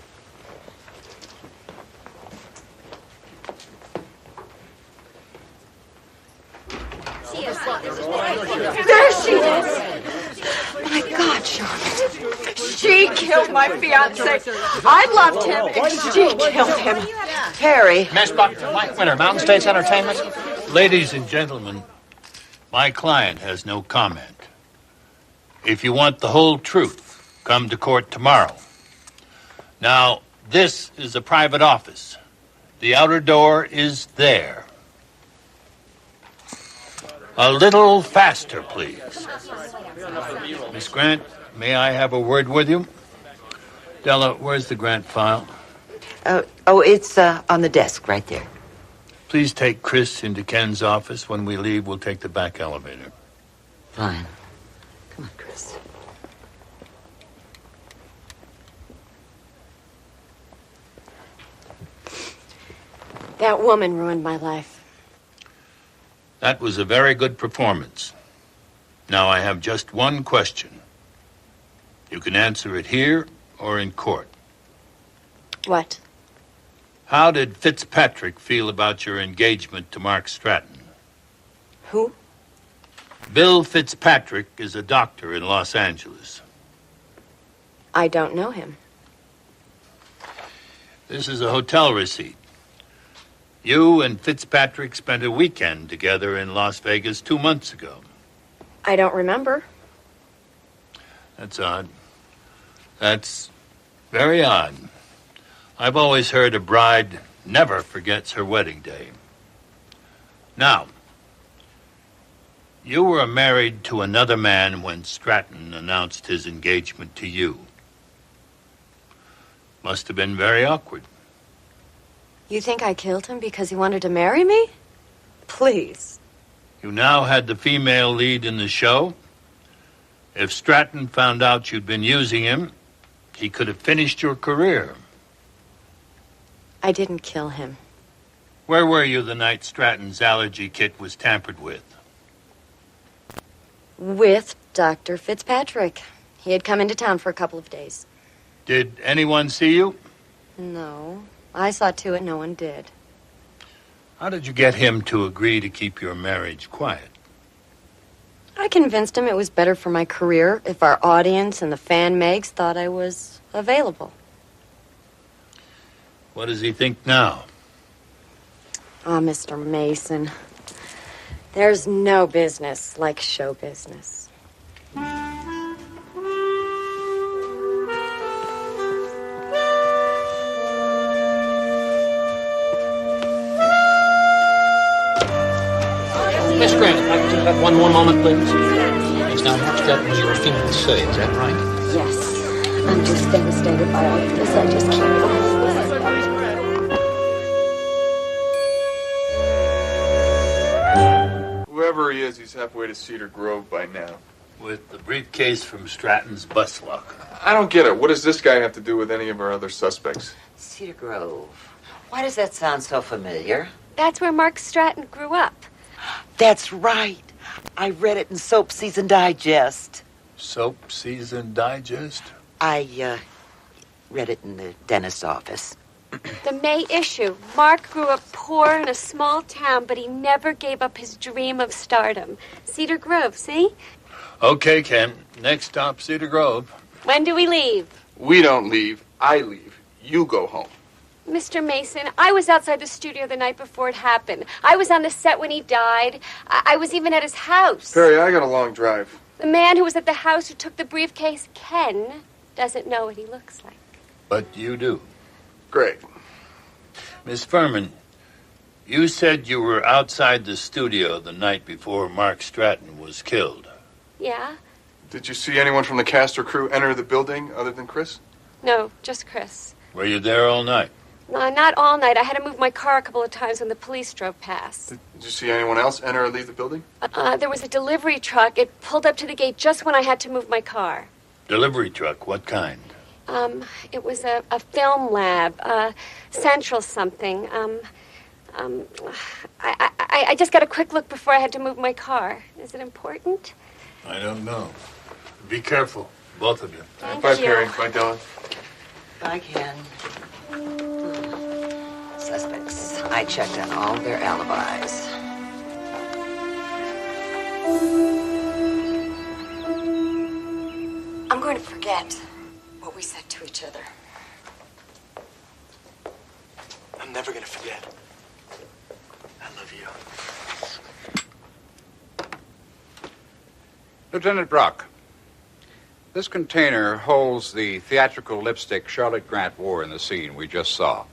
S1: There she is! My God, Charlotte. She killed my fiancé. I loved him, and she killed him.
S5: Perry.
S10: Miss Buck, Mike Winter, Mountain States Entertainment.
S3: Ladies and gentlemen, my client has no comment. If you want the whole truth, come to court tomorrow. Now, this is a private office. The outer door is there. A little faster, please. Miss Grant, may I have a word with you? Della, where's the Grant file?
S5: It's on the desk right there.
S3: Please take Chris into Ken's office. When we leave, we'll take the back elevator.
S5: Fine. Come on, Chris.
S11: That woman ruined my life.
S3: That was a very good performance. Now I have just one question. You can answer it here or in court.
S11: What?
S3: How did Fitzpatrick feel about your engagement to Mark Stratton?
S11: Who?
S3: Bill Fitzpatrick is a doctor in Los Angeles.
S11: I don't know him.
S3: This is a hotel receipt. You and Fitzpatrick spent a weekend together in Las Vegas 2 months ago.
S11: I don't remember.
S3: That's odd. That's very odd. I've always heard a bride never forgets her wedding day. Now, you were married to another man when Stratton announced his engagement to you. Must have been very awkward.
S11: You think I killed him because he wanted to marry me? Please.
S3: You now had the female lead in the show. If Stratton found out you'd been using him, he could have finished your career.
S11: I didn't kill him.
S3: Where were you the night Stratton's allergy kit was tampered with?
S11: With Dr. Fitzpatrick. He had come into town for a couple of days.
S3: Did anyone see you?
S11: No. I saw to it no one did.
S3: How did you get him to agree to keep your marriage quiet?
S11: I convinced him it was better for my career if our audience and the fan mags thought I was available.
S3: What does he think now?
S11: Oh, Mr. Mason. There's no business like show business.
S10: Miss Grant, if I could just have one more moment, please. Yes, now, Mark Stratton was your fiancé, is that right?
S11: Yes. I'm just devastated by all of this. I just can't.
S4: Whoever he is, he's halfway to Cedar Grove by now.
S3: With the briefcase from Stratton's bus locker.
S4: I don't get it. What does this guy have to do with any of our other suspects?
S5: Cedar Grove. Why does that sound so familiar?
S11: That's where Mark Stratton grew up.
S5: That's right. I read it in Soap Season Digest.
S3: Soap Season Digest?
S5: I read it in the dentist's office.
S11: The May issue. Mark grew up poor in a small town, but he never gave up his dream of stardom. Cedar Grove, see?
S3: Okay, Ken. Next stop, Cedar Grove.
S11: When do we leave?
S4: We don't leave. I leave. You go home.
S11: Mr. Mason, I was outside the studio the night before it happened. I was on the set when he died. I was even at his house.
S4: Perry, I got a long drive.
S11: The man who was at the house who took the briefcase, Ken, doesn't know what he looks like.
S3: But you do.
S4: Great.
S3: Miss Furman, you said you were outside the studio the night before Mark Stratton was killed.
S11: Yeah?
S4: Did you see anyone from the cast or crew enter the building other than Chris?
S11: No, just Chris.
S3: Were you there all night?
S11: No, not all night. I had to move my car a couple of times when the police drove past.
S4: Did you see anyone else enter or leave the building?
S11: There was a delivery truck. It pulled up to the gate just when I had to move my car.
S3: Delivery truck, what kind?
S11: It was a film lab, Central something. I just got a quick look before I had to move my car. Is it important?
S3: I don't know. Be careful, both of you.
S4: Bye, Perry. Bye, Dylan.
S5: Bye, Ken. Suspects. I checked on all their alibis.
S1: I'm going to forget what we said to each other.
S17: I'm never gonna forget. I love you.
S6: Lieutenant Brock, this container holds the theatrical lipstick Charlotte Grant wore in the scene we just saw.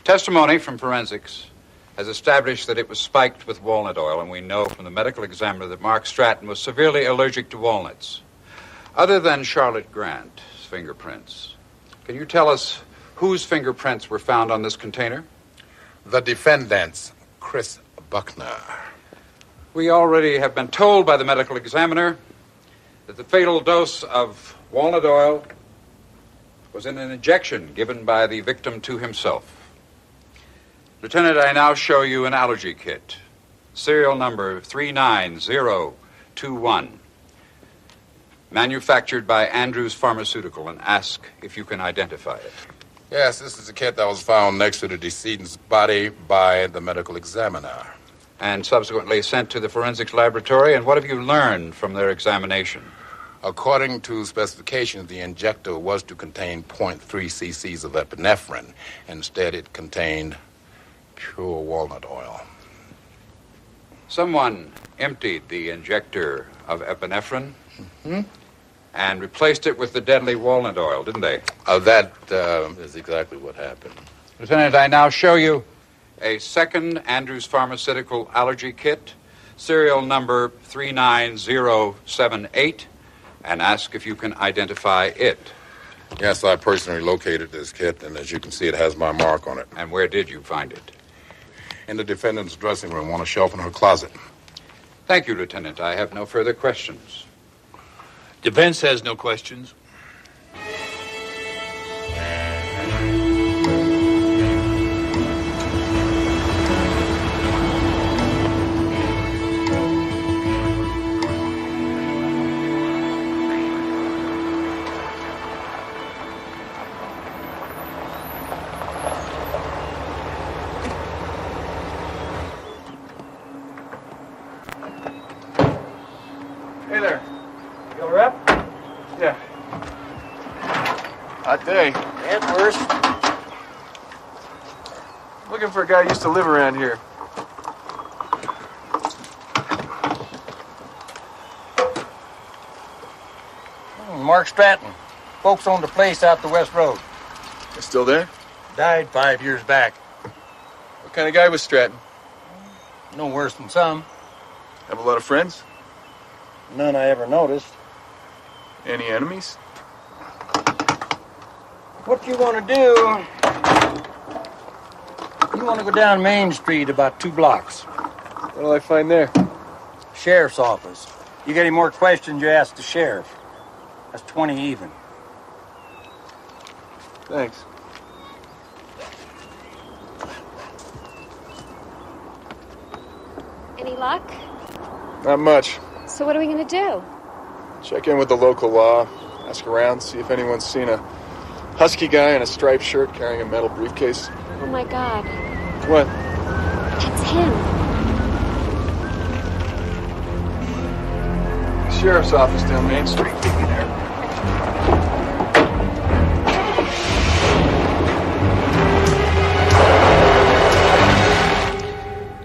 S6: Testimony from forensics has established that it was spiked with walnut oil, and we know from the medical examiner that Mark Stratton was severely allergic to walnuts. Other than Charlotte Grant's fingerprints, can you tell us whose fingerprints were found on this container?
S2: The defendant's, Chris Buckner.
S6: We already have been told by the medical examiner that the fatal dose of walnut oil was in an injection given by the victim to himself. Lieutenant, I now show you an allergy kit, serial number 39021, manufactured by Andrews Pharmaceutical, and ask if you can identify it.
S2: Yes, this is a kit that was found next to the decedent's body by the medical examiner.
S6: And subsequently sent to the forensics laboratory, and what have you learned from their examination?
S2: According to specifications, the injector was to contain 0.3 cc's of epinephrine. Instead, it contained pure walnut oil.
S6: Someone emptied the injector of epinephrine and replaced it with the deadly walnut oil, didn't they?
S2: That is exactly what happened.
S6: Lieutenant, I now show you a second Andrews Pharmaceutical allergy kit, serial number 39078, and ask if you can identify it.
S2: Yes, I personally located this kit, and as you can see, it has my mark on it.
S6: And where did you find it?
S2: In the defendant's dressing room on a shelf in her closet.
S6: Thank you, Lieutenant. I have no further questions.
S3: Defense has no questions.
S4: Hey there.
S18: You all right?
S4: Yeah. Hot day.
S18: And worse.
S4: Looking for a guy who used to live around here.
S18: Mark Stratton. Folks owned a place out the West Road.
S4: You still there?
S18: Died 5 years back.
S4: What kind of guy was Stratton?
S18: No worse than some.
S4: Have a lot of friends?
S18: None I ever noticed.
S4: Any enemies?
S18: What you want to do, you want to go down Main Street about 2 blocks.
S4: What'll I find there?
S18: Sheriff's office. You get any more questions, you ask the sheriff. That's 20 even.
S4: Thanks.
S11: Any luck?
S4: Not much.
S11: So what are we going to do?
S4: Check in with the local law. Ask around, see if anyone's seen a husky guy in a striped shirt carrying a metal briefcase.
S11: Oh, my God.
S4: What?
S11: It's him.
S4: Sheriff's office down Main Street. Meet me there.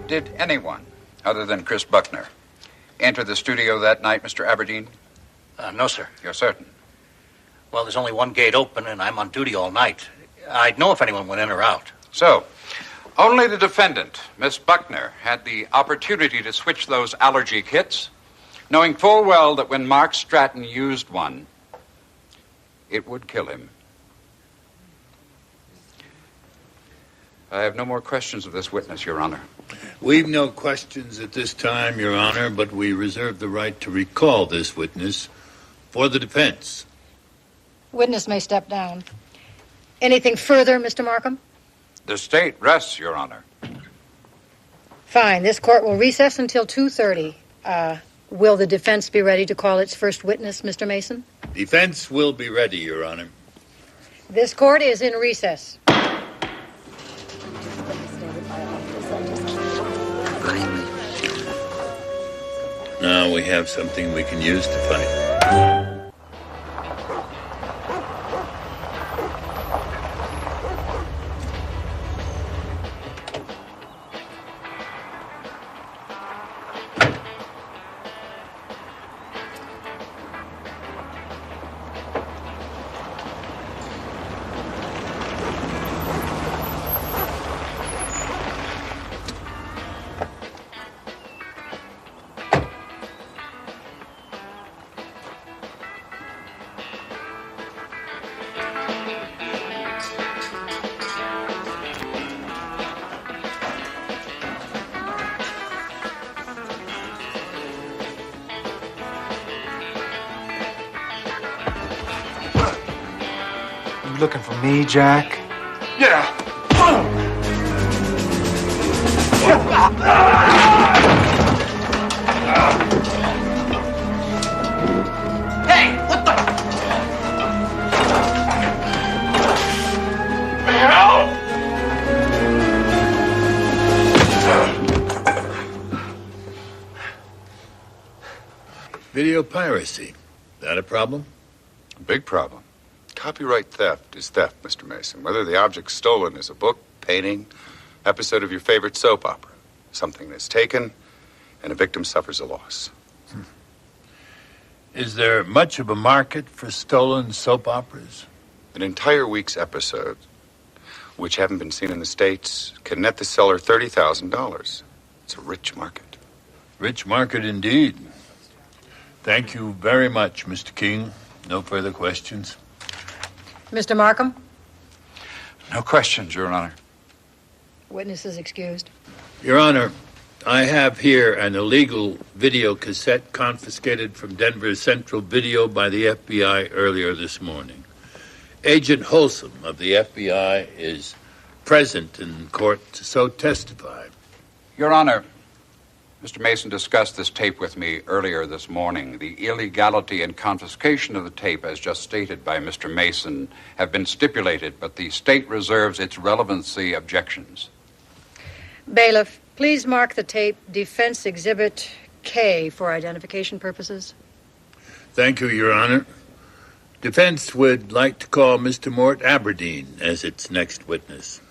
S6: Did anyone, other than Chris Buckner, enter the studio that night, Mr. Aberdeen?
S14: No, sir.
S6: You're certain?
S14: Well, there's only one gate open, and I'm on duty all night. I'd know if anyone went in or out.
S6: So, only the defendant, Miss Buckner, had the opportunity to switch those allergy kits, knowing full well that when Mark Stratton used one, it would kill him. I have no more questions of this witness, Your Honor.
S3: We've no questions at this time, Your Honor, but we reserve the right to recall this witness for the defense.
S21: Witness may step down. Anything further, Mr. Markham?
S6: The state rests, Your Honor.
S21: Fine. This court will recess until 2:30. Will the defense be ready to call its first witness, Mr. Mason?
S3: Defense will be ready, Your Honor.
S21: This court is in recess.
S3: Now we have something we can use to fight.
S17: Looking for me, Jack?
S2: Yeah. Hey, what the hell?
S3: Video piracy. That a problem?
S8: Big problem. Copyright theft is theft, Mr. Mason. Whether the object stolen is a book, painting, episode of your favorite soap opera. Something that's taken, and a victim suffers a loss.
S3: Is there much of a market for stolen soap operas?
S8: An entire week's episodes, which haven't been seen in the States, can net the seller $30,000. It's a rich market.
S3: Rich market indeed. Thank you very much, Mr. King. No further questions.
S21: Mr. Markham?
S6: No questions, Your Honor.
S21: Witness is excused.
S3: Your Honor, I have here an illegal video cassette confiscated from Denver Central Video by the FBI earlier this morning. Agent Wholesome of the FBI is present in court to so testify.
S6: Your Honor, Mr. Mason discussed this tape with me earlier this morning. The illegality and confiscation of the tape, as just stated by Mr. Mason, have been stipulated, but the state reserves its relevancy objections.
S21: Bailiff, please mark the tape Defense Exhibit K for identification purposes.
S3: Thank you, Your Honor. Defense would like to call Mr. Mort Aberdeen as its next witness.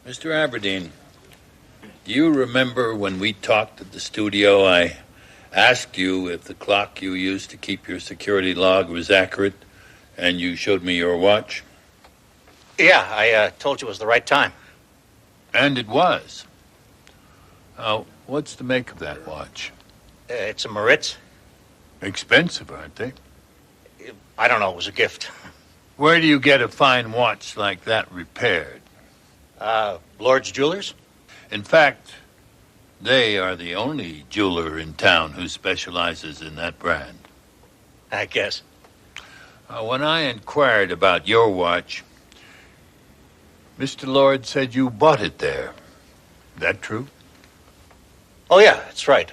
S3: Mr. Aberdeen, do you remember when we talked at the studio, I asked you if the clock you used to keep your security log was accurate, and you showed me your watch?
S14: Yeah, I told you it was the right time.
S3: And it was. What's the make of that watch?
S14: It's a Maritz.
S3: Expensive, aren't they?
S14: I don't know. It was a gift.
S3: Where do you get a fine watch like that repaired?
S14: Lord's Jewelers.
S3: In fact, they are the only jeweler in town who specializes in that brand.
S14: I guess.
S3: When I inquired about your watch, Mr. Lord said you bought it there. That true?
S14: Oh, yeah, that's right.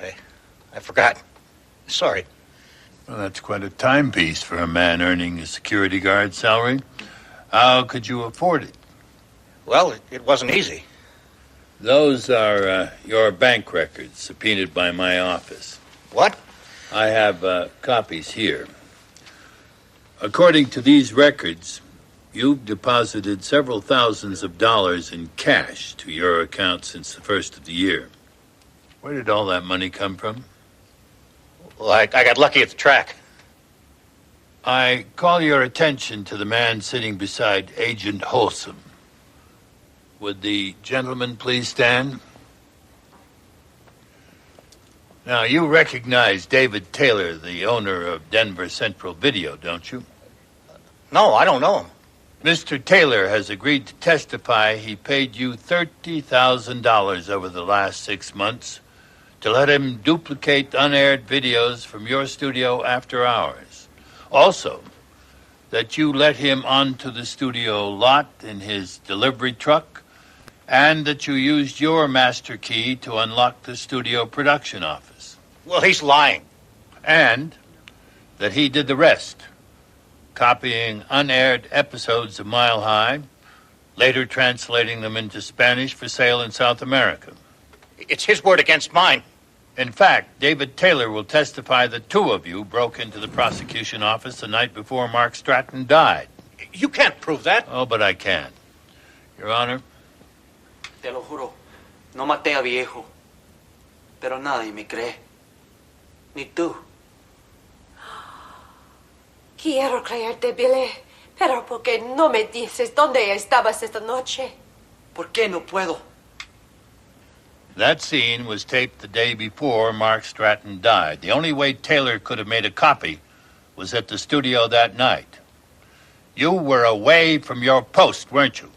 S14: I forgot. Sorry.
S3: Well, that's quite a timepiece for a man earning a security guard salary. How could you afford it?
S14: Well, it wasn't easy.
S3: Those are your bank records subpoenaed by my office.
S14: What?
S3: I have copies here. According to these records, you've deposited several thousands of dollars in cash to your account since the first of the year. Where did all that money come from?
S14: Well, I got lucky at the track.
S3: I call your attention to the man sitting beside Agent Wholesome. Would the gentleman please stand? Now, you recognize David Taylor, the owner of Denver Central Video, don't you?
S14: No, I don't know him.
S3: Mr. Taylor has agreed to testify he paid you $30,000 over the last 6 months to let him duplicate unaired videos from your studio after hours. Also, that you let him onto the studio lot in his delivery truck, and that you used your master key to unlock the studio production office.
S14: Well, he's lying.
S3: And that he did the rest, copying unaired episodes of Mile High, later translating them into Spanish for sale in South America.
S14: It's his word against mine.
S3: In fact, David Taylor will testify that 2 of you broke into the prosecution office the night before Mark Stratton died.
S14: You can't prove that.
S3: Oh, but I can. Your Honor.
S7: Te lo juro, no maté a viejo. Pero nadie me cree. Ni tú.
S15: Quiero creerte, Billy, pero ¿por qué no me dices dónde estabas esta noche?
S7: ¿Por qué no puedo?
S3: That scene was taped the day before Mark Stratton died. The only way Taylor could have made a copy was at the studio that night. You were away from your post, weren't you?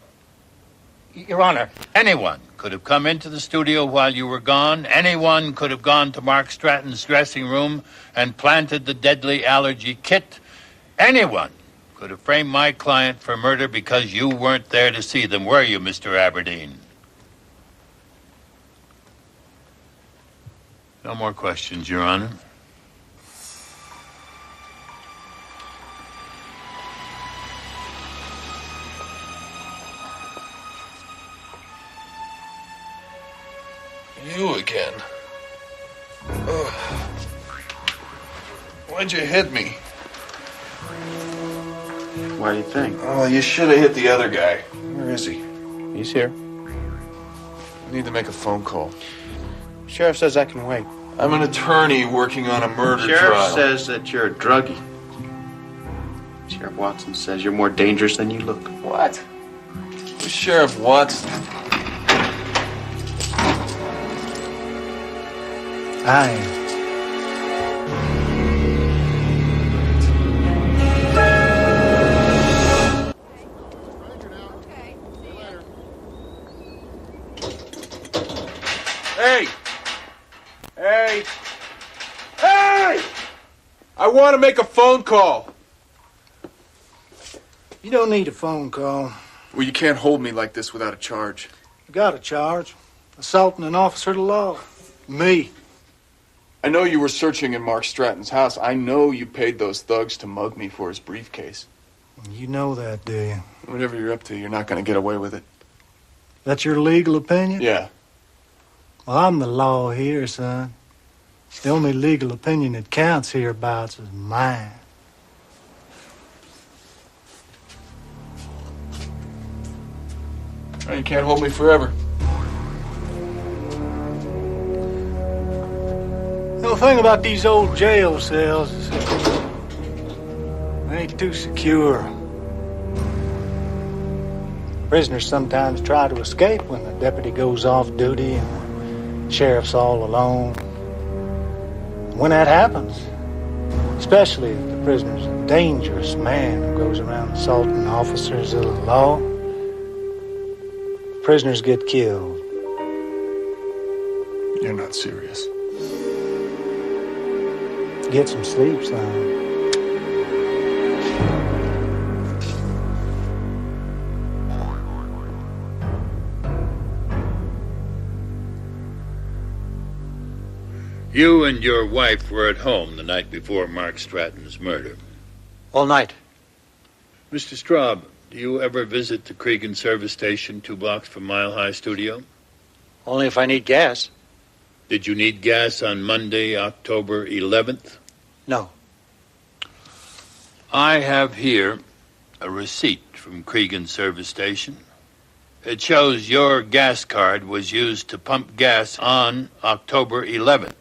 S14: Your Honor.
S3: Anyone could have come into the studio while you were gone. Anyone could have gone to Mark Stratton's dressing room and planted the deadly allergy kit. Anyone could have framed my client for murder because you weren't there to see them, were you, Mr. Aberdeen? No more questions, Your Honor.
S4: You again. Ugh. Why'd you hit me?
S23: Why do you think?
S4: Oh, you should have hit the other guy. Where is he?
S23: He's here.
S4: I need to make a phone call.
S23: Sheriff says I can wait.
S4: I'm an attorney working on a murder
S23: Sheriff
S4: trial.
S23: says that you're a druggie. Sheriff Watson says you're more dangerous than you look.
S4: What? Who's Sheriff Watson?
S17: I am.
S4: Hey! Hey! Hey! I want to make a phone call.
S17: You don't need a phone call.
S4: Well, you can't hold me like this without a charge.
S17: You got a charge. Assaulting an officer of the law. Me.
S4: I know you were searching in Mark Stratton's house. I know you paid those thugs to mug me for his briefcase.
S17: You know that, do you?
S4: Whatever you're up to, you're not going to get away with it.
S17: That's your legal opinion?
S4: Yeah.
S17: Well, I'm the law here, son. The only legal opinion that counts hereabouts is mine.
S4: Well, you can't hold me forever.
S17: The thing about these old jail cells is they ain't too secure. Prisoners sometimes try to escape when the deputy goes off duty and the sheriff's all alone. When that happens, especially if the prisoner's a dangerous man who goes around assaulting officers of the law, prisoners get killed.
S4: You're not serious.
S17: Get some sleep, son.
S3: You and your wife were at home the night before Mark Stratton's murder.
S18: All night.
S3: Mr. Straub, do you ever visit the Cregan service station 2 blocks from Mile High Studio?
S18: Only if I need gas.
S3: Did you need gas on Monday, October 11th?
S18: No.
S3: I have here a receipt from Cregan service station. It shows your gas card was used to pump gas on October 11th.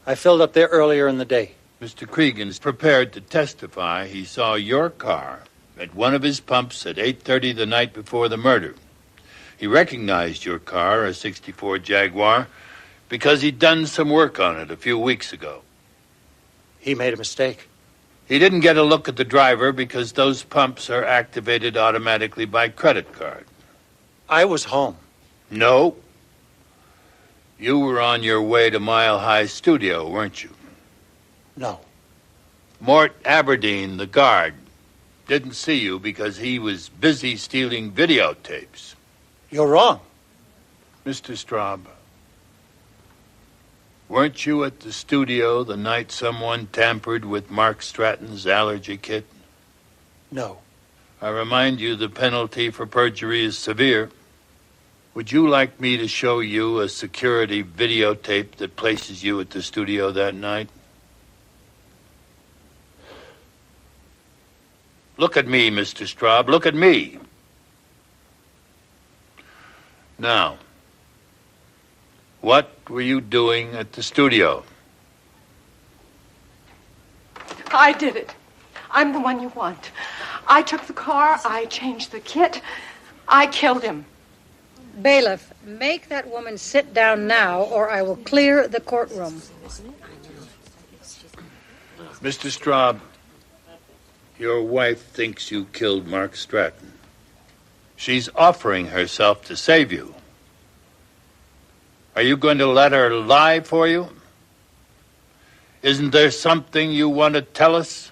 S18: I filled up there earlier in the day.
S3: Mr. Cregan's prepared to testify he saw your car at one of his pumps at 8:30 the night before the murder. He recognized your car, a 64 Jaguar, because he'd done some work on it a few weeks ago.
S18: He made a mistake.
S3: He didn't get a look at the driver because those pumps are activated automatically by credit card.
S18: I was home.
S3: No. You were on your way to Mile High Studio, weren't you?
S18: No.
S3: Mort Aberdeen, the guard, didn't see you because he was busy stealing videotapes.
S18: You're wrong.
S3: Mr. Straub, weren't you at the studio the night someone tampered with Mark Stratton's allergy kit?
S18: No.
S3: I remind you the penalty for perjury is severe. Would you like me to show you a security videotape that places you at the studio that night? Look at me, Mr. Straub. Look at me. Now, what were you doing at the studio?
S1: I did it. I'm the one you want. I took the car. I changed the kit. I killed him.
S21: Bailiff, make that woman sit down now, or I will clear the courtroom.
S3: Mr. Straub, your wife thinks you killed Mark Stratton. She's offering herself to save you. Are you going to let her lie for you? Isn't there something you want to tell us?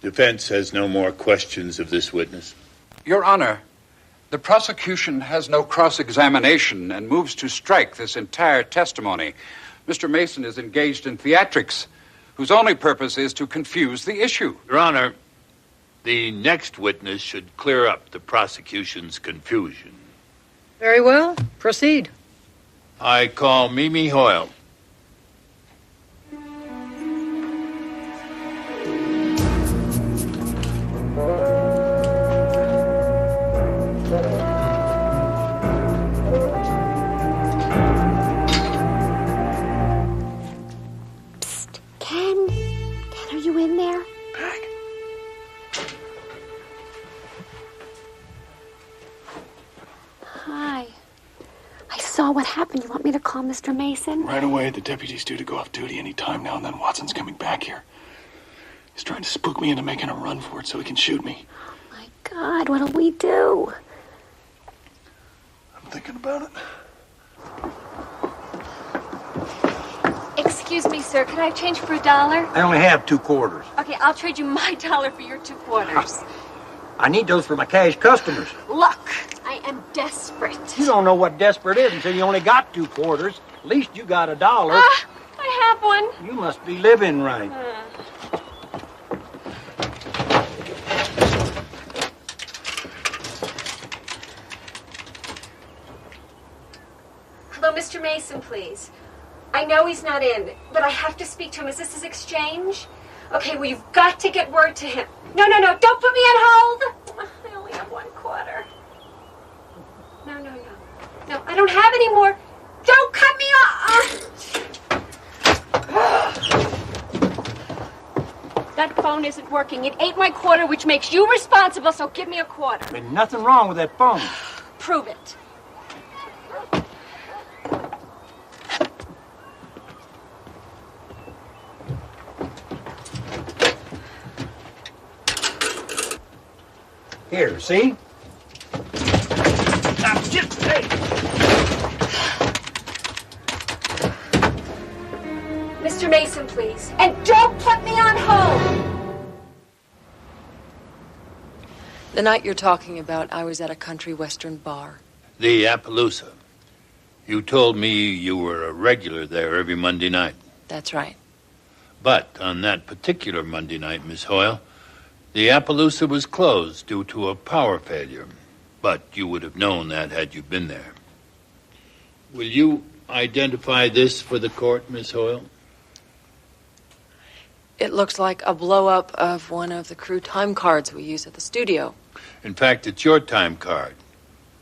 S3: Defense has no more questions of this witness.
S6: Your Honor, the prosecution has no cross-examination and moves to strike this entire testimony. Mr. Mason is engaged in theatrics, whose only purpose is to confuse the issue.
S3: Your Honor, the next witness should clear up the prosecution's confusion.
S21: Very well. Proceed.
S3: I call Mimi Hoyle.
S11: Ken, are you in there? Hi. I saw what happened. You want me to call Mr. Mason?
S4: Right away. The deputy's due to go off duty any time now, and then Watson's coming back here. He's trying to spook me into making a run for it so he can shoot me.
S11: God, what'll we do?
S4: I'm thinking about it.
S11: Excuse me, sir. Can I have change for $1?
S18: I only have 2 quarters.
S11: Okay, I'll trade you my $1 for your 2 quarters.
S18: I need those for my cash customers.
S11: Look, I am desperate.
S18: You don't know what desperate is until you only got 2 quarters. At least you got $1.
S11: I have one.
S18: You must be living right.
S11: Hello, Mr. Mason, please. I know he's not in, but I have to speak to him. Is this his exchange? Okay, well, you've got to get word to him. No, don't put me on hold. I only have 1 quarter. No, I don't have any more. Don't cut me off. That phone isn't working. It ate my quarter, which makes you responsible, so give me a quarter.
S18: There's nothing wrong with that phone.
S11: Prove it.
S18: Here, see? Now, just hey.
S11: Mr. Mason, please. And don't put me on hold!
S22: The night you're talking about, I was at a country western bar.
S3: The Appaloosa. You told me you were a regular there every Monday night.
S22: That's right.
S3: But on that particular Monday night, Miss Hoyle, the Appaloosa was closed due to a power failure. But you would have known that had you been there. Will you identify this for the court, Miss Hoyle?
S22: It looks like a blow-up of one of the crew time cards we use at the studio.
S3: In fact, it's your time card.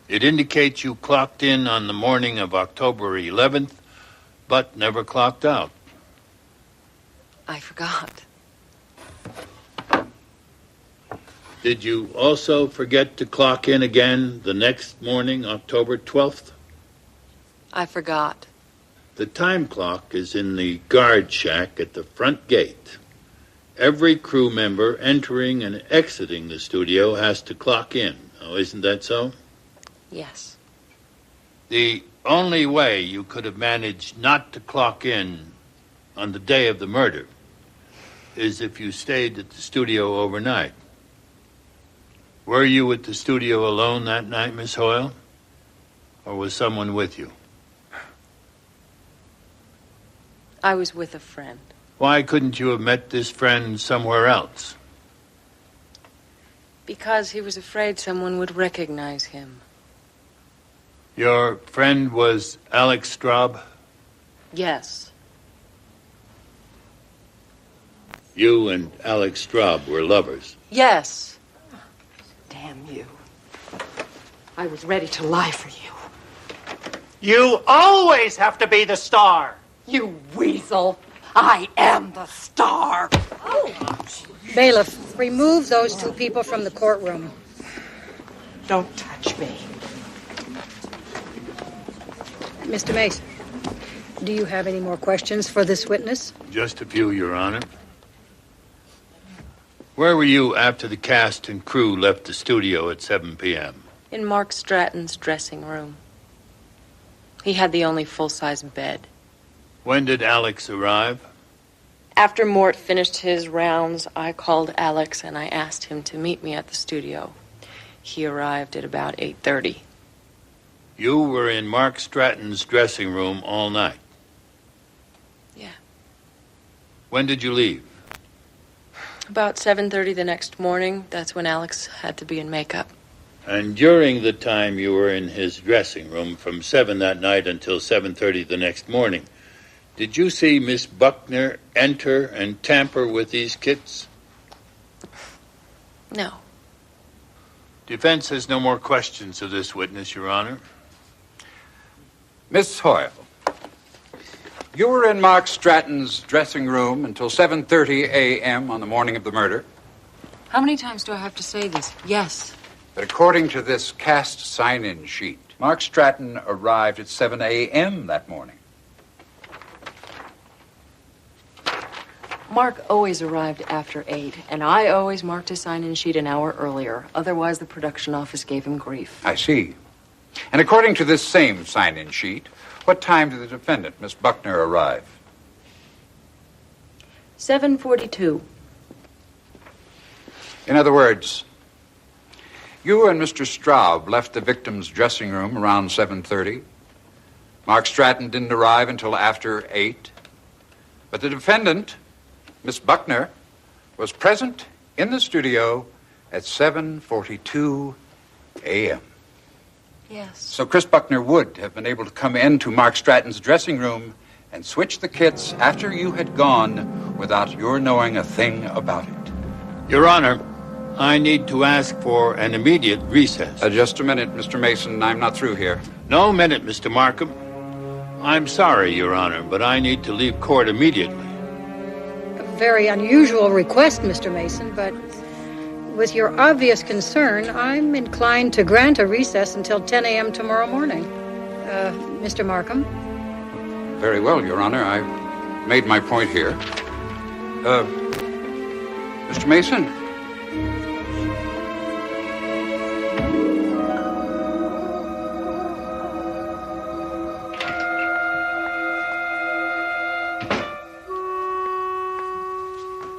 S3: It indicates you clocked in on the morning of October 11th, but never clocked out.
S22: I forgot.
S3: Did you also forget to clock in again the next morning, October 12th?
S22: I forgot.
S3: The time clock is in the guard shack at the front gate. Every crew member entering and exiting the studio has to clock in. Oh, isn't that so?
S22: Yes.
S3: The only way you could have managed not to clock in on the day of the murder is if you stayed at the studio overnight. Were you at the studio alone that night, Miss Hoyle? Or was someone with you?
S22: I was with a friend.
S3: Why couldn't you have met this friend somewhere else?
S22: Because he was afraid someone would recognize him.
S3: Your friend was Alex Straub?
S22: Yes.
S3: You and Alex Straub were lovers?
S22: Yes.
S1: Damn you. I was ready to lie for you.
S10: You always have to be the star.
S1: You weasel. I am the star.
S21: Bailiff, remove those two people from the courtroom.
S1: Don't touch me.
S21: Mr. Mason, do you have any more questions for this witness?
S3: Just a few, Your Honor. Where were you after the cast and crew left the studio at 7 p.m.?
S22: In Mark Stratton's dressing room. He had the only full-size bed.
S3: When did Alex arrive?
S22: After Mort finished his rounds, I called Alex and I asked him to meet me at the studio. He arrived at about 8:30.
S3: You were in Mark Stratton's dressing room all night?
S22: Yeah.
S3: When did you leave?
S22: About 7:30 the next morning. That's when Alex had to be in makeup.
S3: And during the time you were in his dressing room from 7 that night until 7:30 the next morning, did you see Miss Buckner enter and tamper with these kits?
S22: No.
S3: Defense has no more questions of this witness, Your Honor.
S6: Miss Hoyle, you were in Mark Stratton's dressing room until 7:30 a.m. on the morning of the murder.
S22: How many times do I have to say this? Yes.
S6: But according to this cast sign-in sheet, Mark Stratton arrived at 7 a.m. that morning.
S22: Mark always arrived after 8, and I always marked his sign-in sheet an hour earlier. Otherwise, the production office gave him grief.
S6: I see. And according to this same sign-in sheet, what time did the defendant, Miss Buckner, arrive?
S22: 7:42.
S6: In other words, you and Mr. Straub left the victim's dressing room around 7:30. Mark Stratton didn't arrive until after 8. But the defendant, Miss Buckner, was present in the studio at 7:42 a.m.
S22: Yes.
S6: So Chris Buckner would have been able to come into Mark Stratton's dressing room and switch the kits after you had gone without your knowing a thing about it.
S3: Your Honor, I need to ask for an immediate recess.
S6: Just a minute, Mr. Mason. I'm not through here.
S3: No minute, Mr. Markham. I'm sorry, Your Honor, but I need to leave court immediately.
S21: A very unusual request, Mr. Mason, but with your obvious concern, I'm inclined to grant a recess until 10 a.m. tomorrow morning. Mr. Markham?
S6: Very well, Your Honor. I made my point here. Mr. Mason?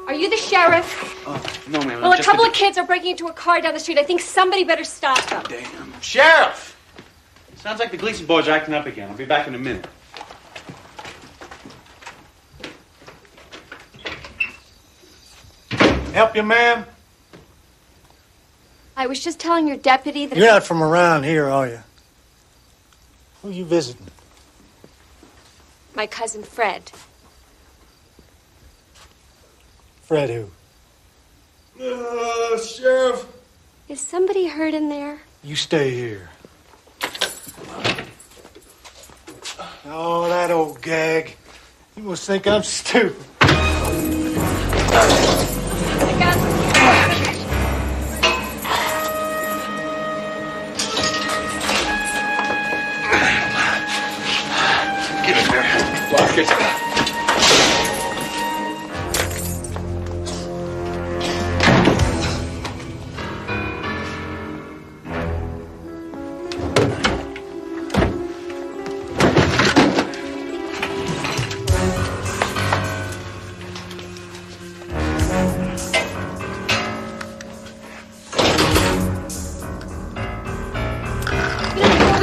S11: Are you the sheriff?
S23: No, ma'am.
S11: Well, a couple of kids are breaking into a car down the street. I think somebody better stop them.
S23: Damn. Sheriff! Sounds like the Gleason boys are acting up again. I'll be back in a minute.
S10: Help you, ma'am?
S11: I was just telling your deputy that...
S17: You're not from around here, are you? Who are you visiting?
S11: My cousin Fred.
S17: Fred who?
S10: Sheriff.
S11: Is somebody hurt in there?
S17: You stay here. Oh, that old gag. You must think I'm stupid.
S4: Lock it.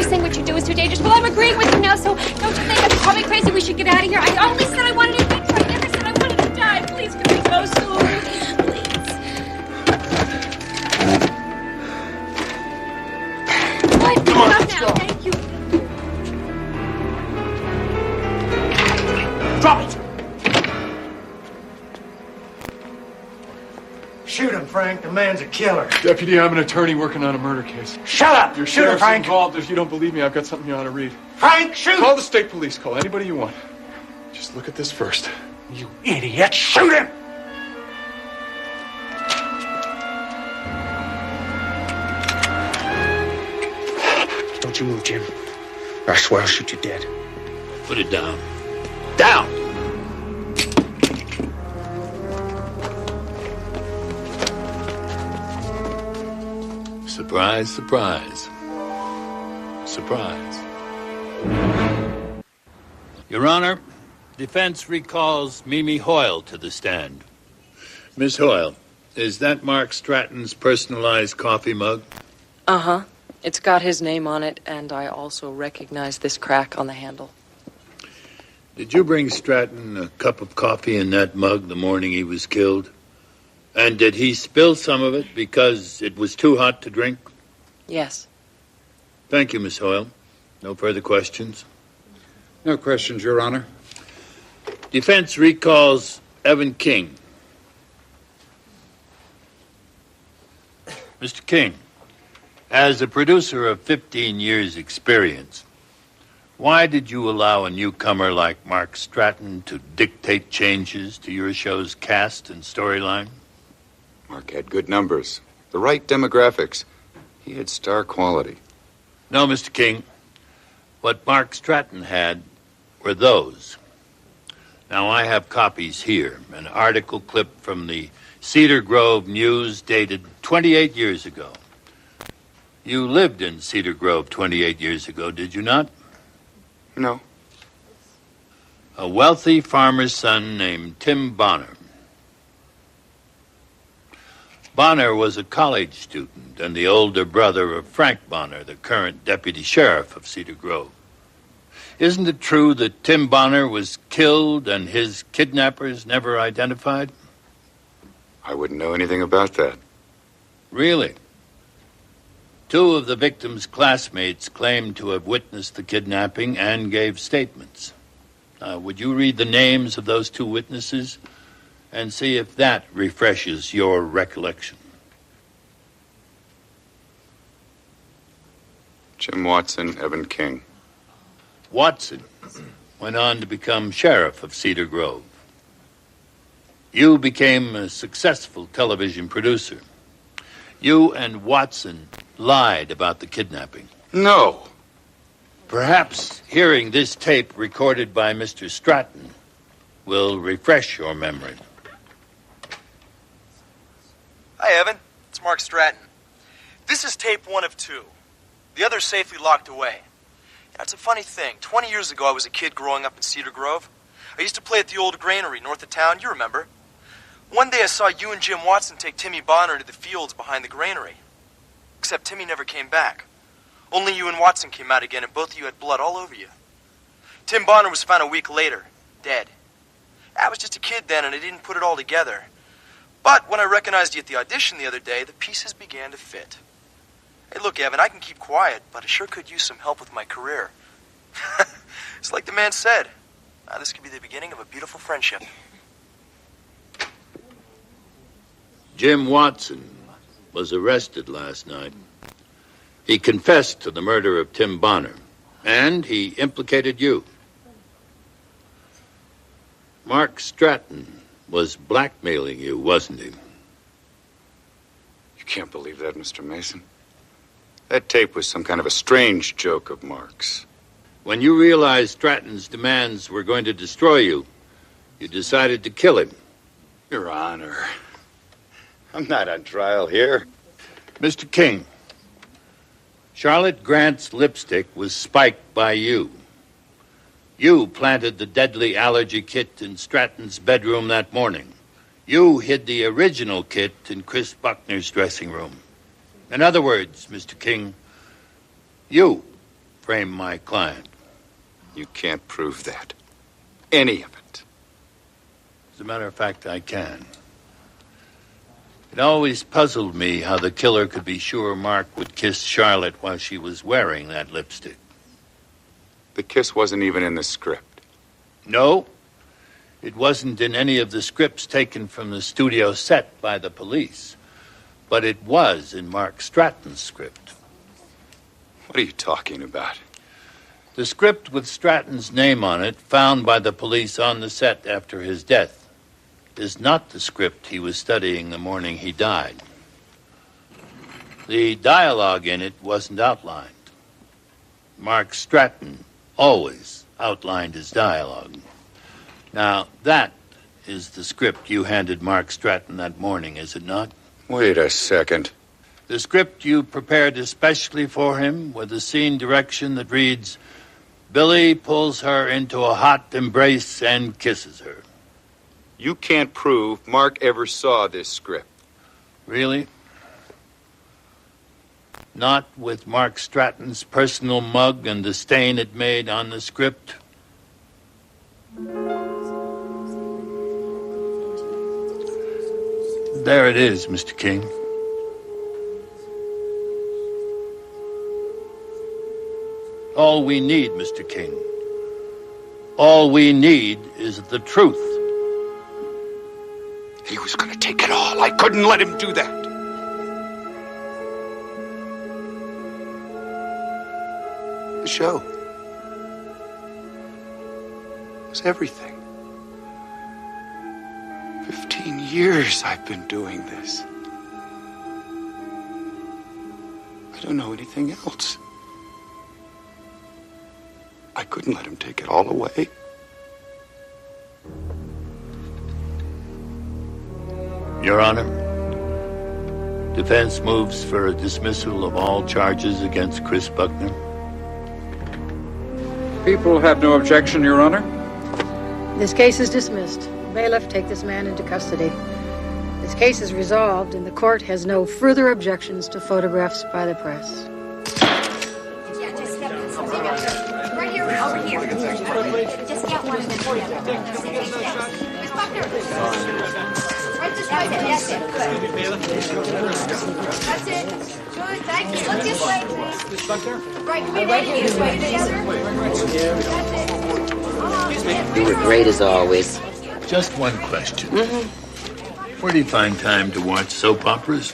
S11: Saying what you do is too dangerous. Well, I'm agreeing with you now, so don't you think I'm probably crazy? We should get out of here. I only said I wanted to adventure. I never said I wanted to die. Please, can we go soon? Please. What?
S4: Come on,
S11: Stop now. Thank you.
S17: Drop it! Shoot him, Frank. The man's a killer.
S4: Deputy, I'm an attorney working on a murder case.
S17: Shut up!
S4: Your
S17: Shoot him,
S4: sheriff's
S17: Frank!
S4: involved. If you don't believe me, I've got something you ought to read.
S17: Frank, shoot!
S4: Call the state police. Call anybody you want. Just look at this first.
S17: You idiot! Shoot him! Don't you move, Jim. Or I swear I'll shoot you dead.
S3: Put it down. Down! Surprise, surprise. Surprise. Your Honor, defense recalls Mimi Hoyle to the stand. Miss Hoyle, is that Mark Stratton's personalized coffee mug?
S22: Uh-huh. It's got his name on it, and I also recognize this crack on the handle.
S3: Did you bring Stratton a cup of coffee in that mug the morning he was killed? And did he spill some of it because it was too hot to drink?
S22: Yes.
S3: Thank you, Miss Hoyle. No further questions?
S6: No questions, Your Honor.
S3: Defense recalls Evan King. Mr. King, as a producer of 15 years' experience, why did you allow a newcomer like Mark Stratton to dictate changes to your show's cast and storyline?
S8: Mark had good numbers, the right demographics. He had star quality.
S3: No, Mr. King. What Mark Stratton had were those. Now, I have copies here. An article clip from the Cedar Grove News dated 28 years ago. You lived in Cedar Grove 28 years ago, did you not?
S8: No.
S3: A wealthy farmer's son named Tim Bonner. Bonner was a college student and the older brother of Frank Bonner, the current deputy sheriff of Cedar Grove. Isn't it true that Tim Bonner was killed and his kidnappers never identified?
S8: I wouldn't know anything about that.
S3: Really? Two of the victim's classmates claimed to have witnessed the kidnapping and gave statements. Would you read the names of those two witnesses and see if that refreshes your recollection?
S8: Jim Watson, Evan King.
S3: Watson went on to become sheriff of Cedar Grove. You became a successful television producer. You and Watson lied about the kidnapping.
S8: No.
S3: Perhaps hearing this tape recorded by Mr. Stratton will refresh your memory.
S12: Hi, Evan. It's Mark Stratton. This is tape 1 of 2. The other's safely locked away. Yeah, it's a funny thing. 20 years ago, I was a kid growing up in Cedar Grove. I used to play at the old granary north of town. You remember. One day I saw you and Jim Watson take Timmy Bonner into the fields behind the granary. Except Timmy never came back. Only you and Watson came out again, and both of you had blood all over you. Tim Bonner was found a week later, dead. I was just a kid then, and I didn't put it all together. But when I recognized you at the audition the other day, the pieces began to fit. Hey, look, Evan, I can keep quiet, but I sure could use some help with my career. It's like the man said. This could be the beginning of a beautiful friendship.
S3: Jim Watson was arrested last night. He confessed to the murder of Tim Bonner, and he implicated you. Mark Stratton was blackmailing you, wasn't he?
S8: You can't believe that, Mr. Mason. That tape was some kind of a strange joke of Mark's.
S3: When you realized Stratton's demands were going to destroy you, you decided to kill him.
S8: Your Honor, I'm not on trial here.
S3: Mr. King, Charlotte Grant's lipstick was spiked by you. You planted the deadly allergy kit in Stratton's bedroom that morning. You hid the original kit in Chris Buckner's dressing room. In other words, Mr. King, you framed my client.
S8: You can't prove that. Any of it.
S3: As a matter of fact, I can. It always puzzled me how the killer could be sure Mark would kiss Charlotte while she was wearing that lipstick.
S8: The kiss wasn't even in the script.
S3: No, it wasn't in any of the scripts taken from the studio set by the police. But it was in Mark Stratton's script.
S8: What are you talking about?
S3: The script with Stratton's name on it, found by the police on the set after his death, is not the script he was studying the morning he died. The dialogue in it wasn't outlined. Mark Stratton always outlined his dialogue. Now, that is the script you handed Mark Stratton that morning, is it not?
S8: Wait a second.
S3: The script you prepared especially for him with a scene direction that reads, Billy pulls her into a hot embrace and kisses her.
S8: You can't prove Mark ever saw this script.
S3: Really? Not with Mark Stratton's personal mug and the stain it made on the script? There it is, Mr. King. All we need, Mr. King, all we need is the truth.
S8: He was going to take it all. I couldn't let him do that. The show was everything. 15 years I've been doing this. I don't know anything else. I couldn't let him take it all away.
S3: Your Honor, defense moves for a dismissal of all charges against Chris Buckner.
S6: People have no objection, Your Honor.
S21: This case is dismissed. Bailiff, take this man into custody. This case is resolved, and the court has no further objections to photographs by the press.
S11: Right here, over here. Just get one of them. Miss Buckner. Right this way. That's it. Good. That's it. Good. Thank you. Look this way, please. Miss Buckner. Right. Come in this way together. That's it.
S5: You were great as always.
S3: Just one question. Where do you find time to watch soap operas?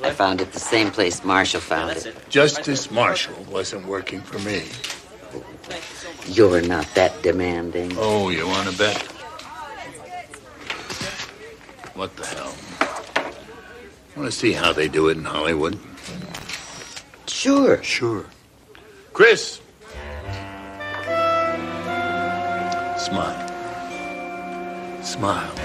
S5: I found it the same place Marshall found it.
S3: Justice Marshall wasn't working for me.
S5: You're not that demanding.
S3: Oh, you want to bet? What the hell? Want to see how they do it in Hollywood?
S5: Sure.
S3: Sure. Chris! Smile. Smile.